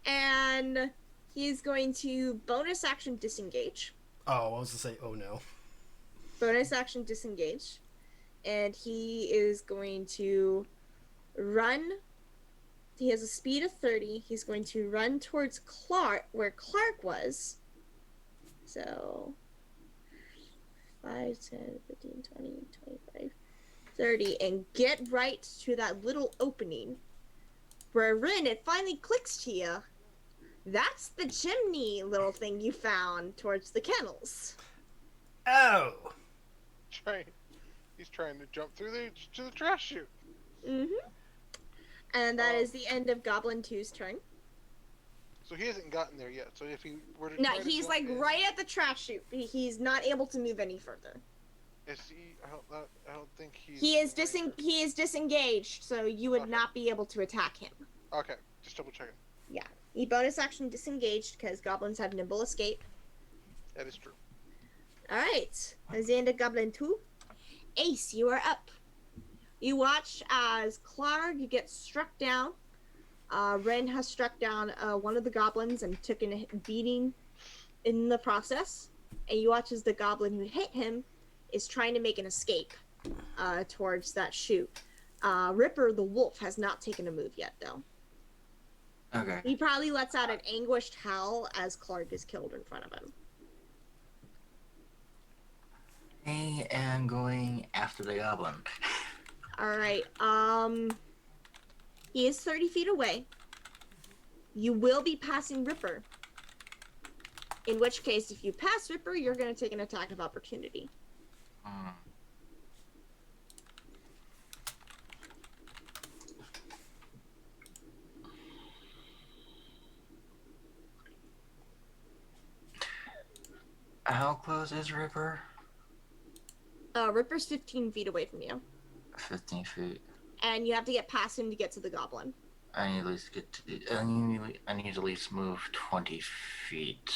And he's going to bonus action disengage. Oh, I was to say, oh no. Bonus action disengage. And he is going to run. He has a speed of 30. He's going to run towards Clark, where Clark was. So 5, 10, 15, 20, 25. 30, and get right to that little opening wherein it finally clicks to you. That's the chimney little thing you found towards the kennels. Oh! He's trying to jump through to the trash chute. Mm-hmm. And that is the end of Goblin 2's turn. So he hasn't gotten there yet. So if he were to No, try to he's jump like in, right at the trash chute. He's not able to move any further. Is he? I don't think he's. He is disengaged, so you would not be able to attack him. Okay, just double checking. Yeah, he bonus action disengaged because goblins have nimble escape. That is true. All right, that's the end of Goblin 2. Ace, you are up. You watch as Clark gets struck down. Ren has struck down one of the goblins and took a beating in the process. And you watch as the goblin who hit him is trying to make an escape towards that chute. Ripper, the wolf, has not taken a move yet, though. Okay. He probably lets out an anguished howl as Clark is killed in front of him. I am going after the goblin. Alright, he is 30 feet away. You will be passing Ripper. In which case, if you pass Ripper, you're going to take an attack of opportunity. How close is Ripper? Ripper's 15 feet away from you. 15 feet. And you have to get past him to get to the goblin. I need at least get to the, I need to at least move 20 feet.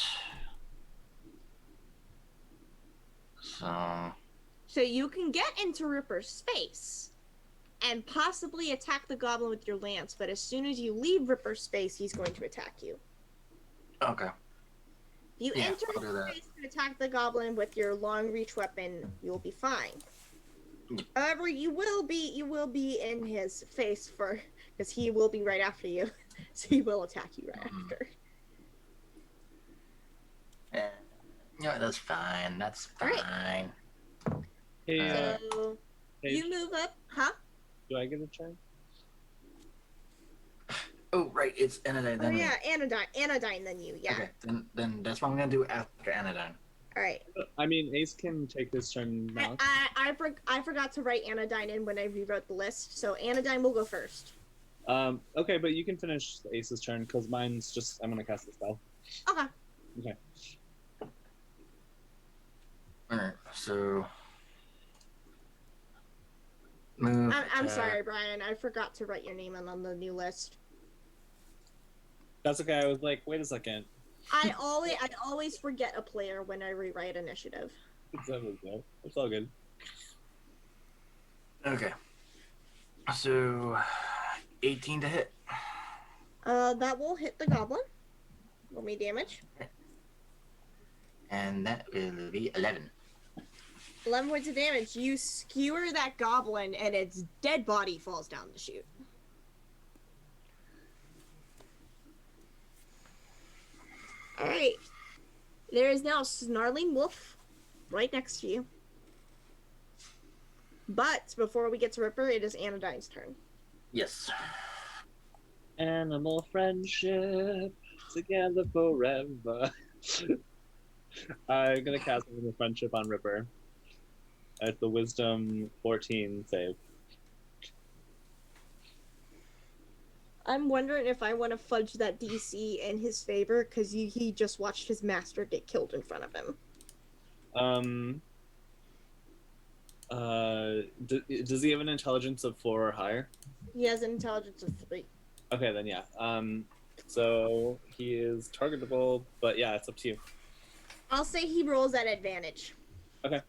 So you can get into Ripper's space and possibly attack the goblin with your lance, but as soon as you leave Ripper's space, he's going to attack you. Okay. If you enter his space to attack the goblin with your long reach weapon, you'll be fine. However, you will be in his face because he will be right after you, so he will attack you right after. Yeah, that's fine. That's fine. Right. Hey, so Paige, you move up, huh? do I get a turn? Oh, right, it's Anodyne. Oh yeah, Anodyne than you, yeah. Okay, then that's what I'm gonna do after Anodyne. All right. I mean, Ace can take his turn now. I forgot to write Anodyne in when I rewrote the list, so Anodyne will go first. Okay, but you can finish Ace's turn because mine's just I'm gonna cast the spell. Okay. Okay. Alright, so move. I'm sorry, Brian. I forgot to write your name in on the new list. That's okay. I was like, wait a second. I always forget a player when I rewrite initiative. It's all good. Okay. So 18 to hit. That will hit the goblin. Roll me damage. And that will be 11. 11 points of damage. You skewer that goblin, and its dead body falls down the chute. Alright. There is now a snarling wolf right next to you. But before we get to Ripper, it is Anodyne's turn. Yes. Animal friendship together forever. I'm gonna cast Animal Friendship on Ripper at the Wisdom 14 save. I'm wondering if I want to fudge that DC in his favor because he just watched his master get killed in front of him. Does he have an intelligence of 4 or higher? He has an intelligence of 3. Okay, then yeah. So he is targetable, but yeah, it's up to you. I'll say he rolls at advantage. Okay.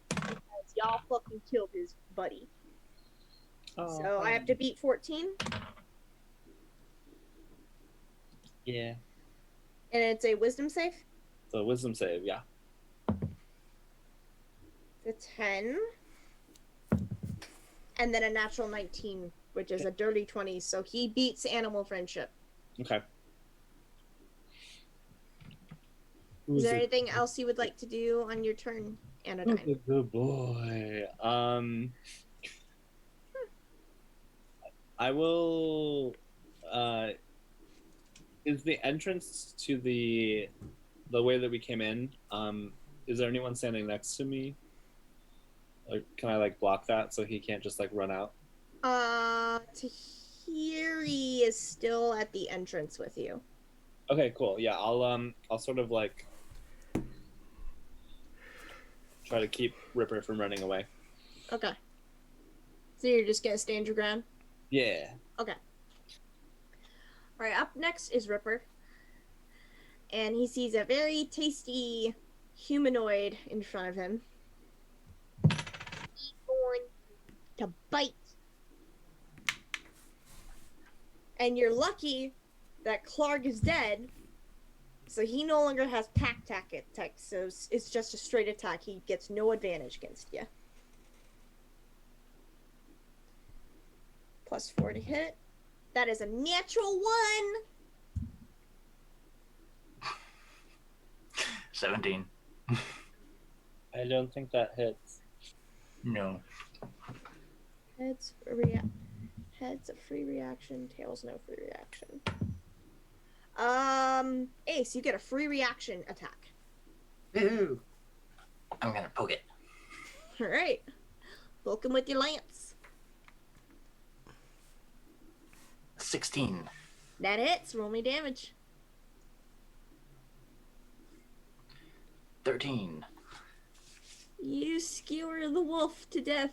Because y'all fucking killed his buddy. Oh, So I have to beat 14. Yeah. And it's a wisdom save? So wisdom save, yeah. It's 10. And then a natural 19, which is a dirty 20. So he beats Animal Friendship. Okay. Is there anything else you would like to do on your turn, Anodyne? Good boy. I will. Is the entrance to the way that we came in? Is there anyone standing next to me? Or can I like block that so he can't just like run out? Tahiri is still at the entrance with you. Okay, cool. Yeah, I'll sort of like try to keep Ripper from running away. Okay. So you're just gonna stand your ground? Yeah. Okay. Alright, up next is Ripper. And he sees a very tasty humanoid in front of him. He's going to bite. And you're lucky that Clark is dead, so he no longer has pack attack, so it's just a straight attack. He gets no advantage against you. +4 to hit. That is a natural 1! 17. I don't think that hits. No. Heads a free reaction, tails no free reaction. Ace, you get a free reaction attack. Woohoo! I'm gonna poke it. Alright. Poke him with your lance. 16. That hits. Roll me damage. 13. You skewer the wolf to death.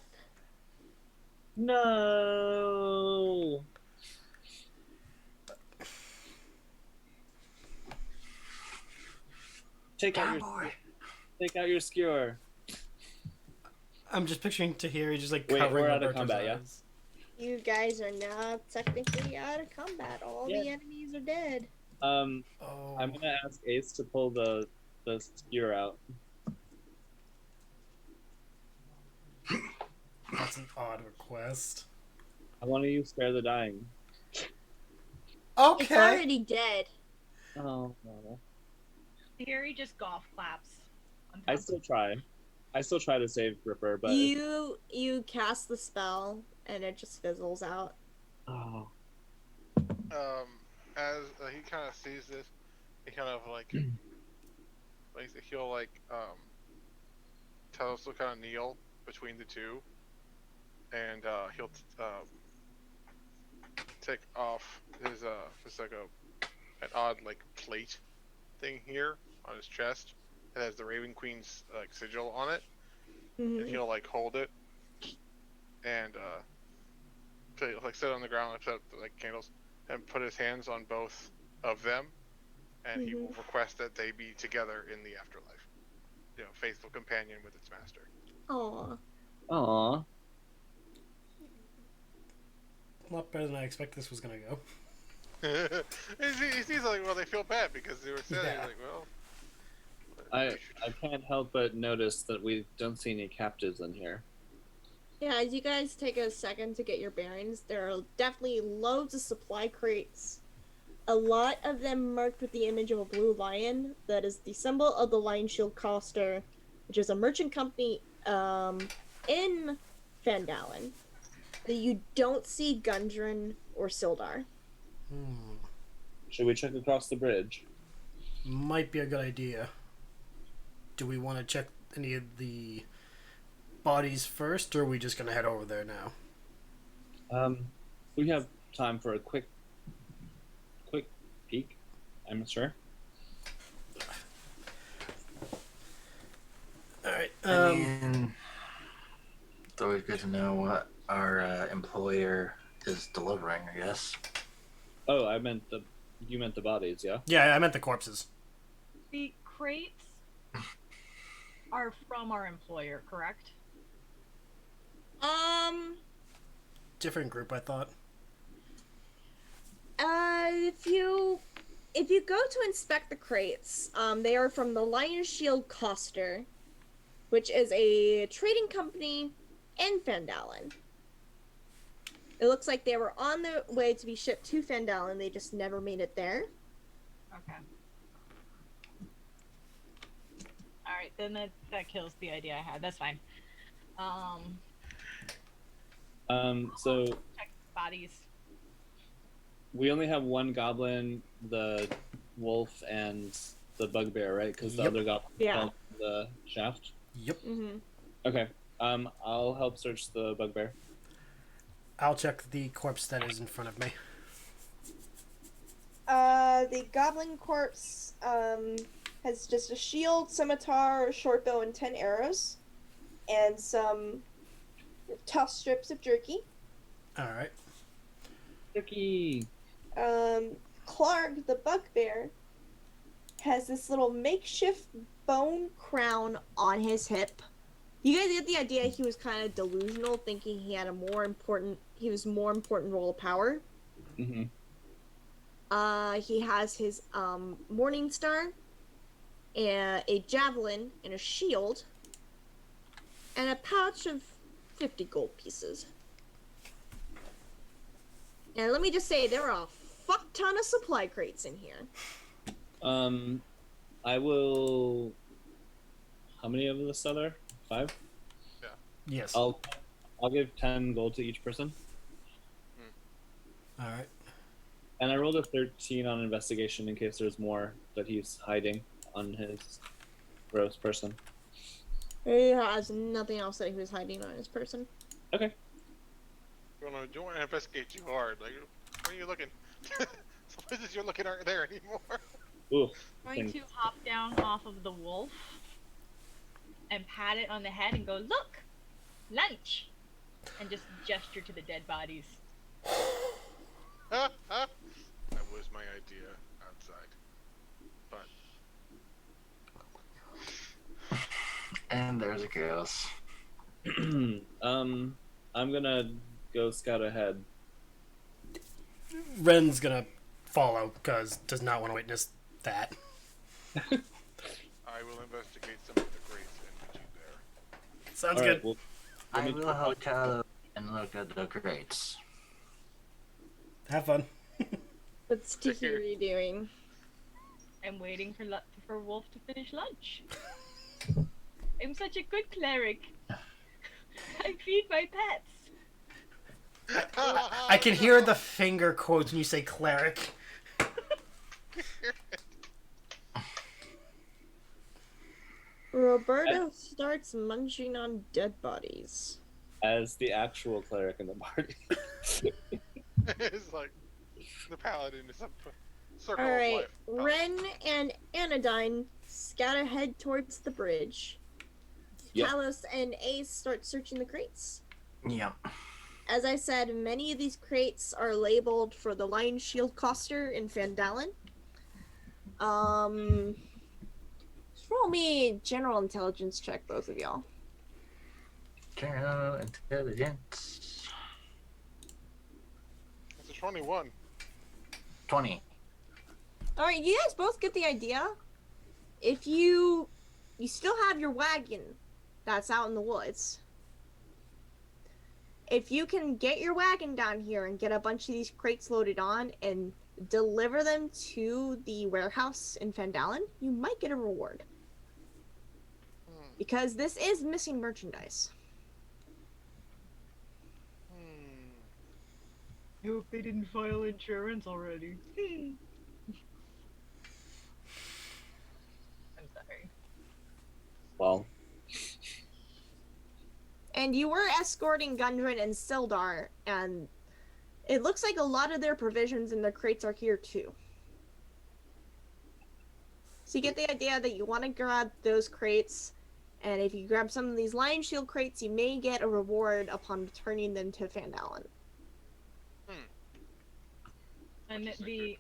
No. Take out your skewer. I'm just picturing Tahirih just like Wait, covering we're out of Roberto's combat, yeah? eyes. You guys are now technically out of combat. All the enemies are dead. I'm Oh. gonna ask Ace to pull the skewer out. That's an odd request. I want to use Spare the Dying. It's already dead. Oh no. Tahirih just golf claps. I still try to save Ripper, but You cast the spell and it just fizzles out. oh. As he kind of sees this, he kind of like, he'll like, Talos will kind of kneel between the two, and he'll take off his just like an odd like plate thing here on his chest. It has the Raven Queen's like sigil on it, and he'll like hold it, and like sit on the ground, like set up like candles, and put his hands on both of them, and he will request that they be together in the afterlife. You know, faithful companion with its master. Aww. Aww. A lot better than I expected this was gonna go. He's like, well, they feel bad because they were saying, Yeah. like, well. I can't help but notice that we don't see any captives in here. Yeah, as you guys take a second to get your bearings, there are definitely loads of supply crates. A lot of them marked with the image of a blue lion. That is the symbol of the Lion Shield Coster, which is a merchant company in Phandelver. You don't see Gundren or Sildar. Should we check across the bridge? Might be a good idea. Do we want to check any of the bodies first, or are we just gonna head over there now? We have time for a quick peek, I'm sure. Alright, I mean, it's always good to know what our employer is delivering, I guess. Oh, you meant the bodies, yeah? yeah, I meant the corpses. The crates are from our employer, correct? Different group, I thought. If you go to inspect the crates, they are from the Lion Shield Coster, which is a trading company in Phandelver. It looks like they were on their way to be shipped to Phandelver, they just never made it there. Okay. Alright, then that kills the idea I had. That's fine. So Check bodies we only have one goblin, the wolf, and the bugbear, right? Because the Yep. other goblin Yeah. fell in the shaft. Yep. Mm-hmm. Okay. I'll help search the bugbear. I'll check the corpse that is in front of me. The goblin corpse has just a shield, scimitar, a short bow, and 10 arrows, and some tough strips of jerky. All right. Cookie. Clark, the bugbear, has this little makeshift bone crown on his hip. You guys get the idea he was kind of delusional, thinking he had more important role of power. Mm-hmm. He has his morning star, and a javelin, and a shield, and a pouch of 50 gold pieces. And let me just say, there are a fuck ton of supply crates in here. I will. How many of this are there? 5? Yes. I'll give 10 gold to each person. All right. And I rolled a 13 on investigation in case there's more that he's hiding on his gross person. He has nothing else that he was hiding on his person. Okay. Don't want to investigate too hard. Like, where are you looking? Some places you're looking aren't there anymore. Ooh. Going to hop down off of the wolf and pat it on the head and go, "Look, lunch," and just gesture to the dead bodies. That was my idea outside. But And there's a ghost. I'm gonna go scout ahead. Ren's gonna follow because does not want to witness that. I will investigate some of the grates and meet you there. Sounds All good. right, well, I will help Talos and look at the crates. Have fun. What's Tahirih doing? I'm waiting for Wolf to finish lunch. I'm such a good cleric. I feed my pets. I can hear the finger quotes when you say cleric. Roberto starts munching on dead bodies. as the actual cleric in the party. It's like the paladin is a circle Alright, of life. Ren and Anodyne scout ahead towards the bridge. Yep. Talos and Ace start searching the crates. Yep. As I said, many of these crates are labeled for the Lion Shield Coster in Phandelver. Just roll me a general intelligence check, both of y'all. General intelligence. It's a 21. 20. Alright, you guys both get the idea. If you still have your wagon that's out in the woods. If you can get your wagon down here and get a bunch of these crates loaded on and deliver them to the warehouse in Phandelver, you might get a reward. Because this is missing merchandise. I hope they didn't file insurance already. I'm sorry. Well, And you were escorting Gundren and Sildar, and it looks like a lot of their provisions and their crates are here too. So you get the idea that you want to grab those crates, and if you grab some of these Lion Shield crates, you may get a reward upon returning them to Phandelver. And the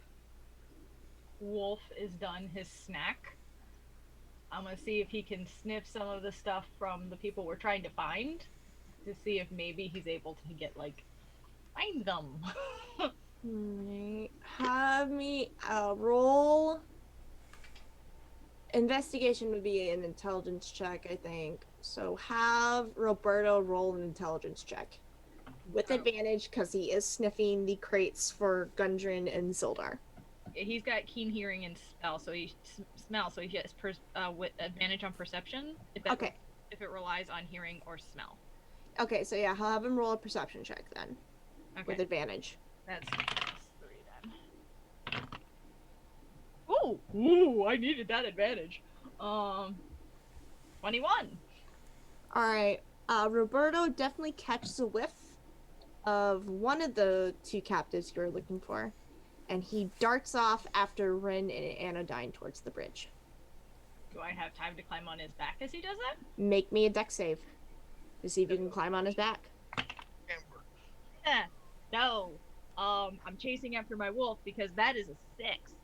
wolf is done his snack. I'm gonna see if he can sniff some of the stuff from the people we're trying to find, to see if maybe he's able to get find them. Alright, have me roll. Investigation would be an intelligence check, I think. So have Roberto roll an intelligence check. With advantage, because he is sniffing the crates for Gundren and Sildar. He's got keen hearing and smell, so he smells. So he gets with advantage on perception. If it relies on hearing or smell. Okay, so yeah, I'll have him roll a perception check then. Okay. With advantage. That's +3 then. Oh, ooh, I needed that advantage. 21. Alright, Roberto definitely catches a whiff of one of the two captives you're looking for, and he darts off after Rin and Anodyne towards the bridge. Do I have time to climb on his back as he does that? Make me a dex save to see if you can climb on his back. No. I'm chasing after my wolf because that is a 6.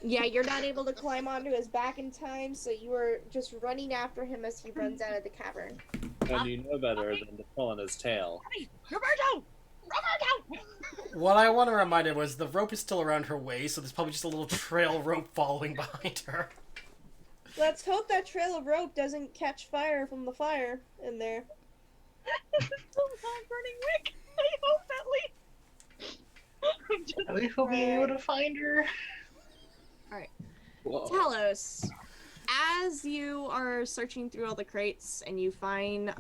Yeah, you're not able to climb onto his back in time, so you are just running after him as he runs out of the cavern. And you know better than to pull on his tail. Roberto! Roberto! What I want to remind her was the rope is still around her waist, so there's probably just a little trail rope following behind her. Let's hope that trail of rope doesn't catch fire from the fire in there. Burning wick! I hope at least. I'm just... At least we'll be able to find her. Alright. Whoa. Talos, as you are searching through all the crates and you find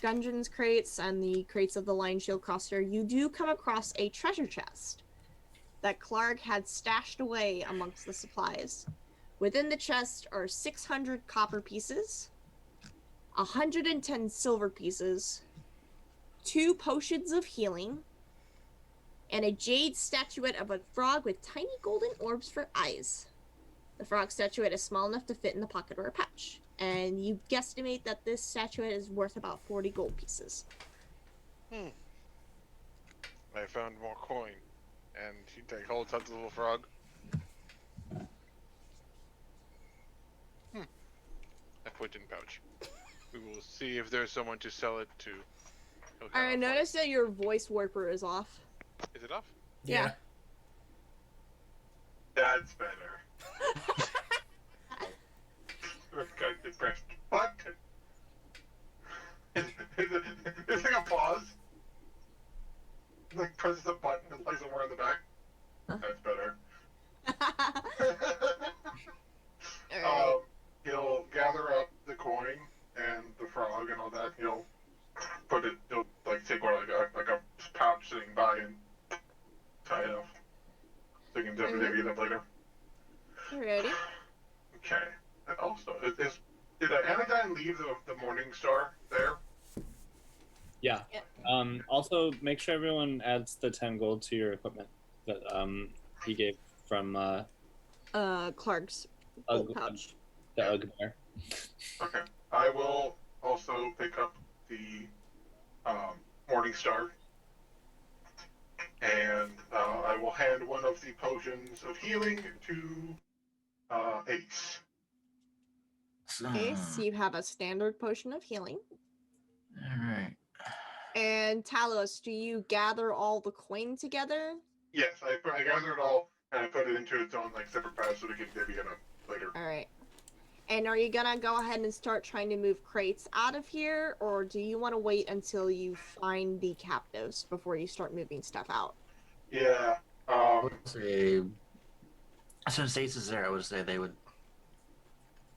Gungeon's crates and the crates of the Lion Shield Crosser, you do come across a treasure chest that Clark had stashed away amongst the supplies. Within the chest are 600 copper pieces, 110 silver pieces, 2 potions of healing, and a jade statuette of a frog with tiny golden orbs for eyes. The frog statuette is small enough to fit in the pocket or a pouch, and you guesstimate that this statuette is worth about 40 gold pieces. I found more coin, and he holds out the little frog. I put it in pouch. We will see if there's someone to sell it to. I noticed that your voice warper is off. Is it off? Yeah. That's better. I pressed button. Is like a pause. Like presses the button and lies somewhere in the back. That's better. Alright. He'll gather up the coin and the frog and all that. He'll put it. He'll like take one like a pouch sitting by and tie it up. So he can definitely get up later. Alrighty. Okay. And also, did Anodyne leave the Morning Star there? Yeah. Also, make sure everyone adds the 10 gold to your equipment that he gave from Clark's gold pouch. the Ugg Bear. Okay. I will also pick up the Morning Star. And I will hand one of the potions of healing to Ace. Ace, you have a standard potion of healing. Alright. And Talos, do you gather all the coin together? Yes, I gathered it all and I put it into its own like separate pouch so we can divvy it up later. Alright. And are you gonna go ahead and start trying to move crates out of here, or do you want to wait until you find the captives before you start moving stuff out? Yeah. I would say, since Ace is there, I would say they would.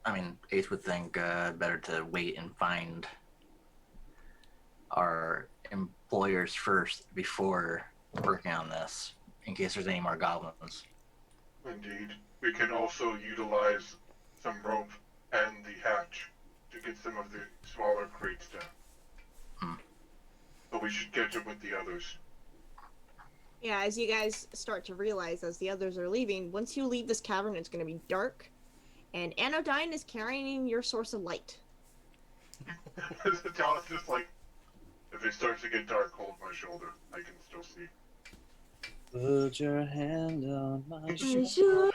I mean, Ace would think better to wait and find our employers first before working on this, in case there's any more goblins. Indeed. We can also utilize some rope and the hatch to get some of the smaller crates down. But we should catch up with the others. Yeah, as you guys start to realize as the others are leaving, once you leave this cavern, it's going to be dark, and Anodyne is carrying your source of light. Talos just like, if it starts to get dark, hold my shoulder. I can still see. Put your hand on my shoulder.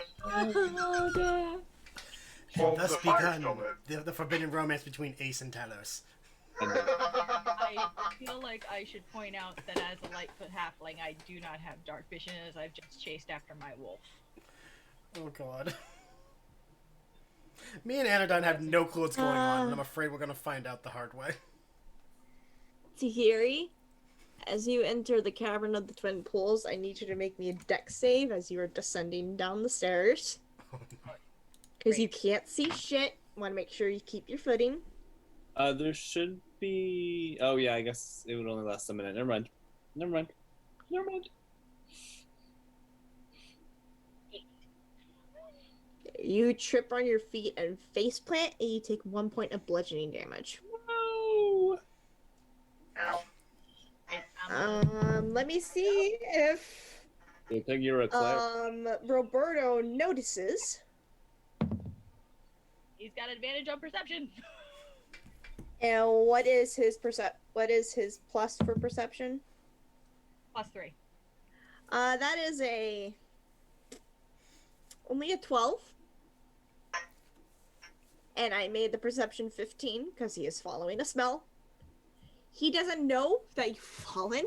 Well, Thus the fire's begun still lit. the forbidden romance between Ace and Talos. I feel like I should point out that as a Lightfoot halfling, I do not have dark vision as I've just chased after my wolf. Oh god. Me and Anodyne have no clue what's going on, and I'm afraid we're gonna find out the hard way. Tahirih, as you enter the cavern of the Twin Pools, I need you to make me a dex save as you are descending down the stairs. Because you can't see shit. Want to make sure you keep your footing. There should be. Oh yeah, I guess it would only last a minute. Never mind. Never mind. Never mind. You trip on your feet and face plant, and you take 1 point of bludgeoning damage. No. Let me see if You think you're a cleric? Roberto notices. He's got advantage on perception. And what is his plus for perception? +3. That is only a 12. And I made the perception 15 because he is following a spell. He doesn't know that you've fallen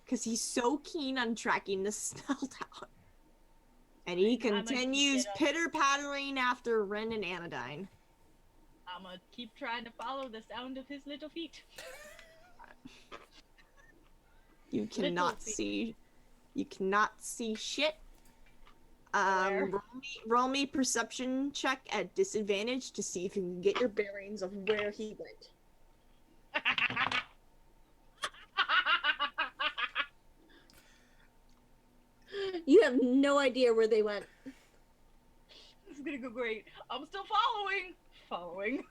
because he's so keen on tracking the spell down. And he continues pitter-pattering after Ren and Anodyne. I'm gonna keep trying to follow the sound of his little feet. You cannot see shit. Roll me perception check at disadvantage to see if you can get your bearings of where he went. You have no idea where they went. This is gonna go great. I'm still following.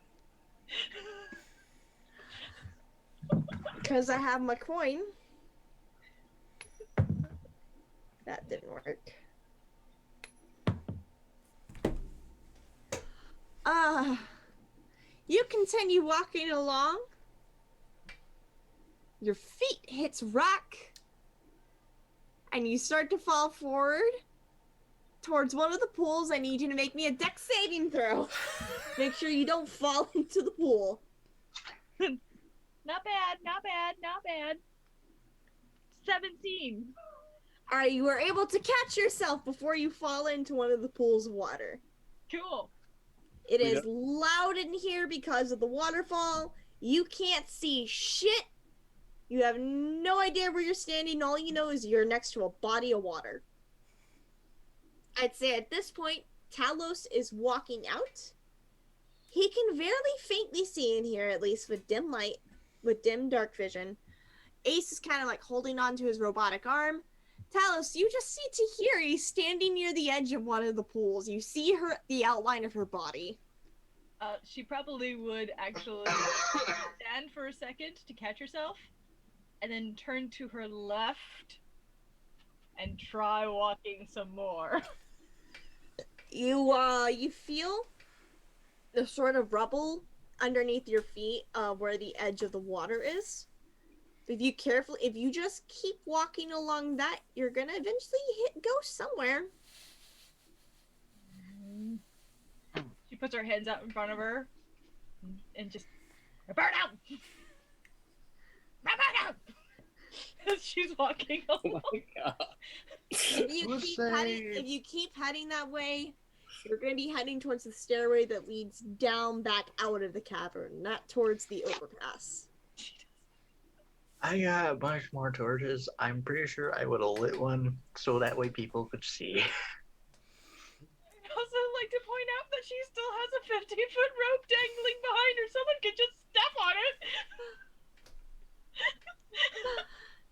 Because I have my coin. That didn't work. You continue walking along. Your feet hits rock. And you start to fall forward towards one of the pools. I need you to make me a dex saving throw. Make sure you don't fall into the pool. Not bad. 17. Alright, you are able to catch yourself before you fall into one of the pools of water. Cool. It is loud in here because of the waterfall. You can't see shit. You have no idea where you're standing. All you know is you're next to a body of water. I'd say at this point, Talos is walking out. He can very faintly see in here, at least with dim light, with dim dark vision. Ace is kind of like holding on to his robotic arm. Talos, you just see Tahirih standing near the edge of one of the pools. You see the outline of her body. She probably would actually stand for a second to catch herself, and then turn to her left and try walking some more. You feel the sort of rubble underneath your feet where the edge of the water is. If you just keep walking along that, you're gonna eventually go somewhere. She puts her hands out in front of her and just Roberto! As she's walking along. Oh my god. If you keep heading that way, you're going to be heading towards the stairway that leads down back out of the cavern, not towards the overpass. I got a bunch more torches. I'm pretty sure I would have lit one so that way people could see. I'd also like to point out that she still has a 15-foot rope dangling behind her. Someone could just step on it.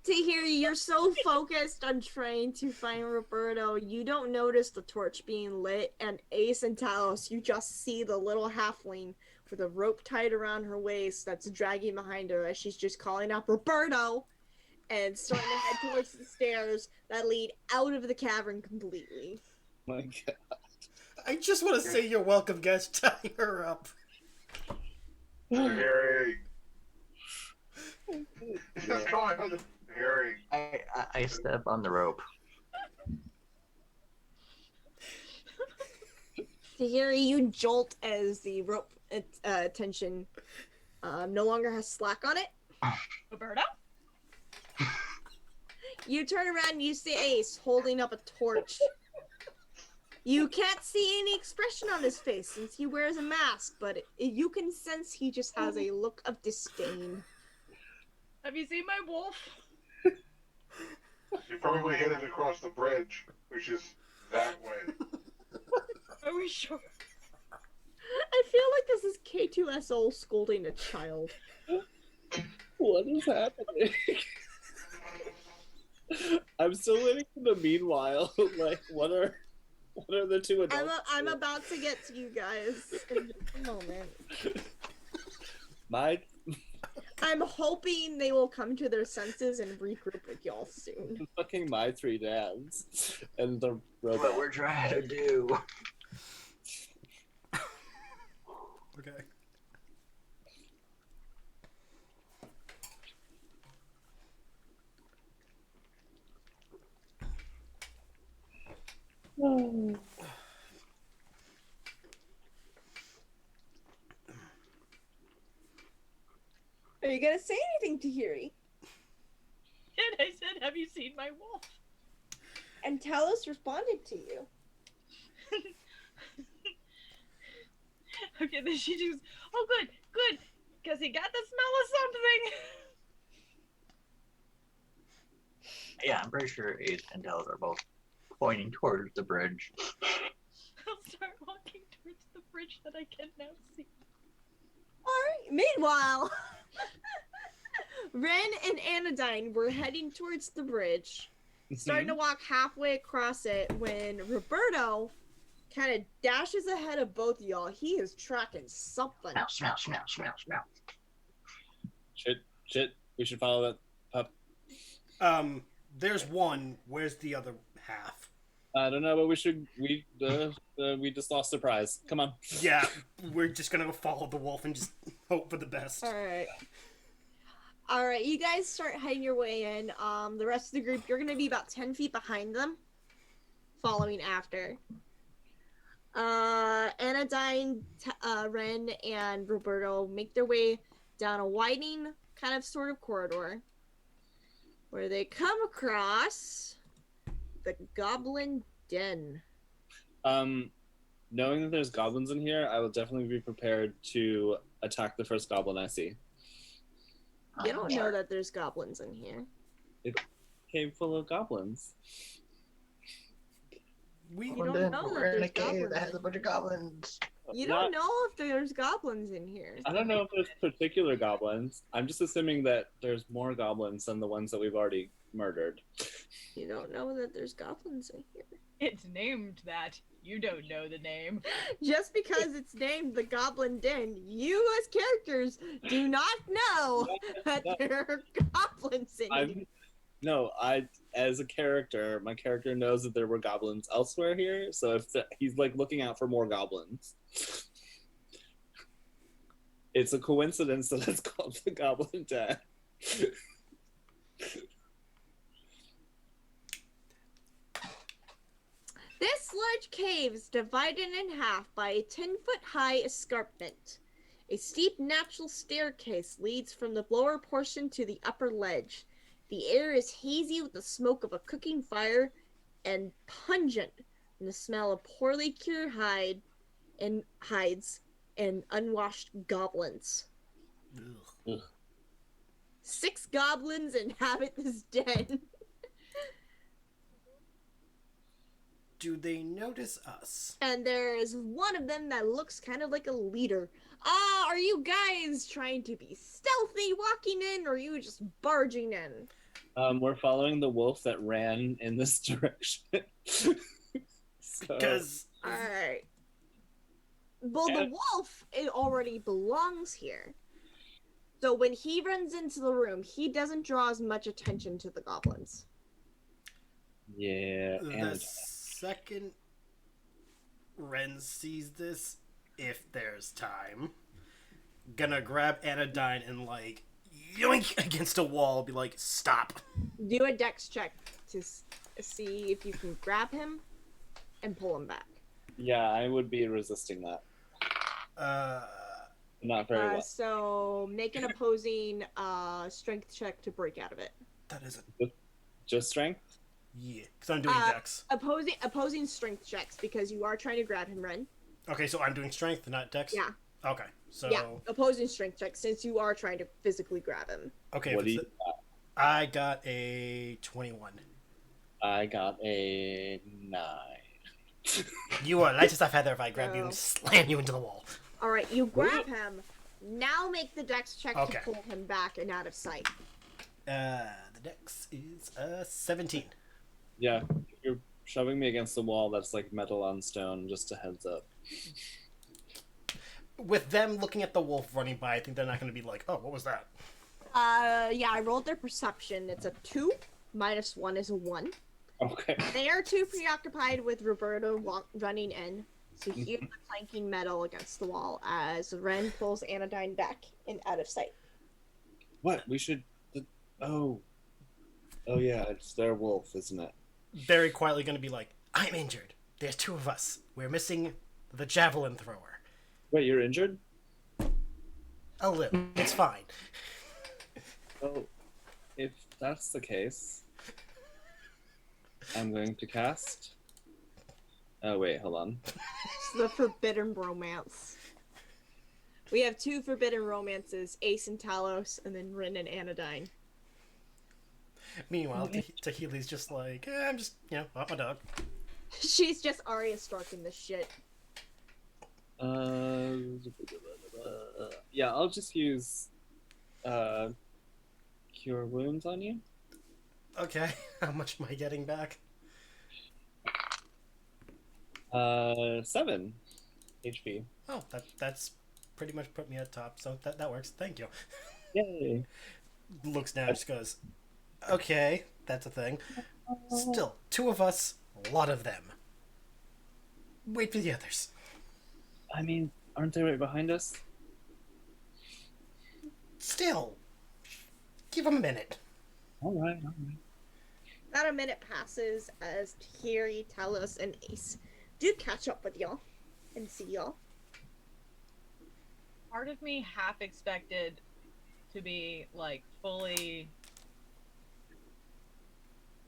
Tahirih, you're so focused on trying to find Roberto, you don't notice the torch being lit, and Ace and Talos, you just see the little halfling with a rope tied around her waist that's dragging behind her as she's just calling out Roberto and starting to head towards the stairs that lead out of the cavern completely. My god. I just want to say you're welcome, guys. Tie her up. Harry. Just calling out the Harry. I step on the rope. Tahirih, you jolt as the rope tension no longer has slack on it. Roberto? You turn around and you see Ace holding up a torch. You can't see any expression on his face since he wears a mask, but you can sense he just has a look of disdain. Have you seen my wolf? You're probably headed across the bridge, which is that way. Are we sure? I feel like this is K2SO scolding a child. What is happening? I'm still waiting for the meanwhile. Like, what are What are the two adults? I'm about to get to you guys in just a moment. I'm hoping they will come to their senses and regroup with y'all soon. Fucking my three dads and the robot. What we're trying to do. Okay. Are you gonna say anything to Tahirih? And I said, have you seen my wolf? And Talos responded to you. Okay, then she just, oh good, because he got the smell of something. Yeah, I'm pretty sure Ace and Talos are both pointing towards the bridge. I'll start walking towards the bridge that I can now see. Alright, meanwhile, Ren and Anodyne were heading towards the bridge, starting to walk halfway across it when Roberto kind of dashes ahead of both of y'all. He is tracking something. Smell. Shit. We should follow that up. There's one. Where's the other half? I don't know, but we just lost the prize. Come on. Yeah, we're just gonna go follow the wolf and just hope for the best. Alright, you guys start heading your way in. The rest of the group, you're gonna be about 10 feet behind them, following after. Anodyne, Ren, and Roberto make their way down a widening kind of sort of corridor where they come across the Goblin Den. Knowing that there's goblins in here, I will definitely be prepared to attack the first goblin I see. You don't know that there's goblins in here. It came full of goblins. You don't know that there's goblins. That has a bunch of goblins. You don't know if there's goblins in here. I don't know if there's particular goblins. I'm just assuming that there's more goblins than the ones that we've already murdered. You don't know that there's goblins in here. It's named that. You don't know the name. Just because it's named the Goblin Den, you as characters do not know that there are goblins in here. No, as a character, my character knows that there were goblins elsewhere here, so he's like looking out for more goblins. It's a coincidence that it's called the Goblin Den. This large cave is divided in half by a 10-foot-high escarpment. A steep natural staircase leads from the lower portion to the upper ledge. The air is hazy with the smoke of a cooking fire and pungent from the smell of poorly cured hides and unwashed goblins. Ugh. 6 goblins inhabit this den. Do they notice us? And there is one of them that looks kind of like a leader. Are you guys trying to be stealthy walking in, or are you just barging in? We're following the wolf that ran in this direction. Because... Alright. Well, the wolf, it already belongs here. So when he runs into the room, he doesn't draw as much attention to the goblins. Yeah. The second Ren sees this, if there's time, gonna grab Anodyne and like yoink against a wall, be like, stop. Do a dex check to see if you can grab him and pull him back. Yeah, I would be resisting that. Not very well. So make an opposing strength check to break out of it. That is just strength? Yeah, because I'm doing dex. Opposing strength checks, because you are trying to grab him, Ren. Okay, so I'm doing strength, not dex? Yeah. Okay, so... Yeah, opposing strength checks, since you are trying to physically grab him. Okay, what do you got? I got a 21. I got a 9. You are light as a feather if I grab you and slam you into the wall. Alright, you grab him. Now make the dex check Okay. to pull him back and out of sight. The dex is 17. Yeah, you're shoving me against the wall that's like metal on stone, just a heads up. With them looking at the wolf running by, I think they're not going to be like, oh, what was that? Yeah, I rolled their perception. It's a 2, minus 1 is a 1. Okay. They are too preoccupied with Roberto running in to hear the clanking metal against the wall as Ren pulls Anodyne back and out of sight. What? We should... Oh. Oh yeah, it's their wolf, isn't it? Very quietly going to be like, I'm injured. There's 2 of us. We're missing the javelin thrower. Wait, you're injured? A little. It's fine. Well, if that's the case, I'm going to cast... Oh wait, hold on. It's the forbidden romance. We have 2 forbidden romances, Ace and Talos, and then Rin and Anodyne. Meanwhile, Tahirih's just like, I'm just, walk my dog. She's just Arya Starking this shit. Yeah, I'll just use Cure Wounds on you. Okay, how much am I getting back? 7 HP. Oh, that's pretty much put me at top, so that works. Thank you. Yay. Looks down, just goes, okay, that's a thing. Still, 2 of us, a lot of them. Wait for the others. I mean, aren't they right behind us? Still, give them a minute. All right. About a minute passes as Tahirih, Talos, and Ace do catch up with y'all and see y'all. Part of me half expected to be like fully,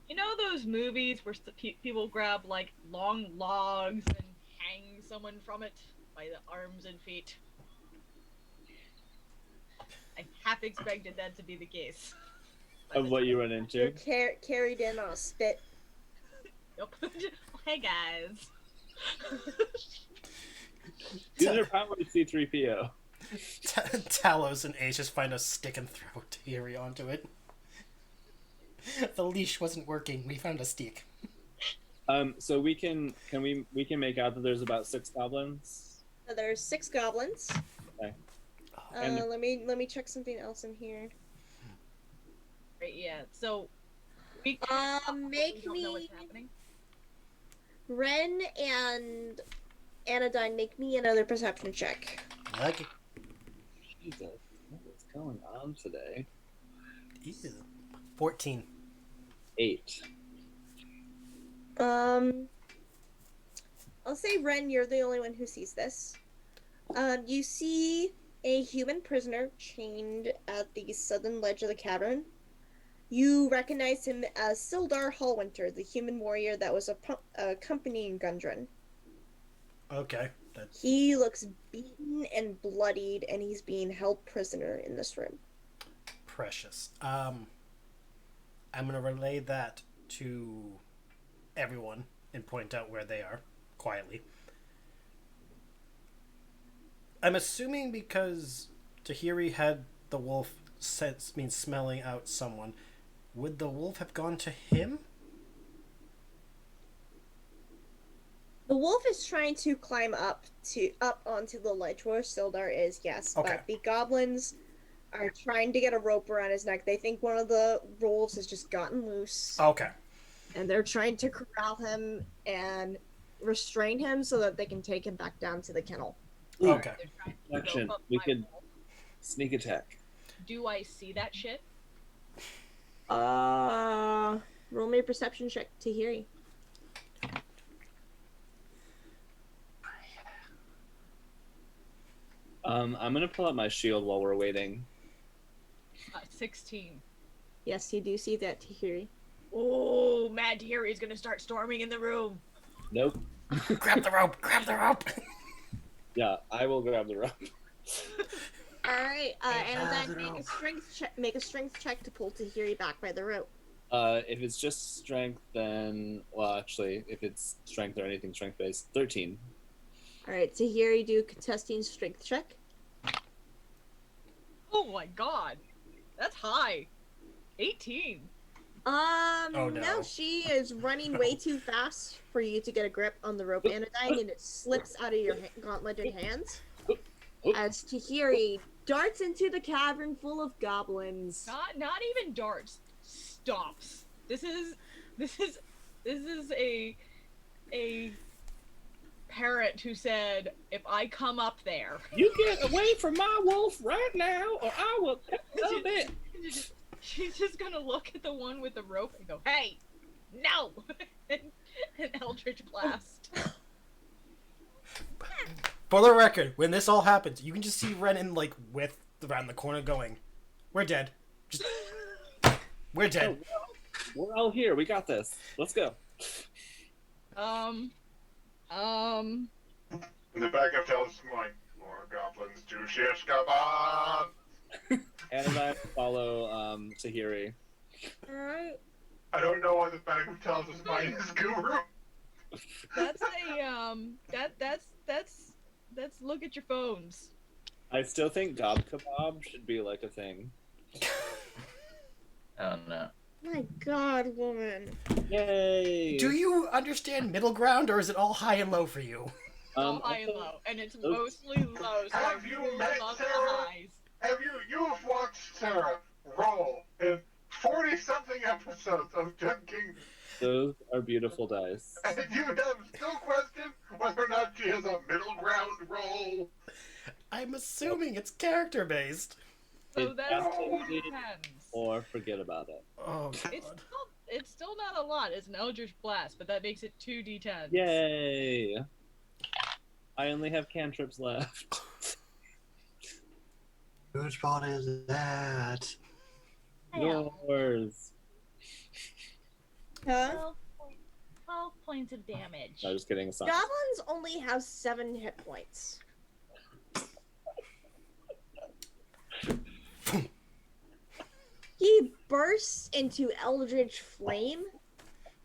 you know, those movies where people grab like long logs and hang someone from it by the arms and feet. I half expected that to be the case. Of what you run into? You're carried in on a spit. Nope. Hey guys. These are probably C-3PO. Talos and Ace just find a stick and throw Tahirih onto it. The leash wasn't working. We found a stick. So we can make out that there's about 6 goblins. So there's 6 goblins. Okay. And let me check something else in here. Right, yeah. So we make don't know what's me happening. Ren and Anodyne, make me another perception check. Okay. Jesus, what's going on today? Ew. 14. 8. I'll say Ren, you're the only one who sees this. You see a human prisoner chained at the southern ledge of the cavern. You recognize him as Sildar Hallwinter, the human warrior that was accompanying Gundren. Okay. He looks beaten and bloodied, and he's being held prisoner in this room. Precious. I'm going to relay that to everyone and point out where they are, quietly. I'm assuming because Tahirih had the wolf smelling out someone, would the wolf have gone to him? The wolf is trying to climb up onto the ledge where Sildar is, yes. Okay. But the goblins are trying to get a rope around his neck. They think one of the wolves has just gotten loose. Okay. And they're trying to corral him and restrain him so that they can take him back down to the kennel. Okay. They're trying to Action. rope up We my could wolf. sneak attack. Do I see that shit? Roll me a perception check, Tahirih. I'm gonna pull out my shield while we're waiting. 16. Yes, you do see that, Tahirih. Oh, Mad Tahirih is gonna start storming in the room. Nope. Grab the rope! Grab the rope! Yeah, I will grab the rope. Alright, Anodyne, make a strength check to pull Tahirih back by the rope. If it's just strength, then actually, if it's strength or anything strength based, 13. Alright, Tahirih, do a contesting strength check. Oh my god. That's high. 18. Oh, no. No, she is running way too fast for you to get a grip on the rope, Anodyne, and it slips out of your gauntleted hands. As Tahirih darts into the cavern full of goblins. Not even darts. Stops. This is a parent who said, if I come up there, You get away from my wolf right now, or I will kill it. she's just gonna look at the one with the rope and go, "Hey, no!" and Eldritch Blast. For the record, when this all happens, you can just see Ren in like width around the corner going, "We're dead. Just, we're dead." We're all here. We got this. Let's go. In the back of Talos, I'm like, more goblins to shish kebab. And I follow Tahirih. Alright. I don't know why the back of Talos' mind is guru. That's a that's look at your phones. I still think gob kebab should be like a thing. Oh no. My god, woman. Yay! Do you understand middle ground, or is it all high and low for you? All high and low, and it's mostly low. So Have I you really met love the Sarah? highs. Have you have watched Sarah roll in 40-something episodes of Gem Kingdom, Those are beautiful dice. and you have still questioned whether or not she has a middle ground roll? I'm assuming it's character based. So It that's absolutely 2d10s. Or forget about it. Oh god. It's still not a lot. It's an Eldritch Blast, but that makes it 2d10s. Yay! I only have cantrips left. Whose fault is that? Yours. Huh? 12 points of damage. No, just kidding. Sorry. Goblins only have 7 hit points. He bursts into eldritch flame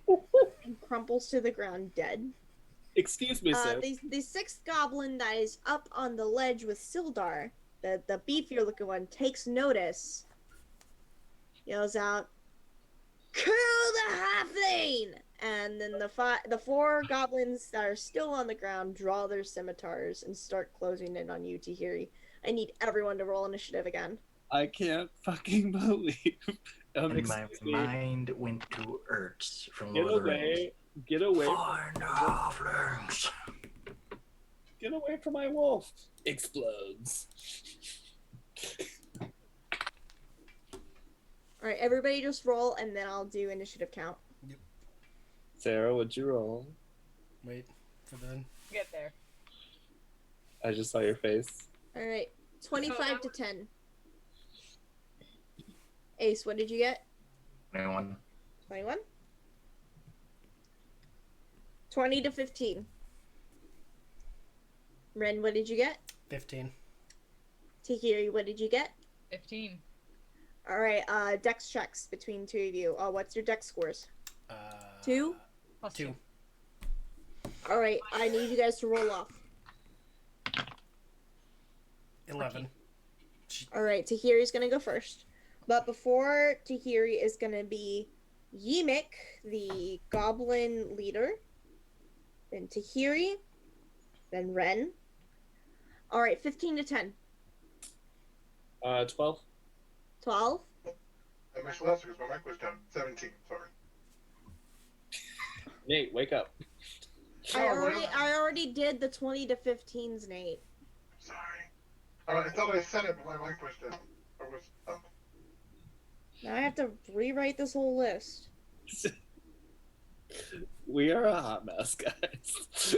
and crumples to the ground dead. Excuse me, sir. The sixth goblin that is up on the ledge with Sildar, the beefier looking one, takes notice, yells out, "Kill the halfling!" And then the 4 goblins that are still on the ground draw their scimitars and start closing in on you, Tahirih. I need everyone to roll initiative again. I can't fucking believe. And my mind went to Ertz from Get Lord of the Rings. away! Get away! Find halflings. Get away from my wolf! Explodes. Alright, everybody just roll and then I'll do initiative count. Sarah, what'd you roll? Wait for the. Get there. I just saw your face. Alright, 25 to 10. Ace, what did you get? 21. 21? 20 to 15. Ren, what did you get? 15. Tahirih, what did you get? 15. Alright, dex checks between 2 of you. What's your dex scores? 2? Plus 2. Alright, I need you guys to roll off. 11. Alright, Tahiri's gonna go first. But before Tahirih is gonna be Yimik, the goblin leader. Then Tahirih. Then Ren. Alright, 15 to 10. 12. 12. I missed last because my mic was down. 17, sorry. Nate, wake up. I already did the 20 to 15s, Nate. Sorry. I thought I said it, but my mic was down. Or was up. Now I have to rewrite this whole list. We are a hot mess, guys.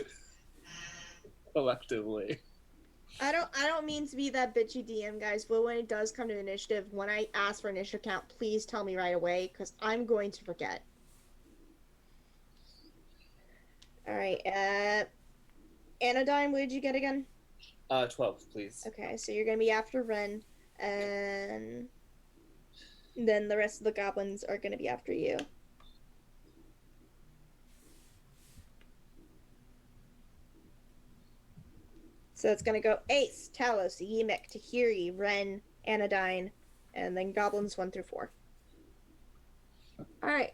Collectively. I don't mean to be that bitchy DM, guys, but when it does come to initiative, when I ask for initiative count, please tell me right away, because I'm going to forget. Alright, Anodyne, what did you get again? 12, please. Okay, so you're gonna be after Ren, and then the rest of the goblins are gonna be after you. So it's gonna go Ace, Talos, Yimik, Tahirih, Ren, Anodyne, and then goblins 1 through 4. Alright.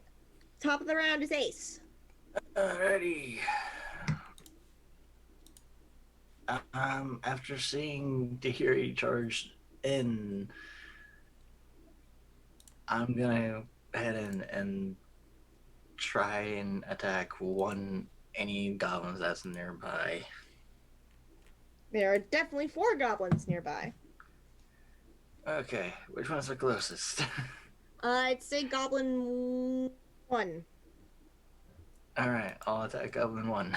Top of the round is Ace. Alrighty. After seeing Tahirih charged in, I'm gonna head in and try and attack any goblins that's nearby. There are definitely 4 goblins nearby. Okay, which one's the closest? I'd say Goblin 1. Alright, I'll attack Goblin 1.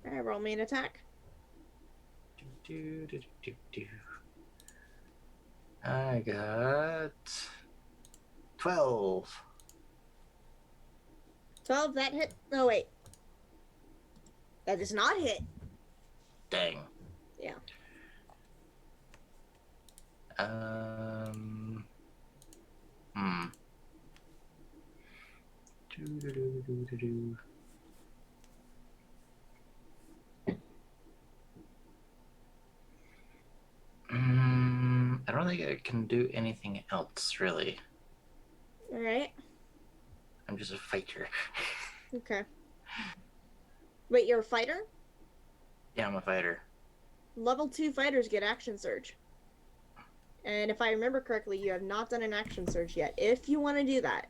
Alright, roll me an attack. I got 12. 12, that hit. No, wait. That does not hit. Dang. Yeah. Do. I don't think I can do anything else, really. Alright. I'm just a fighter. Okay. Wait, you're a fighter? Yeah, I'm a fighter. Level 2 fighters get action surge. And if I remember correctly, you have not done an action surge yet. If you want to do that.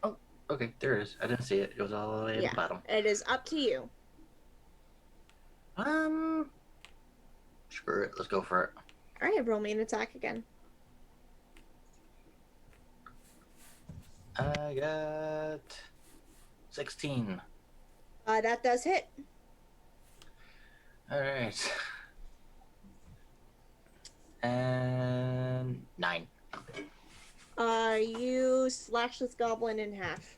Oh, okay, there it is. I didn't see it. It was all the way at the bottom. It is up to you. Screw it. Let's go for it. Alright, roll me an attack again. I got 16. That does hit. Alright. And 9. You slash this goblin in half.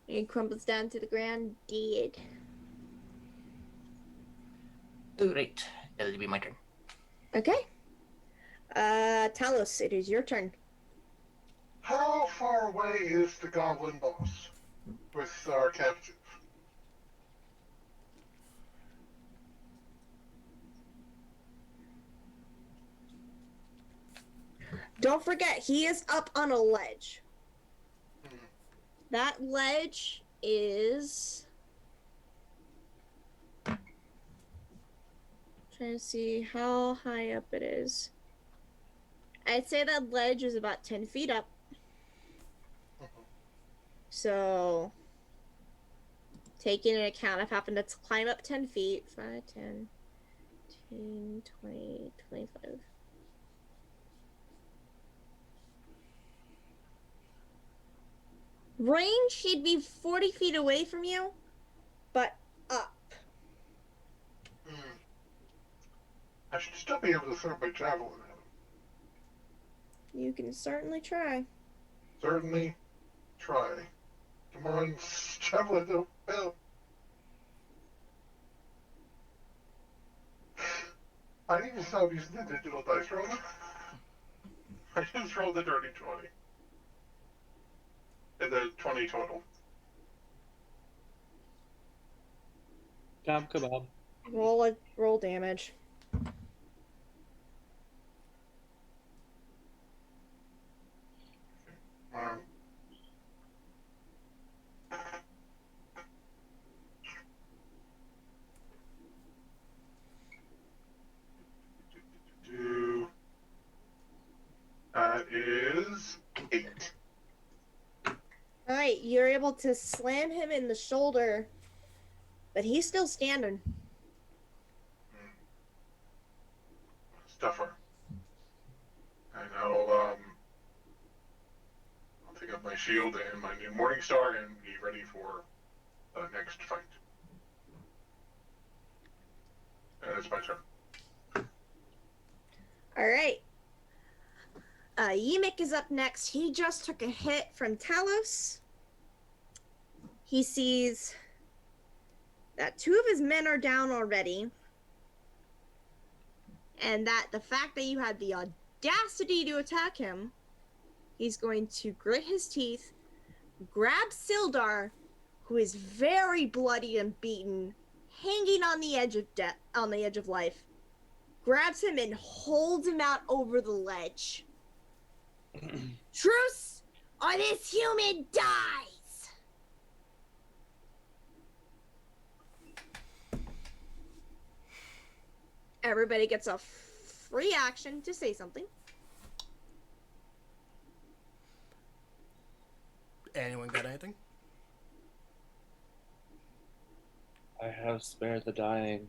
He crumbles down to the ground, dead. Alright, it'll be my turn. Okay. Talos, it is your turn. How far away is the goblin boss with our captive? Don't forget, he is up on a ledge. That ledge is... Trying to see how high up it is. I'd say that ledge is about 10 feet up. So, taking into account, I've happened to climb up 10 feet. 5, 10, 15, 20, 25. Range, he'd be 40 feet away from you, but up. I should still be able to throw my javelin at him. You can certainly try. Certainly try. Come on, javelin, don't fail. I need to stop using the digital dice roll. I just rolled a dirty 20. And then 20 total. Kebab, kebab. Roll damage. That is 8. Alright, you're able to slam him in the shoulder, but he's still standing. Stuffer. And I'll take up my shield and my new Morning Star and be ready for the next fight. And it's my turn. Alright. Yimik is up next. He just took a hit from Talos. He sees that 2 of his men are down already. And that the fact that you had the audacity to attack him, he's going to grit his teeth, grab Sildar, who is very bloody and beaten, hanging on the edge of death, on the edge of life, grabs him and holds him out over the ledge. Truce, or this human dies! Everybody gets a free action to say something. Anyone got anything? I have spared the dying.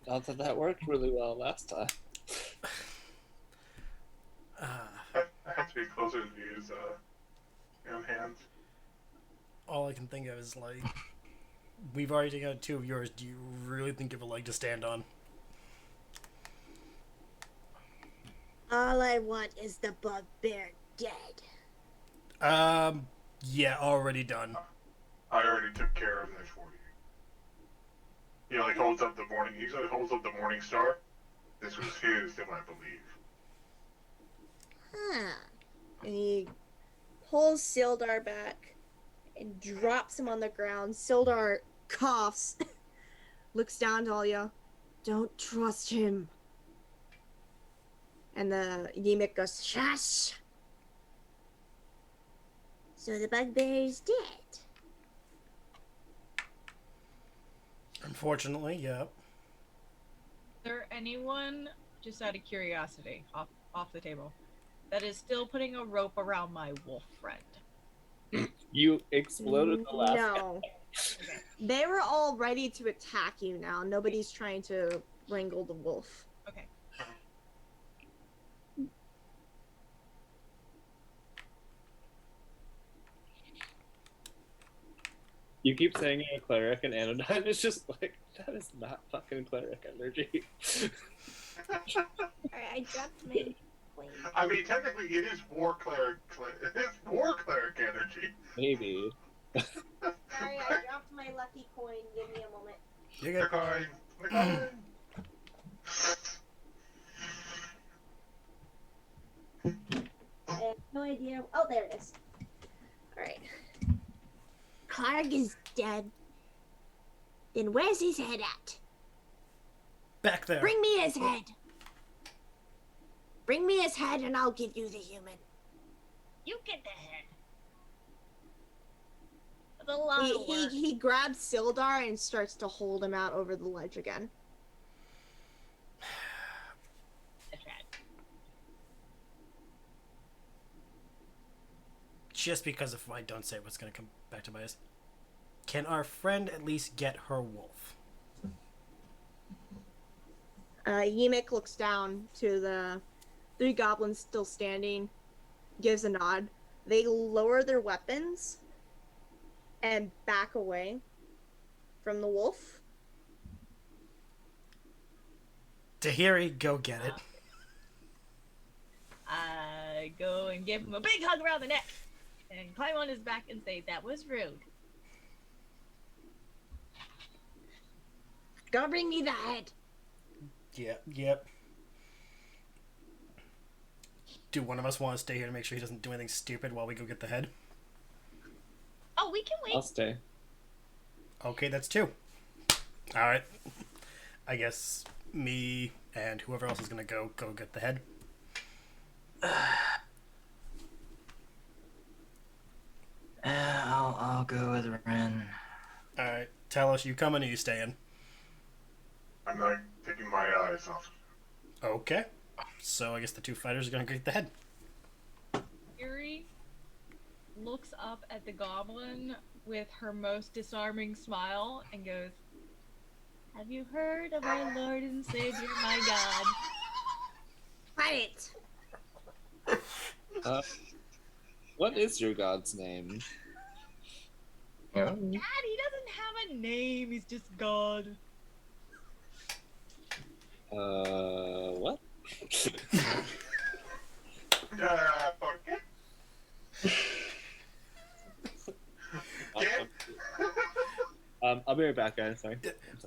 Not that worked really well last time. I have to be closer to use hands. All I can think of is, like, we've already taken out 2 of yours. Do you really think you have a leg to stand on? All I want is the bugbear dead. Yeah, already done. I already took care of this for you. He like holds up the morning. He holds up the morning star. This was his, then I believe. Huh. And he pulls Sildar back and drops him on the ground. Sildar coughs, looks down to Alia. Don't trust him. And the Yimik goes, shush! So the bugbear is dead. Unfortunately, yeah. Is there anyone, just out of curiosity, off the table, that is still putting a rope around my wolf friend? You exploded the last No. Okay. They were all ready to attack you now. Nobody's trying to wrangle the wolf. Okay. You keep saying you're a cleric, and Anodyne is just like, that is not fucking cleric energy. Alright, I dropped my coin. I mean, technically, it is war cleric. It's war cleric energy. Maybe. Sorry, I dropped my lucky coin. Give me a moment. You The get coin. The coin. I have no idea. Oh, there it is. Alright. Clark is dead. Then where's his head at? back there. Bring me his head. Bring me his head and I'll give you the human. You get the head. That's a lot of work. He grabs Sildar and starts to hold him out over the ledge again. That's right. Just because if I don't say what's going to come back to bite us. Can our friend at least get her wolf? Yimik looks down to the 3 goblins still standing, gives a nod. They lower their weapons and back away from the wolf. Tahirih, go get it. I go and give him a big hug around the neck and climb on his back and say, that was rude. Go bring me the head. Yep. Do one of us want to stay here to make sure he doesn't do anything stupid while we go get the head? Oh, we can wait. I'll stay. Okay, that's 2. Alright. I guess me and whoever else is going to go get the head. I'll go with Ren. Alright, Talos, you coming or you staying? I'm not taking my eyes off. Okay. So I guess the 2 fighters are going to get the head. Yuri looks up at the goblin with her most disarming smile and goes, have you heard of our Lord and Savior, my God? Fight it. What is your god's name? God, he doesn't have a name, he's just God. What? Okay. I'll be right back, guys. Sorry.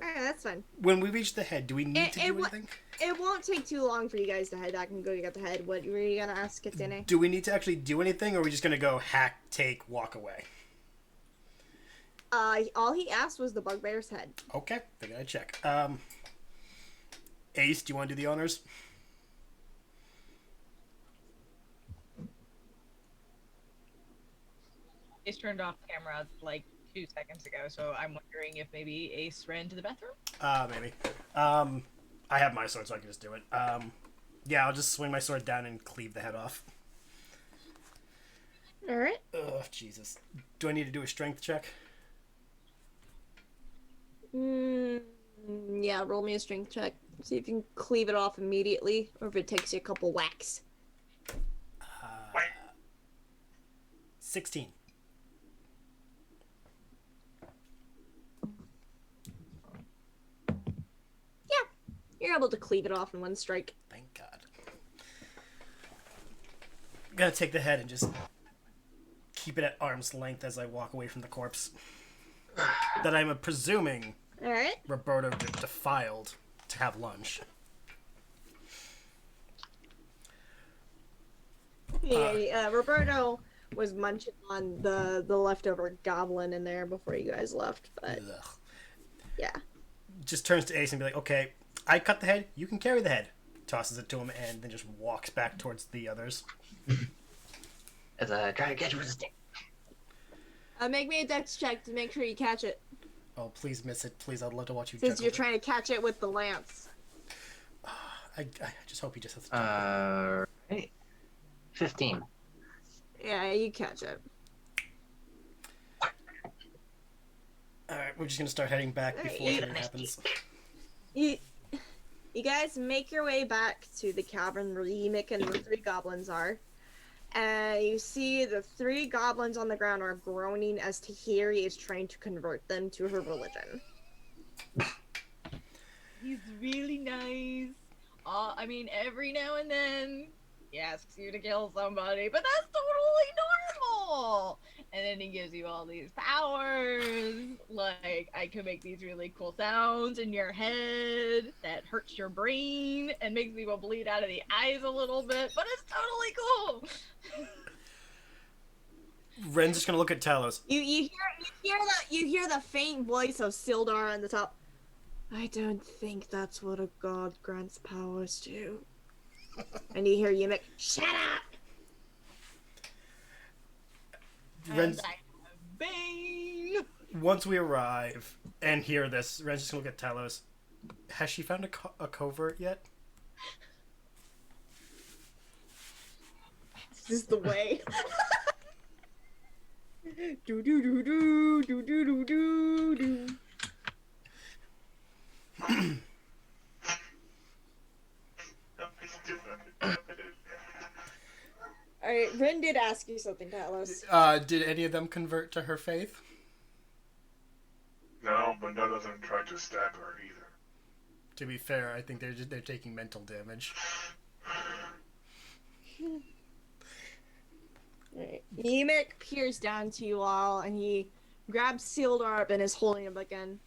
Alright, that's fine. When we reach the head, do we need to do wa- anything? It won't take too long for you guys to head back and go get the head. What were you gonna ask, Kitsune? Do we need to actually do anything, or are we just going to go hack, take, walk away? All he asked was the bugbear's head. Okay, figured I'd check. Ace, do you want to do the honors? Ace turned off camera like 2 seconds ago, so I'm wondering if maybe Ace ran to the bathroom? Maybe. I have my sword, so I can just do it. Yeah, I'll just swing my sword down and cleave the head off. Alright. Ugh, Jesus. Do I need to do a strength check? Yeah, roll me a strength check. See if you can cleave it off immediately, or if it takes you a couple whacks. 16. You're able to cleave it off in one strike. Thank God. I'm gonna take the head and just keep it at arm's length as I walk away from the corpse. That I'm presuming Alright. Roberto defiled to have lunch. Yeah, Roberto was munching on the leftover goblin in there before you guys left, but Ugh. yeah. Just turns to Ace and be like, okay, I cut the head, you can carry the head. Tosses it to him and then just walks back towards the others. As I try to catch it with a stick. Make me a dex check to make sure you catch it. Oh, please miss it. Please, I'd love to watch you Since juggle you're it. trying to catch it with the lance. I just hope he just has to Right. 15. Yeah, you catch it. Alright, we're just gonna start heading back Alright, before anything happens. You guys make your way back to the cavern where Yemek and the 3 goblins are. And you see the 3 goblins on the ground are groaning as Tahirih is trying to convert them to her religion. He's really nice. I mean, every now and then he asks you to kill somebody, but that's totally normal. And then he gives you all these powers, like I can make these really cool sounds in your head that hurts your brain and makes people bleed out of the eyes a little bit, but it's totally cool. Ren's just gonna look at Talos. You hear the faint voice of Sildar on the top. I don't think that's what a god grants powers to. And you hear Yemek, shut up! Ren's, And I have Bane. once we arrive and hear this, Ren's just gonna look at Talos. Has she found a covert yet? This is the way. Do do do do do do do do do. Alright, Ren did ask you something, Talos. Did any of them convert to her faith? No, but none of them tried to stab her either. To be fair, I think they're taking mental damage. Alright. Yemek peers down to you all and he grabs Sildar up and is holding him again.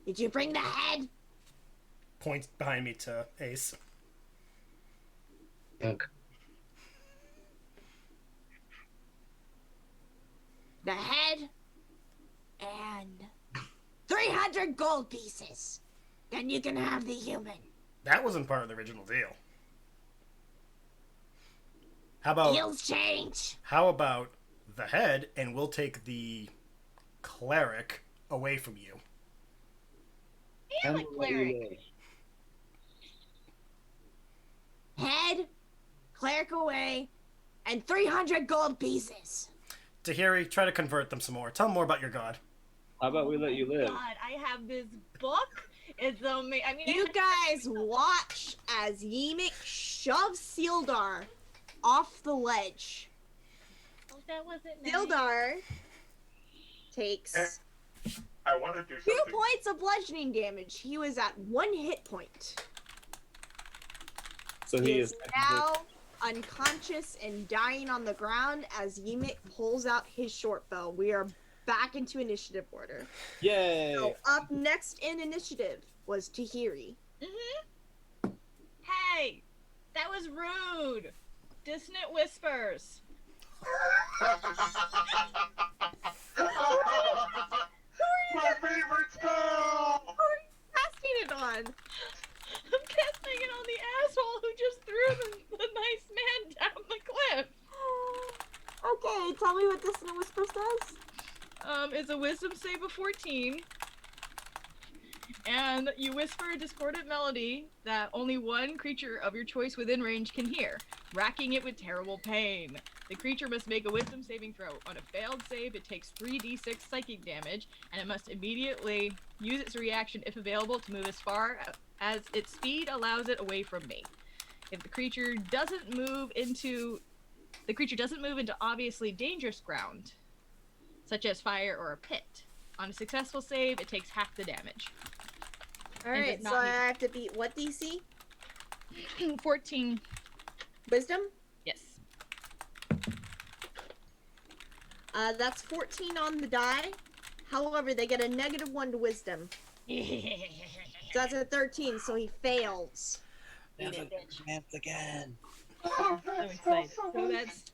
Did you bring the head? Points behind me to Ace. Pink. The head and 300 gold pieces. Then you can have the human. That wasn't part of the original deal. How about Deals change. How about the head, and we'll take the cleric away from you? Damn it, Cleric. Head, cleric away, and 300 gold pieces. Tahirih, try to convert them some more. Tell them more about your god. How about we let you live? God, I have this book. It's amazing. I mean, You guys watch as Yemek shoves Sildar off the ledge. that wasn't nice. Sildar takes I want to do 2 something. points of bludgeoning damage. He was at 1 hit point. So He is now unconscious and dying on the ground as Yemek pulls out his short bow. We are back into initiative order. Yay! So up next in initiative was Tahirih. Hey, that was rude. Dissonant whispers. on. I'm casting it on the asshole who just threw the nice man down the cliff. Okay, tell me what Dissonant Whispers does. It's a wisdom save of 14. And you whisper a discordant melody that only one creature of your choice within range can hear, racking it with terrible pain. The creature must make a wisdom saving throw. On a failed save, it takes 3d6 psychic damage, and it must immediately use its reaction, if available, to move as far as its speed allows it away from me. If the creature doesn't move into obviously dangerous ground, such as fire or a pit. On a successful save, it takes half the damage. Alright, so I have to beat what DC? 14. Wisdom? Yes. That's 14 on the die. However, they get a -1 to wisdom. So that's a 13, so he fails. There's a chance again. So excited. So that's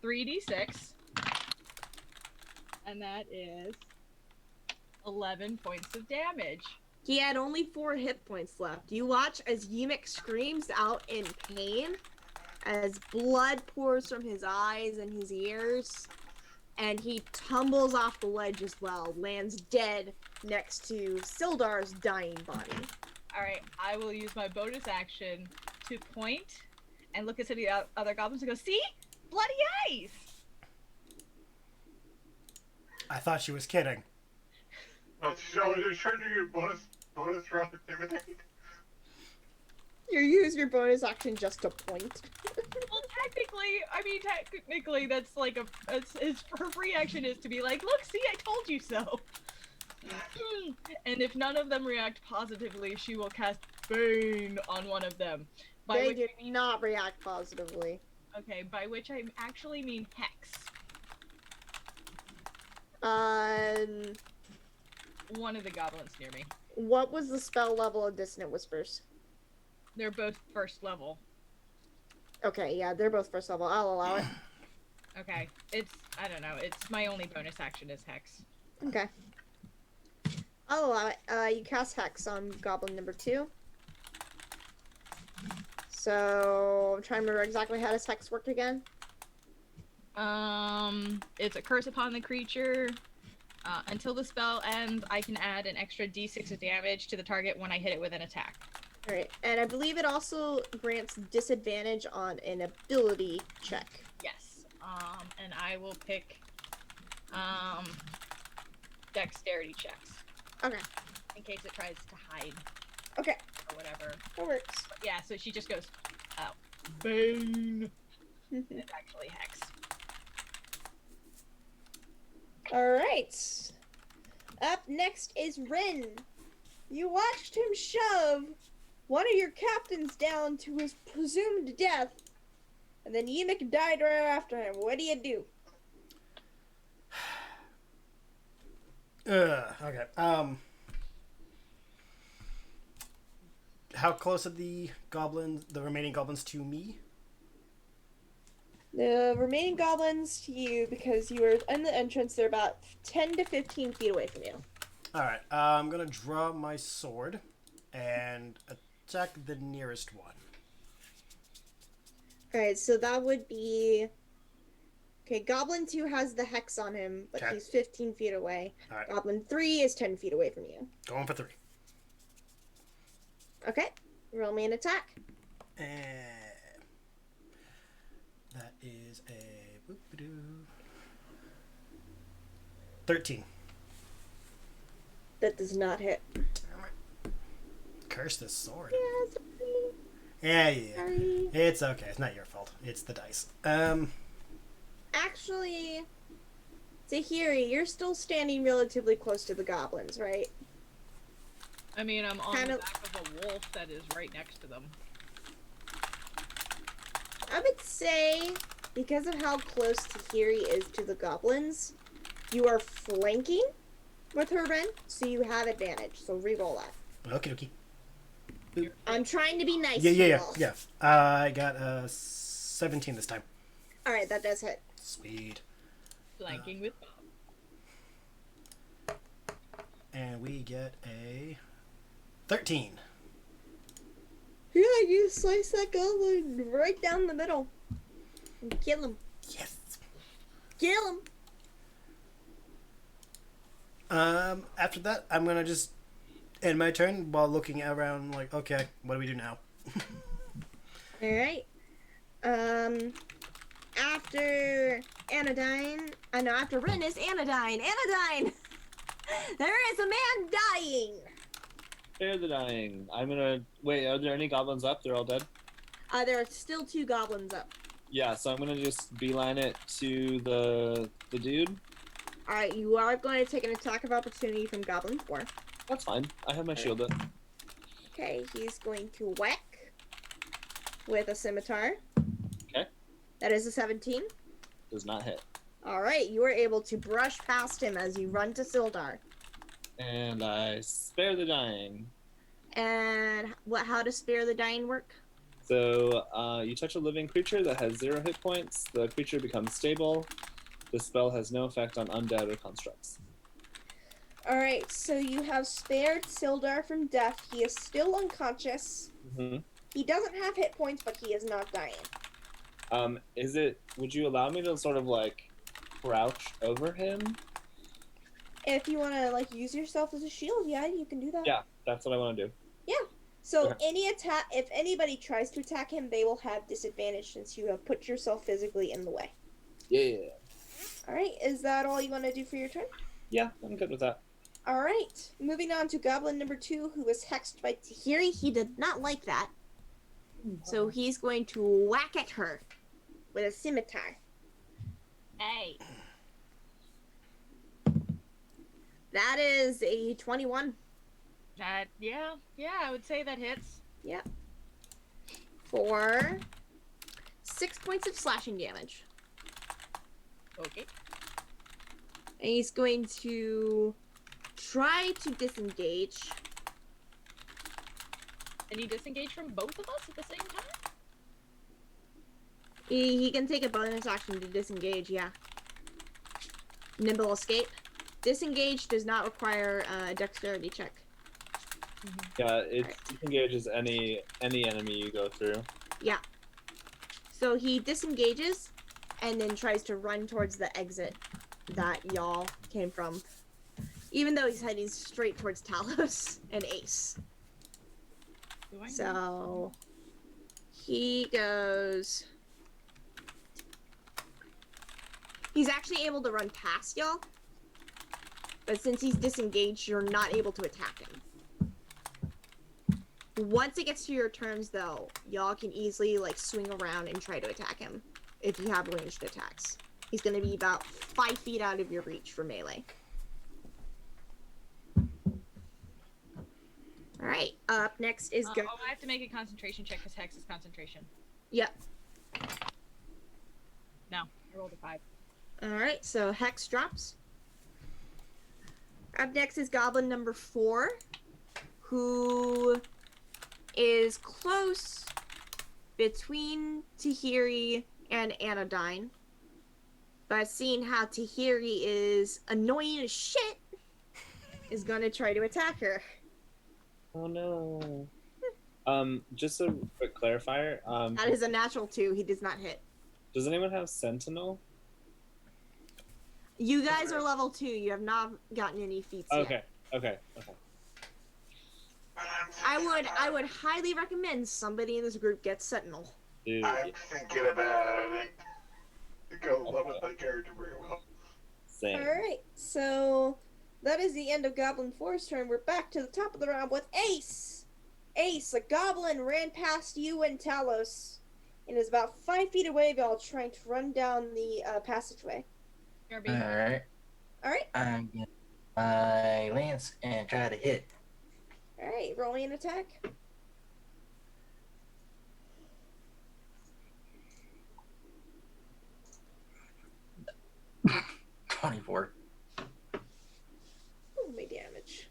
3d6. And that is 11 points of damage. He had only 4 hit points left. You watch as Yimik screams out in pain, as blood pours from his eyes and his ears, and he tumbles off the ledge as well, lands dead next to Sildar's dying body. Alright, I will use my bonus action to point and look at some of the other goblins and go, see? Bloody eyes! I thought she was kidding. Oh, so you're trying to do your bonus round intimidate? You use your bonus action just to point. Well, technically, that's like her free action is to be like, look, see, I told you so. And if none of them react positively, she will cast Bane on one of them. They do not react positively. Okay, by which I actually mean Hex. One of the goblins near me. What was the spell level of Dissonant Whispers? They're both first level. Okay, yeah, they're both first level. I'll allow it. Okay, I don't know, it's my only bonus action is Hex. Okay. I'll allow it. You cast Hex on Goblin number 2. So, I'm trying to remember exactly how does Hex work again? It's a curse upon the creature. Until the spell ends, I can add an extra d6 of damage to the target when I hit it with an attack. Alright, and I believe it also grants disadvantage on an ability check. Yes. And I will pick, dexterity checks. Okay. In case it tries to hide. Okay. Or whatever. That works. But yeah, so she just goes, oh. Bane. It's actually Hex. Alright. Up next is Rin. You watched him shove one of your captains down to his presumed death, and then Yimik died right after him. What do you do? Okay. How close are the remaining goblins to me? The remaining goblins to you, because you were in the entrance, they're about 10 to 15 feet away from you. Alright, I'm gonna draw my sword and attack the nearest one. Alright, so that would be... Okay, Goblin 2 has the Hex on him, but Okay. he's 15 feet away. Alright. Goblin 3 is 10 feet away from you. Going for 3. Okay, roll me an attack. And that is a 13. That does not hit. Curse this sword. Yeah, Yeah. sorry. It's okay. It's not your fault. It's the dice. Actually, Tahirih, you're still standing relatively close to the goblins, right? I mean, I'm on Kind the of- back of a wolf that is right next to them. I would say, because of how close Tahirih is to the goblins, you are flanking with her, Ren, so you have advantage. So re-roll that. Okay, okay. I'm trying to be nice. Yeah. y'all. I got 17 this time. All right, that does hit. Sweet. Flanking with Bob. And we get a 13. Yeah, you slice that goblin right down the middle. And kill him. Yes. Kill him. After that, I'm gonna just end my turn while looking around like, okay, what do we do now? Alright. After Anodyne, no, after Rin is Anodyne. Anodyne! There is a man dying! Spare the dying. I'm gonna wait. Are there any goblins up? They're all dead. There are still 2 goblins up. Yeah, so I'm gonna just beeline it to the dude. Alright, you are going to take an attack of opportunity from Goblin 4. That's fine. I have my shield up. Okay, he's going to whack with a scimitar. Okay. That is a 17. Does not hit. Alright, you are able to brush past him as you run to Sildar. And I spare the dying. And how does Spare the Dying work? So you touch a living creature that has 0 hit points. The creature becomes stable. The spell has no effect on undead or constructs. Alright, so you have spared Sildar from death. He is still unconscious. Mm-hmm. He doesn't have hit points, but he is not dying. Would you allow me to sort of like crouch over him? If you want to like use yourself as a shield, yeah, you can do that. Yeah, that's what I want to do. Yeah. So Okay. if anybody tries to attack him, they will have disadvantage since you have put yourself physically in the way. Yeah. Alright, is that all you want to do for your turn? Yeah, I'm good with that. Alright, moving on to Goblin number 2, who was hexed by Tahirih. He did not like that. So he's going to whack at her with a scimitar. Hey. That is a 21. Yeah, I would say that hits. Yep. For 6 points of slashing damage. Okay. And he's going to try to disengage. Can you disengage from both of us at the same time? He can take a bonus action to disengage, yeah. Nimble escape. Disengage does not require a dexterity check. Yeah, it disengages any enemy you go through. Yeah. So he disengages and then tries to run towards the exit that y'all came from. Even though he's heading straight towards Talos and Ace. So he goes... He's actually able to run past y'all. But since he's disengaged, you're not able to attack him. Once it gets to your turns, though, y'all can easily, like, swing around and try to attack him if you have ranged attacks. He's going to be about 5 feet out of your reach for melee. Alright, up next is... I have to make a concentration check because Hex is concentration. Yep. No, I rolled a 5. Alright, so Hex drops. Up next is Goblin number 4, who is close between Tahirih and Anodyne. But seeing how Tahirih is annoying as shit, is gonna try to attack her. Oh no. Just a quick clarifier. That is a natural 2. He does not hit. Does anyone have Sentinel? You guys are level 2. You have not gotten any feats yet. Okay. I would highly recommend somebody in this group get Sentinel. Dude, I'm thinking about it. Go level my character very well. same. Alright, so that is the end of Goblin 4's turn. We're back to the top of the round with Ace. Ace, a goblin ran past you and Talos and is about 5 feet away of y'all trying to run down the passageway. Alright. Alright, I'm gonna my lance and try to hit. alright, roll me an attack. 24. Roll me damage.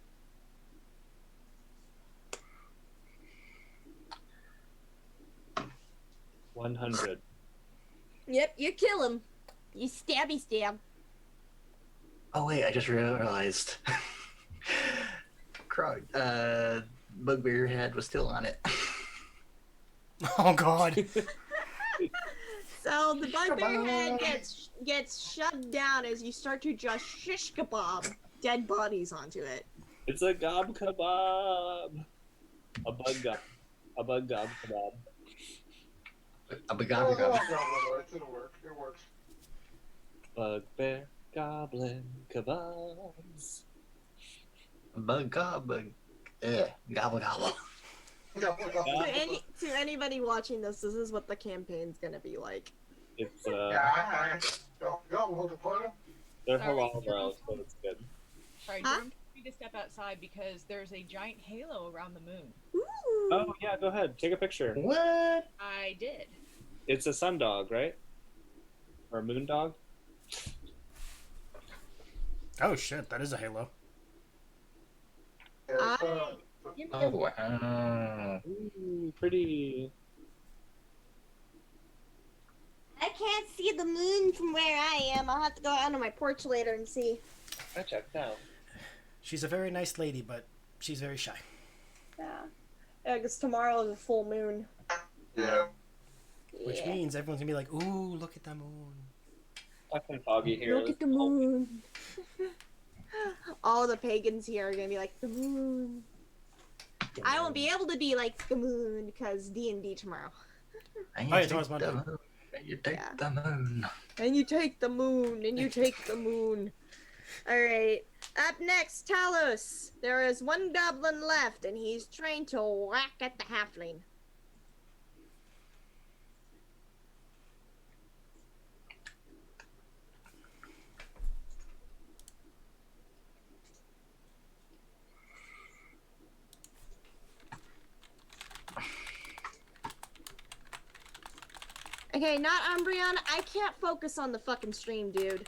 $100. Yep, you kill him. You stabby stab. Oh wait, I just realized. bugbear head was still on it. Oh God. So the bugbear head gets shoved down as you start to just shish kebab dead bodies onto it. It's a gob kebab. A bug gob. A bug gob kebab. A big Oh, goblin. it'll work. It works. Bugbear goblin kebabs. Bug goblin. Gobble gobble. To anybody watching this is what the campaign's gonna be like. It's Go, hold the photo. they're Sorry. halal bros, so it's good. Sorry, Huh? Jerome, you need to step outside because there's a giant halo around the moon. Ooh. Oh yeah, go ahead, take a picture. What? I did. It's a sun dog, right? Or a moon dog? Oh shit, that is a halo. Oh wow. Ooh, pretty. I can't see the moon from where I am. I'll have to go out on my porch later and see. I checked out. She's a very nice lady, but she's very shy. Yeah, because tomorrow is a full moon. Yeah. Which Yeah. means everyone's gonna be like, ooh, look at the moon. Fucking foggy here. Look at the moon. All the pagans here are gonna be like the moon. I won't be able to be like the moon because D&D tomorrow. And Oh, yeah, you tomorrow's take the Monday. moon. And you take Yeah. the moon. And you take the moon, and you take the moon. Alright, up next, Talos. There is one goblin left, and he's trying to whack at the halfling. Okay, not Umbreon. I can't focus on the fucking stream, dude.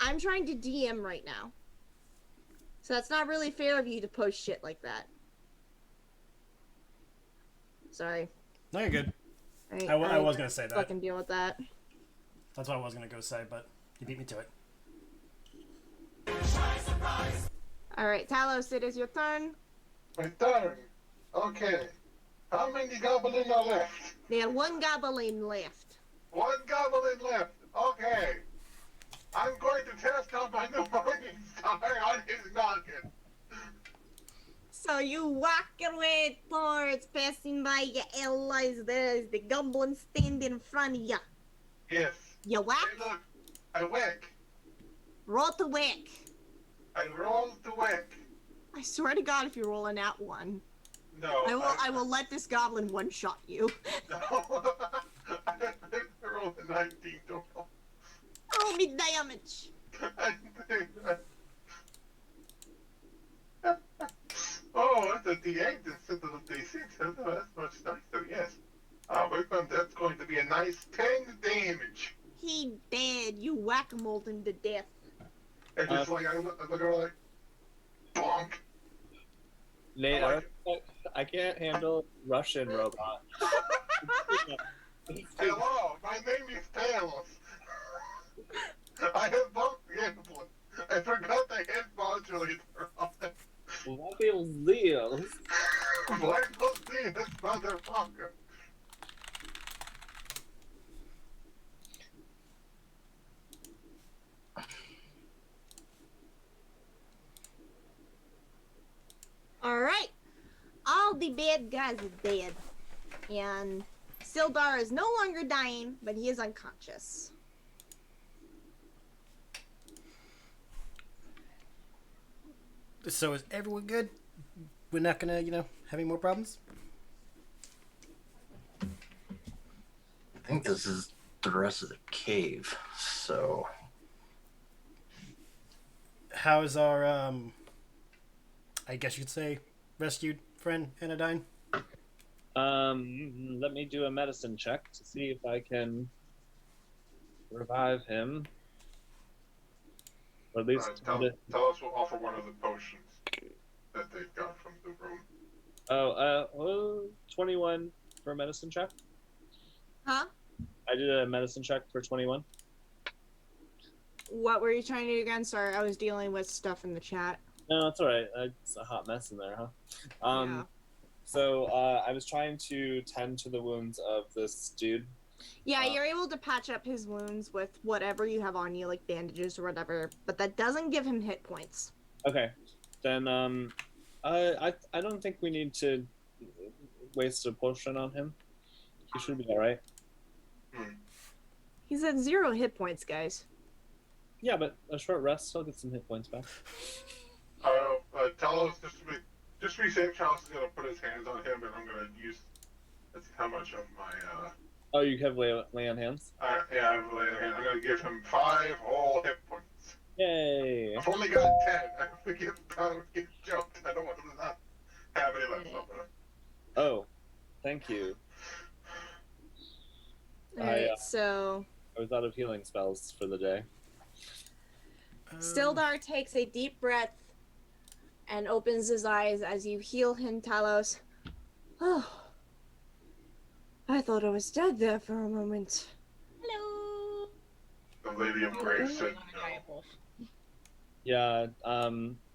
I'm trying to DM right now. So that's not really fair of you to post shit like that. Sorry. No, you're good. I I was gonna say that. fucking deal with that. That's what I was gonna go say, but you beat me to it. Alright, Talos, it is your turn. My turn. Okay. How many goblins are left? There are one goblin left. One goblin left. Okay. I'm going to test out my new morning star on his noggin. So you walk your way towards passing by your allies. There is the goblin standing in front of you. Yes. You whack, Hey, look. I whack. roll to whack. I roll to whack. I swear to God, if you roll an at one, No. I will let this goblin one shot you. No. I rolled a 19 total. Roll me damage. Oh, it's a D8 instead of a D6. That's much nicer, yes. That's going to be a nice 10 damage. He dead. You whack-a-mole him to death. And just like, I look at her like, bonk. Nate, I like I can't handle Russian robot. Hello, my name is Talos. I have both gambling. I forgot the head modulator on it. What feels deals? Black see this motherfucker. Alright. All the bad guys are dead. And Sildar is no longer dying, but he is unconscious. So is everyone good? We're not gonna, have any more problems? I think this is the rest of the cave, so... How's our, I guess you could say, rescued friend, Anodyne? Let me do a medicine check to see if I can revive him. Or at least Talos will offer one of the potions that they got from the room. 21 for a medicine check. Huh? I did a medicine check for 21. What were you trying to do again? Sorry, I was dealing with stuff in the chat. No, it's all right. It's a hot mess in there, huh? Yeah. So I was trying to tend to the wounds of this dude. Yeah, you're able to patch up his wounds with whatever you have on you, like bandages or whatever, but that doesn't give him hit points. Okay, then I don't think we need to waste a potion on him. He should be all right. He's at 0 hit points, guys. Yeah, but a short rest, he'll get some hit points back. Talos, just to be safe, Talos is gonna put his hands on him, and I'm gonna use. Let's see how much of my. Oh, you have lay on hands? Yeah, I'm gonna give him 5 whole hit points. Yay! I've only got 10. I'm gonna get jumped. I don't want him to not have any left of it. Oh, thank you. Alright, so I was out of healing spells for the day. Stildar takes a deep breath and opens his eyes as you heal him, Talos. Oh, I thought I was dead there for a moment. Hello. The Lady of Grace said no. Yeah,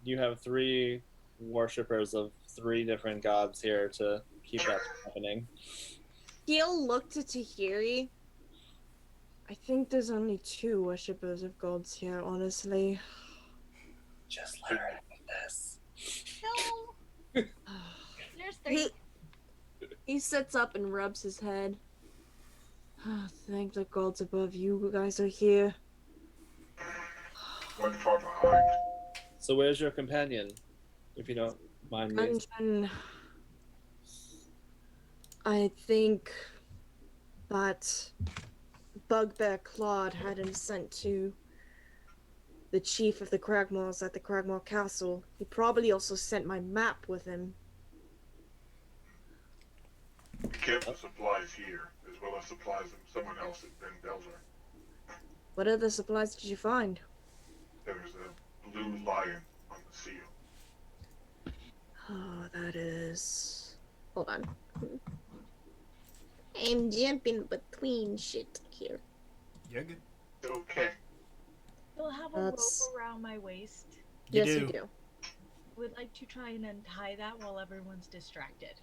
you have 3 worshippers of 3 different gods here to keep that happening. He'll look to Tahirih. I think there's only 2 worshippers of gods here, honestly. Just let her have this. No. There's 3. He sits up and rubs his head. Oh, thank the gods above, you guys are here. Went far behind. So where's your companion, if you don't mind me? And I think that Bugbear Claude had him sent to the chief of the Cragmaws at the Cragmaw Castle. He probably also sent my map with him. We kept the supplies here, as well as supplies of someone else at Phandelver. What other supplies did you find? There was a blue lion on the seal. Oh, that is... Hold on. I'm jumping between shit here. You're good. Okay. You'll have a That's- rope around my waist. Yes, you do. Would like to try and untie that while everyone's distracted.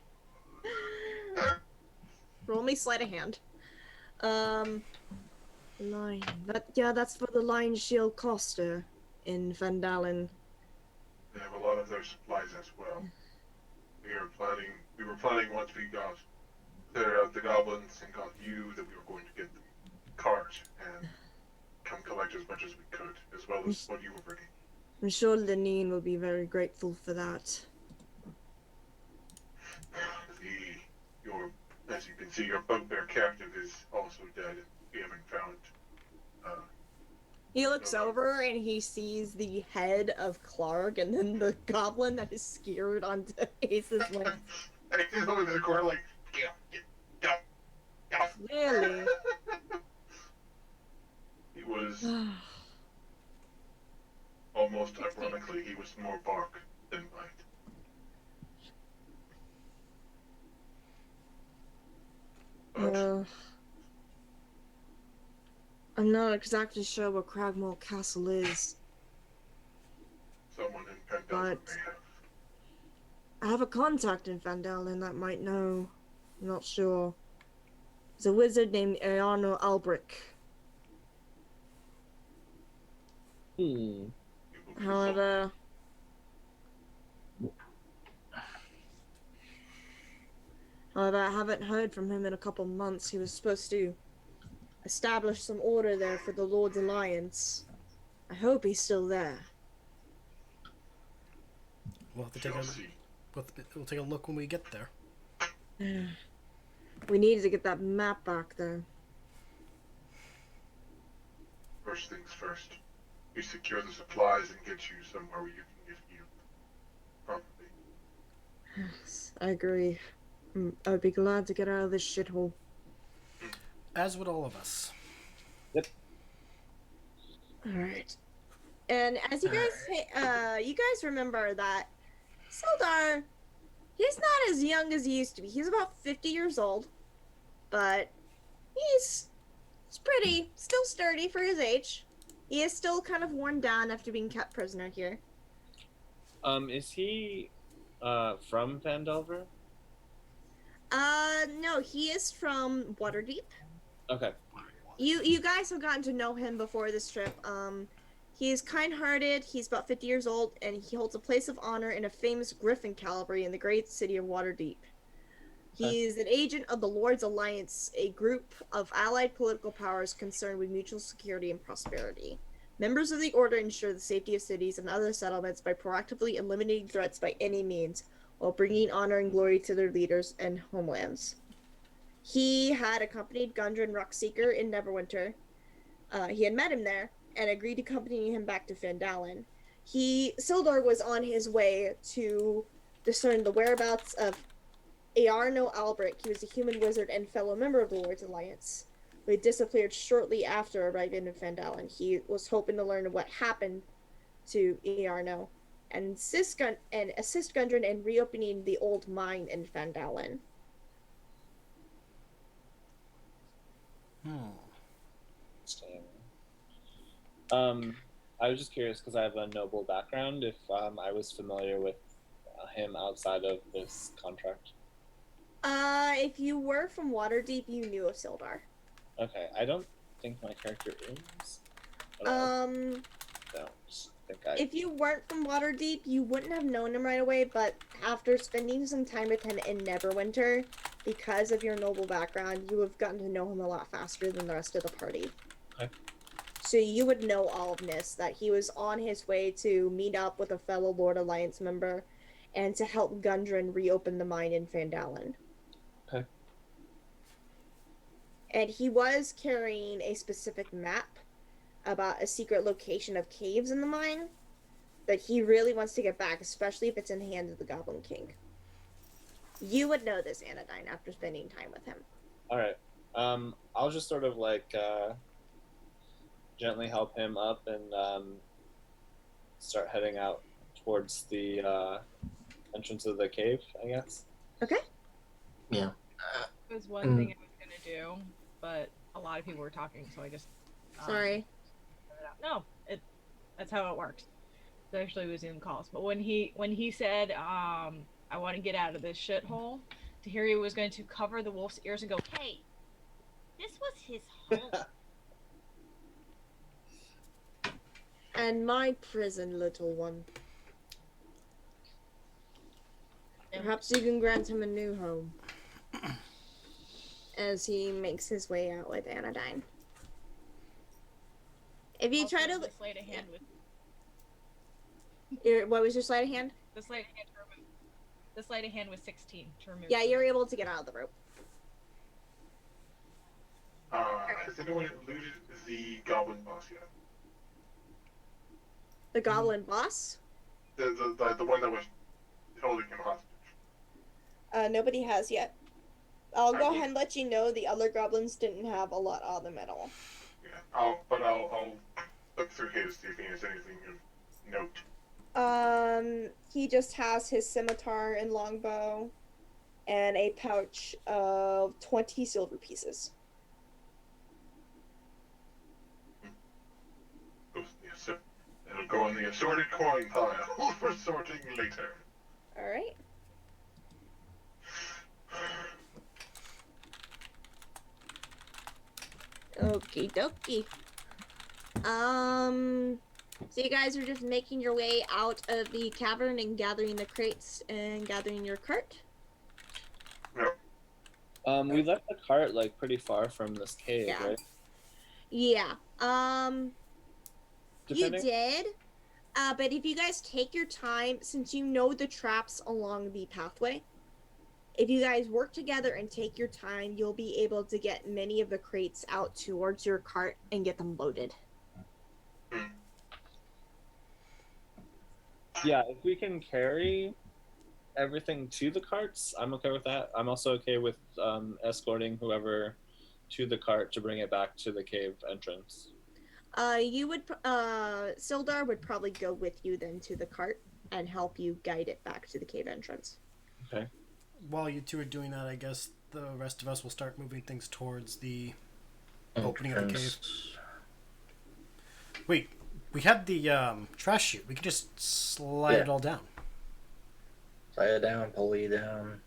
Roll me sleight of hand. Lion. That's for the Lion Shield Coster in Vandalen. They have a lot of their supplies as well. We were planning once we got the goblins and got you that we were going to get the cart and come collect as much as we could, as well as what you were bringing. I'm sure Lenine will be very grateful for that. As you can see, your bugbear captive is also dead, and we haven't found. He looks over and he sees the head of Clark and then the goblin that is skewered onto Ace's leg. And he's over in the corner like, yeah. Really? He was almost ironically, he was more bark than bite. I'm not exactly sure where Cragmaw Castle is. Someone in Phandelver But- may have. I have a contact in Vandalen that might know. I'm not sure. There's a wizard named Ariano Albrick. However, I haven't heard from him in a couple months. He was supposed to establish some order there for the Lord's Alliance. I hope he's still there. We'll have to take we'll take a look when we get there. We needed to get that map back there. First things first. We secure the supplies and get you somewhere where you can get healed. Properly. I agree. I'd be glad to get out of this shithole. As would all of us. Alright. And as you guys remember that Sildar, he's not as young as he used to be. He's about 50 years old. But he's pretty, still sturdy for his age. He is still kind of worn down after being kept prisoner here. Is he from Phandelver? No, he is from Waterdeep. Okay. You guys have gotten to know him before this trip. He's kind-hearted, he's about 50 years old, and he holds a place of honor in a famous griffin cavalry in the great city of Waterdeep. He's an agent of the Lord's Alliance, a group of allied political powers concerned with mutual security and prosperity. Members of the Order ensure the safety of cities and other settlements by proactively eliminating threats by any means, while bringing honor and glory to their leaders and homelands. He had accompanied Gundren Rockseeker in Neverwinter. He had met him there, and agreed to accompany him back to Phandalin. Sildar was on his way to discern the whereabouts of Earno Albric. He was a human wizard and fellow member of the Lord's Alliance, who had disappeared shortly after arriving in Phandalin. He was hoping to learn what happened to Earno and assist Gundren in reopening the old mine in Phandalin. I was just curious because I have a noble background. If I was familiar with him outside of this contract. If you were from Waterdeep, you knew of Sildar. Okay, I don't think my character is. Don't think I. If you weren't from Waterdeep, you wouldn't have known him right away, but after spending some time with him in Neverwinter, because of your noble background, you have gotten to know him a lot faster than the rest of the party. Okay. So you would know all of this, that he was on his way to meet up with a fellow Lord Alliance member and to help Gundren reopen the mine in Phandalin. Okay. And he was carrying a specific map about a secret location of caves in the mine that he really wants to get back, especially if it's in the hands of the Goblin King. You would know this, Anodyne, after spending time with him. Alright. I'll just sort of like gently help him up and start heading out towards the entrance of the cave, I guess. Okay. Yeah. It was one thing I was gonna do, but a lot of people were talking, so I just Sorry. No, that's how it works. Especially with Zoom calls. But when he said, I want to get out of this shithole, Tahirih was going to cover the wolf's ears and go, "Hey, this was his home." And my prison, little one. Perhaps you can grant him a new home. As he makes his way out with Anodyne. If you try to... The sleight of hand with... What was your sleight of hand? The sleight of hand to remove... The sleight of hand was 16 to remove... Yeah, you're able to get out of the rope. Has anyone looted the goblin boss yet? The goblin boss? The one that was holding him hostage. Nobody has yet. I'll go ahead and let you know the other goblins didn't have a lot on them at all. Yeah, I'll look through his, see if he has anything of note. He just has his scimitar and longbow, and a pouch of 20 silver pieces. So it'll go in the assorted coin pile for sorting later. Alright. Okie dokie. So you guys are just making your way out of the cavern and gathering the crates and gathering your cart? No. We left the cart like pretty far from this cave, Yeah. right? Yeah. You Depending- did. But if you guys take your time, since you know the traps along the pathway, if you guys work together and take your time, you'll be able to get many of the crates out towards your cart and get them loaded. Yeah, if we can carry everything to the carts, I'm okay with that. I'm also okay with escorting whoever to the cart to bring it back to the cave entrance. Sildar would probably go with you then to the cart and help you guide it back to the cave entrance. Okay. While you two are doing that, I guess the rest of us will start moving things towards the opening of the cave. Wait, we had the trash chute. We could just slide it all down. Lay it down, pull you down.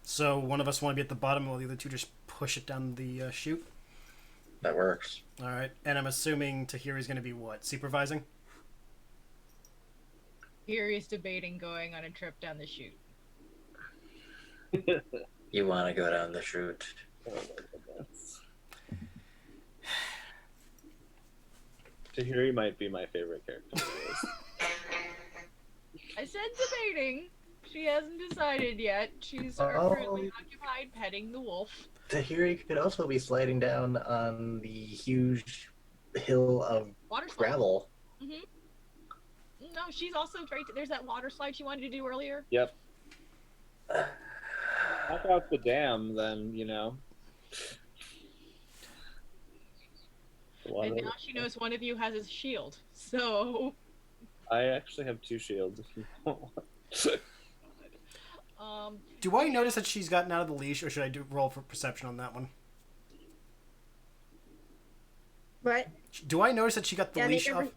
So one of us want to be at the bottom while the other two just push it down the chute? That works. Alright, and I'm assuming Tahiri's going to be what? Supervising? Tahiri's debating going on a trip down the chute. You want to go down the chute. Oh my goodness. Tahirih might be my favorite character. I said debating. She hasn't decided yet. She's currently occupied petting the wolf. Tahirih could also be sliding down on the huge hill of Water slide. gravel. Mm-hmm. No, she's also right. There's that water slide she wanted to do earlier. Yep. Knock out the dam, then, you know. And now she knows one of you has a shield. So. I actually have 2 shields if you want. Do I notice that she's gotten out of the leash, or should I roll for perception on that one? What? Do I notice that she got the leash off?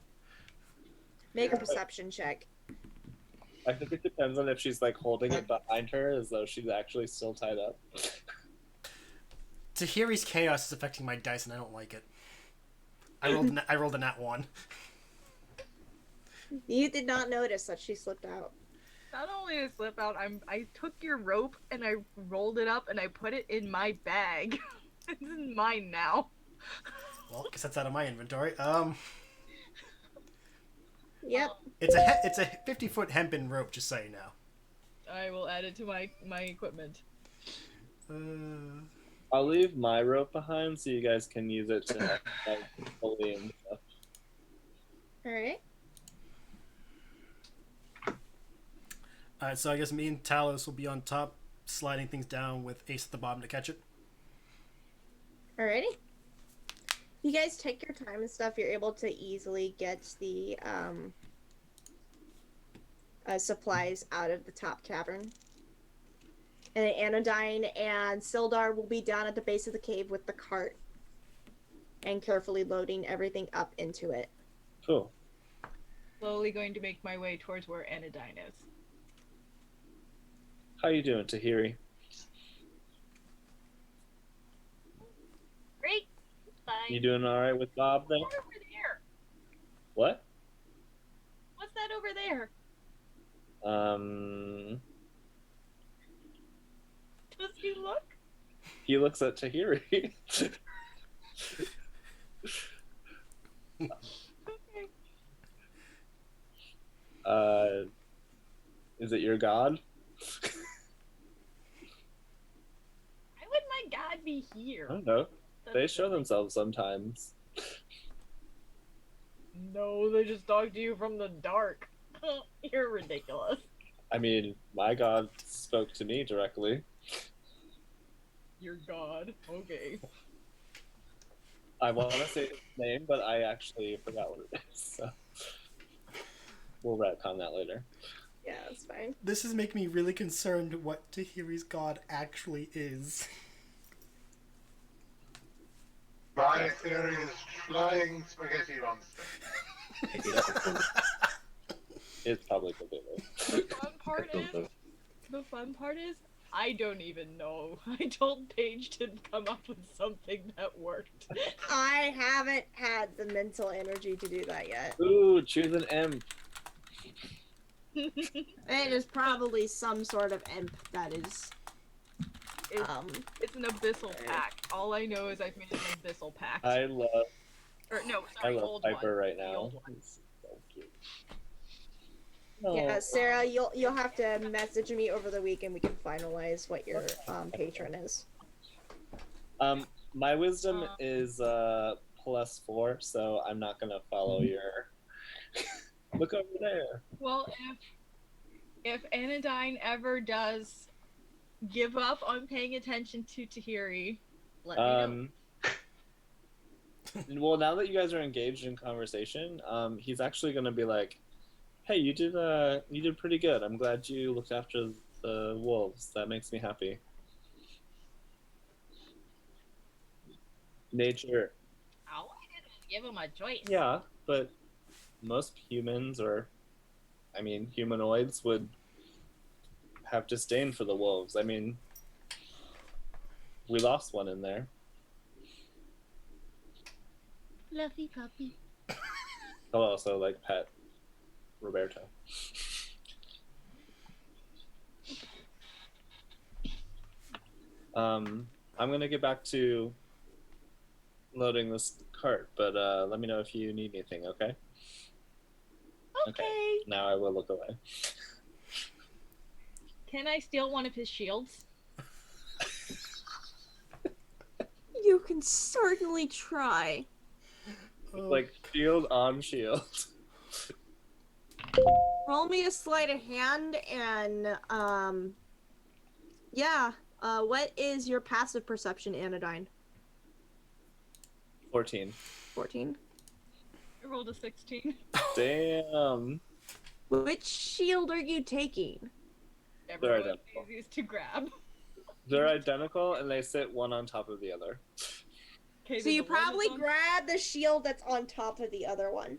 Make a perception check. I think it depends on if she's like holding it behind her as though she's actually still tied up. Tahiri's chaos is affecting my dice, and I don't like it. I rolled a nat 1. You did not notice that she slipped out. Not only did I slip out, I took your rope and I rolled it up and I put it in my bag. It's mine now. Well, guess that's out of my inventory. Yep. It's a 50-foot hempen rope, just so you know. I will add it to my equipment. I'll leave my rope behind so you guys can use it to like pulley and stuff. Alright. Alright, so I guess me and Talos will be on top, sliding things down with Ace at the bottom to catch it. Alrighty. You guys take your time and stuff. You're able to easily get the supplies out of the top cavern. And Anodyne and Sildar will be down at the base of the cave with the cart and carefully loading everything up into it. Cool. Slowly going to make my way towards where Anodyne is. How you doing, Tahirih? Great. Fine. You doing all right with Bob there? What's over there? What? What's that over there? Does he look? He looks at Tahirih. Okay. Is it your god? Why would my god be here? I don't know. They show themselves sometimes. No, they just talk to you from the dark. You're ridiculous. I mean, my god spoke to me directly. Your god. Okay. I want to say his name, but I actually forgot what it is. So we'll retcon that later. Yeah, that's fine. This is making me really concerned what Tahiri's god actually is. My theory is flying spaghetti monster. It's probably Cthulhu. The fun part is, I don't even know. I told Paige to come up with something that worked. I haven't had the mental energy to do that yet. Ooh, choose an imp. It is probably some sort of imp that is... It's an abyssal pack. All I know is I've made an abyssal pack. I love old Piper one. right The now. old one. He's so cute. Yeah, Sarah, you'll have to message me over the weekend. We can finalize what your patron is. My wisdom is +4, so I'm not gonna follow your. Look over there. Well, if Anodyne ever does give up on paying attention to Tahirih, let me know. Well, now that you guys are engaged in conversation, he's actually gonna be like, "Hey, you did pretty good. I'm glad you looked after the wolves. That makes me happy." Nature. Oh, I didn't give him a choice. Yeah, but most humans, or I mean humanoids, would have disdain for the wolves. I mean, we lost one in there. Fluffy puppy. I'll also like pet Roberto. I'm gonna get back to loading this cart, but let me know if you need anything, okay? Okay. Now I will look away. Can I steal one of his shields? You can certainly try. Like shield on shield. Roll me a sleight of hand and yeah. What is your passive perception, Anodyne? 14. 14. I rolled a 16. Damn. Which shield are you taking? Everyone's identical. easiest to grab. They're identical and they sit one on top of the other. Okay, So then you the one that's probably on- grab the shield that's on top of the other one.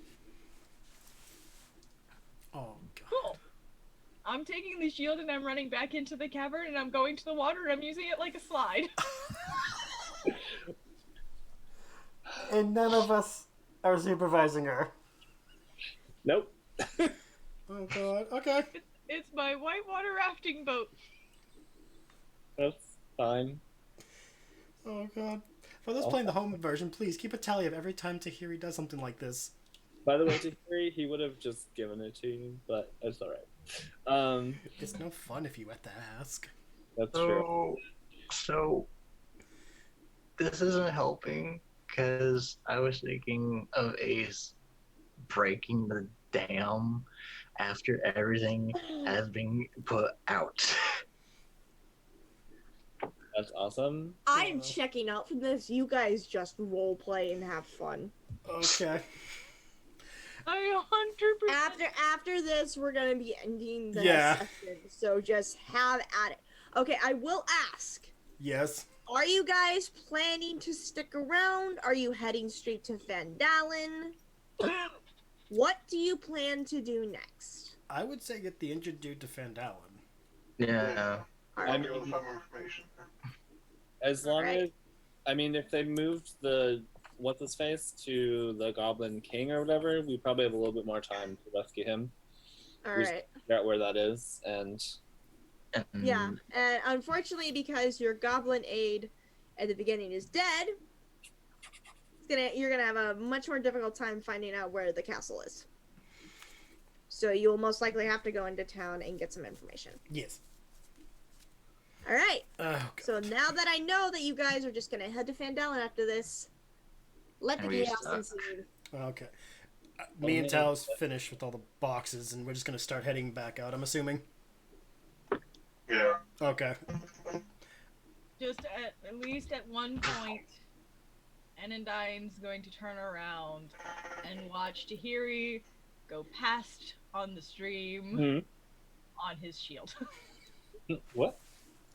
Oh, God. Cool. I'm taking the shield and I'm running back into the cavern and I'm going to the water and I'm using it like a slide. And none of us are supervising her. Nope. Oh, God. Okay. It's my whitewater rafting boat. That's fine. Oh, God. For those playing the home version, please keep a tally of every time Tahirih does something like this. By the way, Tahirih, he would have just given it to you, but it's alright. It's no fun if you have to ask. That's true. So this isn't helping because I was thinking of Ace breaking the dam after everything has been put out. That's awesome. I'm checking out from this. You guys just role play and have fun. Okay. I 100%. After this, we're gonna be ending the Yeah. session. So just have at it. Okay, I will ask. Yes. Are you guys planning to stick around? Are you heading straight to Phandalin? What do you plan to do next? I would say get the injured dude to Phandalin. Yeah. I'll give them some information. As long Alright. as, I mean, if they moved the what's his face to the Goblin King or whatever, we probably have a little bit more time to rescue him. Alright. Figure out where that is, and Yeah, and unfortunately, because your goblin aide at the beginning is dead, you're gonna have a much more difficult time finding out where the castle is. So you will most likely have to go into town and get some information. Yes. All right. Oh, God. So now that I know that you guys are just gonna head to Phandalin after this, let the And we chaos suck. ensue. Okay. Me and Talos finish with all the boxes, and we're just going to start heading back out, I'm assuming. Yeah. Okay. Just at least at one point, Anodyne's going to turn around and watch Tahirih go past on the stream on his shield. what?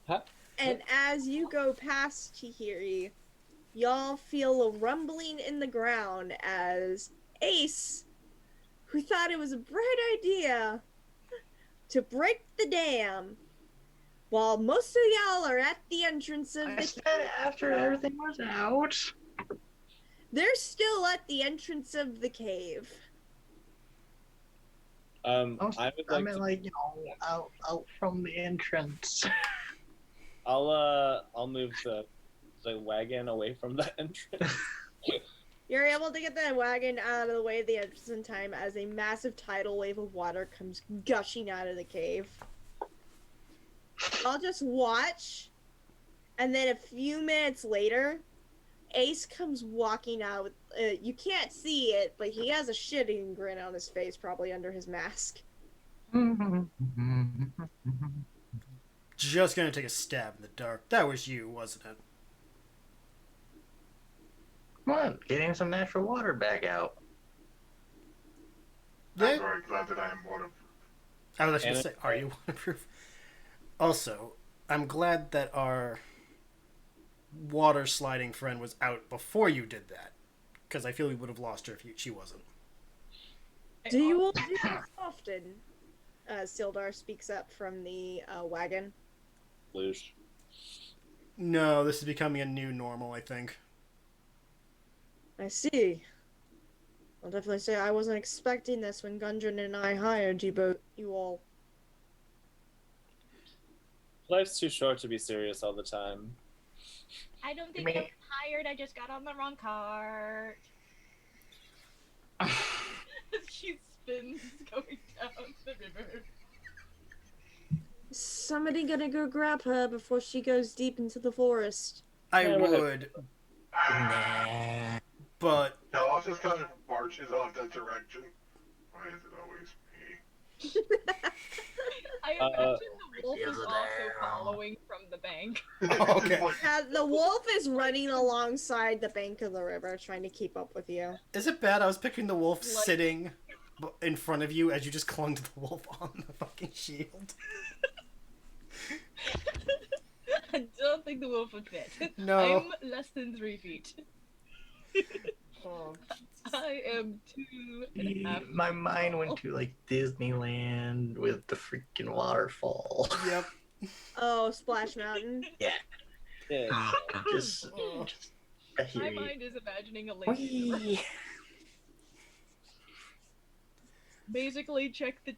Huh? And as you go past Tahirih, y'all feel a rumbling in the ground as Ace, who thought it was a bright idea to break the dam, while most of y'all are at the entrance of I the said after everything was out. they're still at the entrance of the cave. I would I like mean, to, like, you know, out from the entrance. I'll move the wagon away from the entrance. You're able to get that wagon out of the way of the entrance in time as a massive tidal wave of water comes gushing out of the cave. I'll just watch, and then a few minutes later, Ace comes walking out. You can't see it, but he has a shitting grin on his face, probably under his mask. Just going to take a stab in the dark. That was you, wasn't it? Come on, getting some natural water back out. I'm Yeah. very glad that I am waterproof. I was actually going to say, are you waterproof? Also, I'm glad that our water sliding friend was out before you did that. Because I feel we would have lost her if she wasn't. Do you all do this often? Sildar speaks up from the wagon. Loosh. No, this is becoming a new normal, I think. I see. I'll definitely say I wasn't expecting this when Gundren and I hired you all. Life's too short to be serious all the time. I don't think I'm tired. I just got on the wrong cart. She spins going down the river. Somebody gonna go grab her before she goes deep into the forest. I Yeah, would, Nah. but Talos just kind of marches off that direction. Why is it always me? I imagine the wolf is also following from the bank. okay. The wolf is running alongside the bank of the river, trying to keep up with you. Is it bad? I was picturing the wolf sitting in front of you as you just clung to the wolf on the fucking shield. I don't think the wolf would fit. No. I'm less than 3 feet. Oh, I am 2.5. My mind went to like Disneyland with the freaking waterfall. yep. Oh, Splash Mountain. Yeah. Yeah. just My mind is imagining a lady. Whee! Basically, check the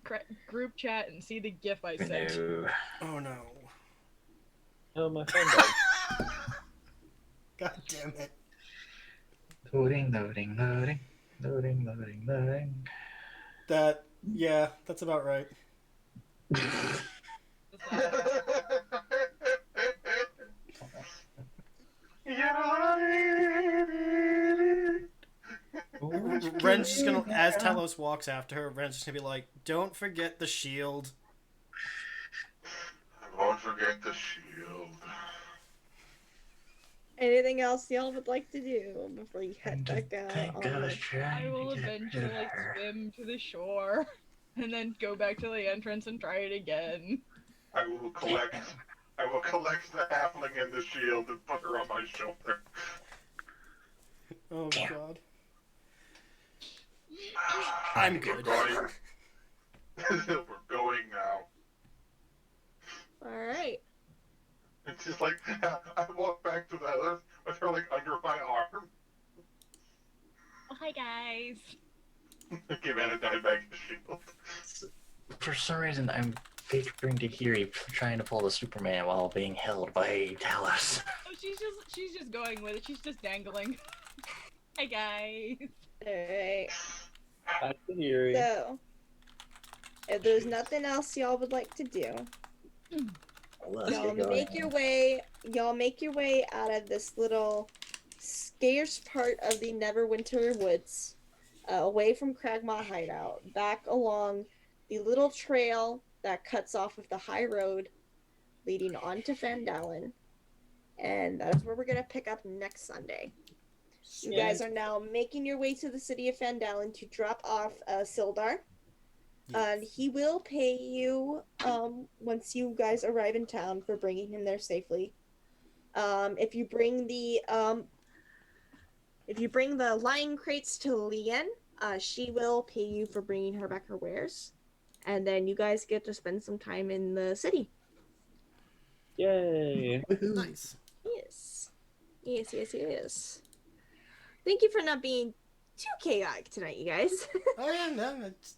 group chat and see the GIF I sent. No. Oh no. Oh, my phone died. God damn it. Loading. Yeah, that's about right. Ren's just gonna, as Talos walks after her, Ren's just gonna be like, "Don't forget the shield." I won't forget the shield. Anything else y'all would like to do before you head back out? I will eventually swim to the shore and then go back to the entrance and try it again. I will collect the halfling and the shield and put her on my shoulder. Oh god. I'm good. We're going now. Alright. It's just like, I walk back to that earth with her like under my arm. Oh, hi guys. Give Anodyne back the shield. For some reason, I'm picturing Tahirih trying to pull the Superman while being held by Talos. Oh, she's just going with it. She's just dangling. Hi guys. Alright. I can hear you. So, if there's nothing else y'all would like to do, y'all make your way out of this little scarce part of the Neverwinter Woods, away from Cragmaw Hideout, back along the little trail that cuts off of the high road leading onto Phandelver, and that's where we're gonna pick up next Sunday. You guys are now making your way to the city of Phandelver to drop off Sildar. And he will pay you once you guys arrive in town for bringing him there safely. If you bring the lion crates to Leanne, she will pay you for bringing her back her wares, and then you guys get to spend some time in the city. Yay. Nice. Yes. Thank you for not being too chaotic tonight, you guys. Oh yeah, no, it's...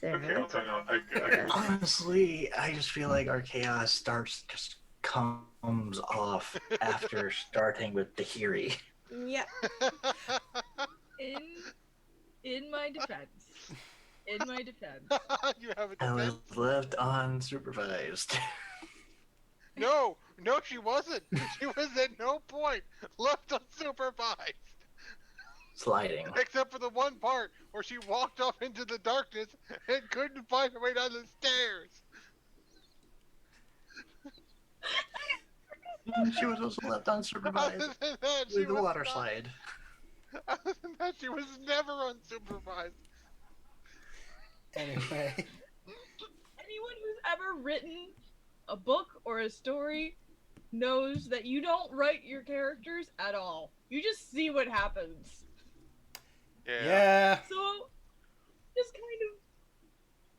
Okay, I'll tell you. Honestly, I just feel like our chaos comes off after starting with Tahirih. Yeah. In my defense. You have a I was defense? left unsupervised. No, she wasn't. She was at no point left unsupervised. Sliding. Except for the one part where she walked off into the darkness and couldn't find her way down the stairs. She was also left unsupervised Other than that, she with the was water not- slide. Other than that, she was never unsupervised. Anyway. Anyone who's ever written a book or a story knows that you don't write your characters at all. You just see what happens. Yeah. So, just kind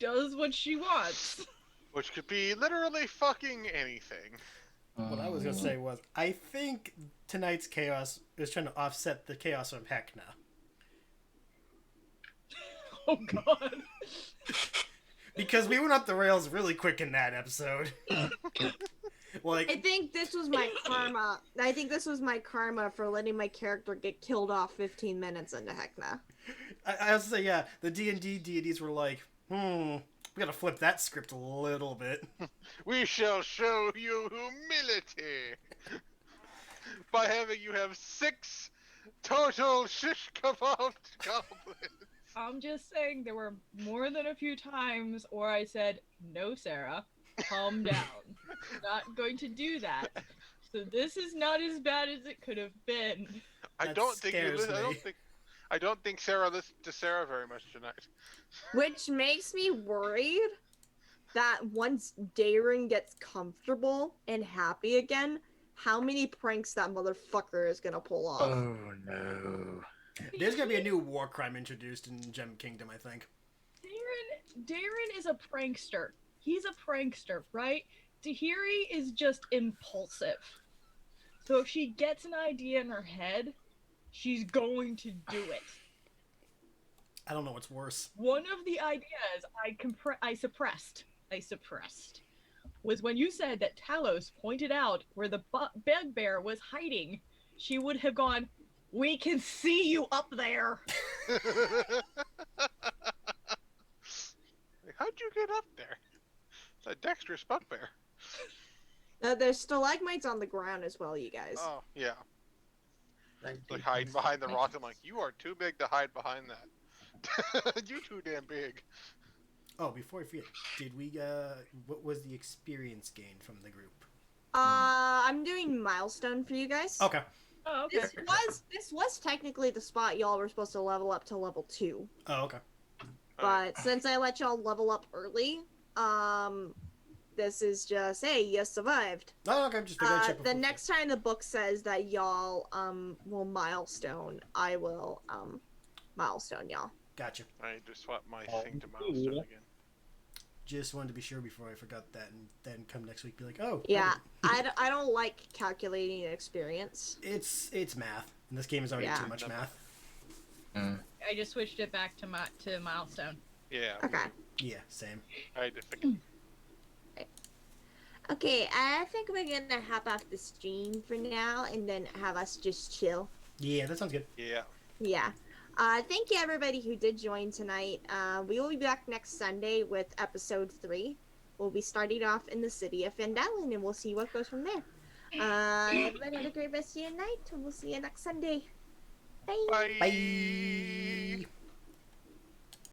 does what she wants. Which could be literally fucking anything. What I was gonna say was, I think tonight's chaos is trying to offset the chaos from Heckna. Oh god. Because we went off the rails really quick in that episode. I think this was my karma. I think this was my karma for letting my character get killed off 15 minutes into Heckna. I was say, yeah, the D&D deities were like, we gotta flip that script a little bit. We shall show you humility by having you have 6 total shish kebab goblins. I'm just saying there were more than a few times where I said, no, Sarah, calm down. Not going to do that. So this is not as bad as it could have been. I don't think Sarah listened to Sarah very much tonight. Which makes me worried that once Darren gets comfortable and happy again, how many pranks that motherfucker is gonna pull off. Oh no. There's gonna be a new war crime introduced in Gem Kingdom, I think. Darren is a prankster. He's a prankster, right? Tahirih is just impulsive. So if she gets an idea in her head, she's going to do it. I don't know what's worse. One of the ideas I suppressed was when you said that Talos pointed out where the bugbear was hiding. She would have gone, "We can see you up there." How'd you get up there? It's a dexterous bugbear. There's stalagmites on the ground as well, you guys. Oh, yeah. Like hiding behind the rock. I'm like, you are too big to hide behind that. You too damn big. Oh, before I forget, did we, what was the experience gain from the group? I'm doing milestone for you guys. Okay. Oh, okay. This was technically the spot y'all were supposed to level up to level 2. Oh, okay. But since I let y'all level up early, this is just, hey, you survived. Oh, okay, just figured I'd check The before. next time the book says that y'all, will milestone, I will, milestone y'all. Gotcha. I need to swap my thing to milestone again. Just wanted to be sure before I forgot that, and then come next week be like, oh. Yeah, I don't like calculating experience. It's math. And this game is already too much math. I just switched it back to milestone. Yeah. Okay. Yeah, same. I had to figure. Okay, I think we're gonna hop off the stream for now and then have us just chill. Yeah, that sounds good. Yeah. Yeah. Thank you everybody who did join tonight. We will be back next Sunday with episode 3. We'll be starting off in the city of Phandelver and we'll see what goes from there. Everybody have a great rest of your night and we'll see you next Sunday. Bye. Bye. Bye.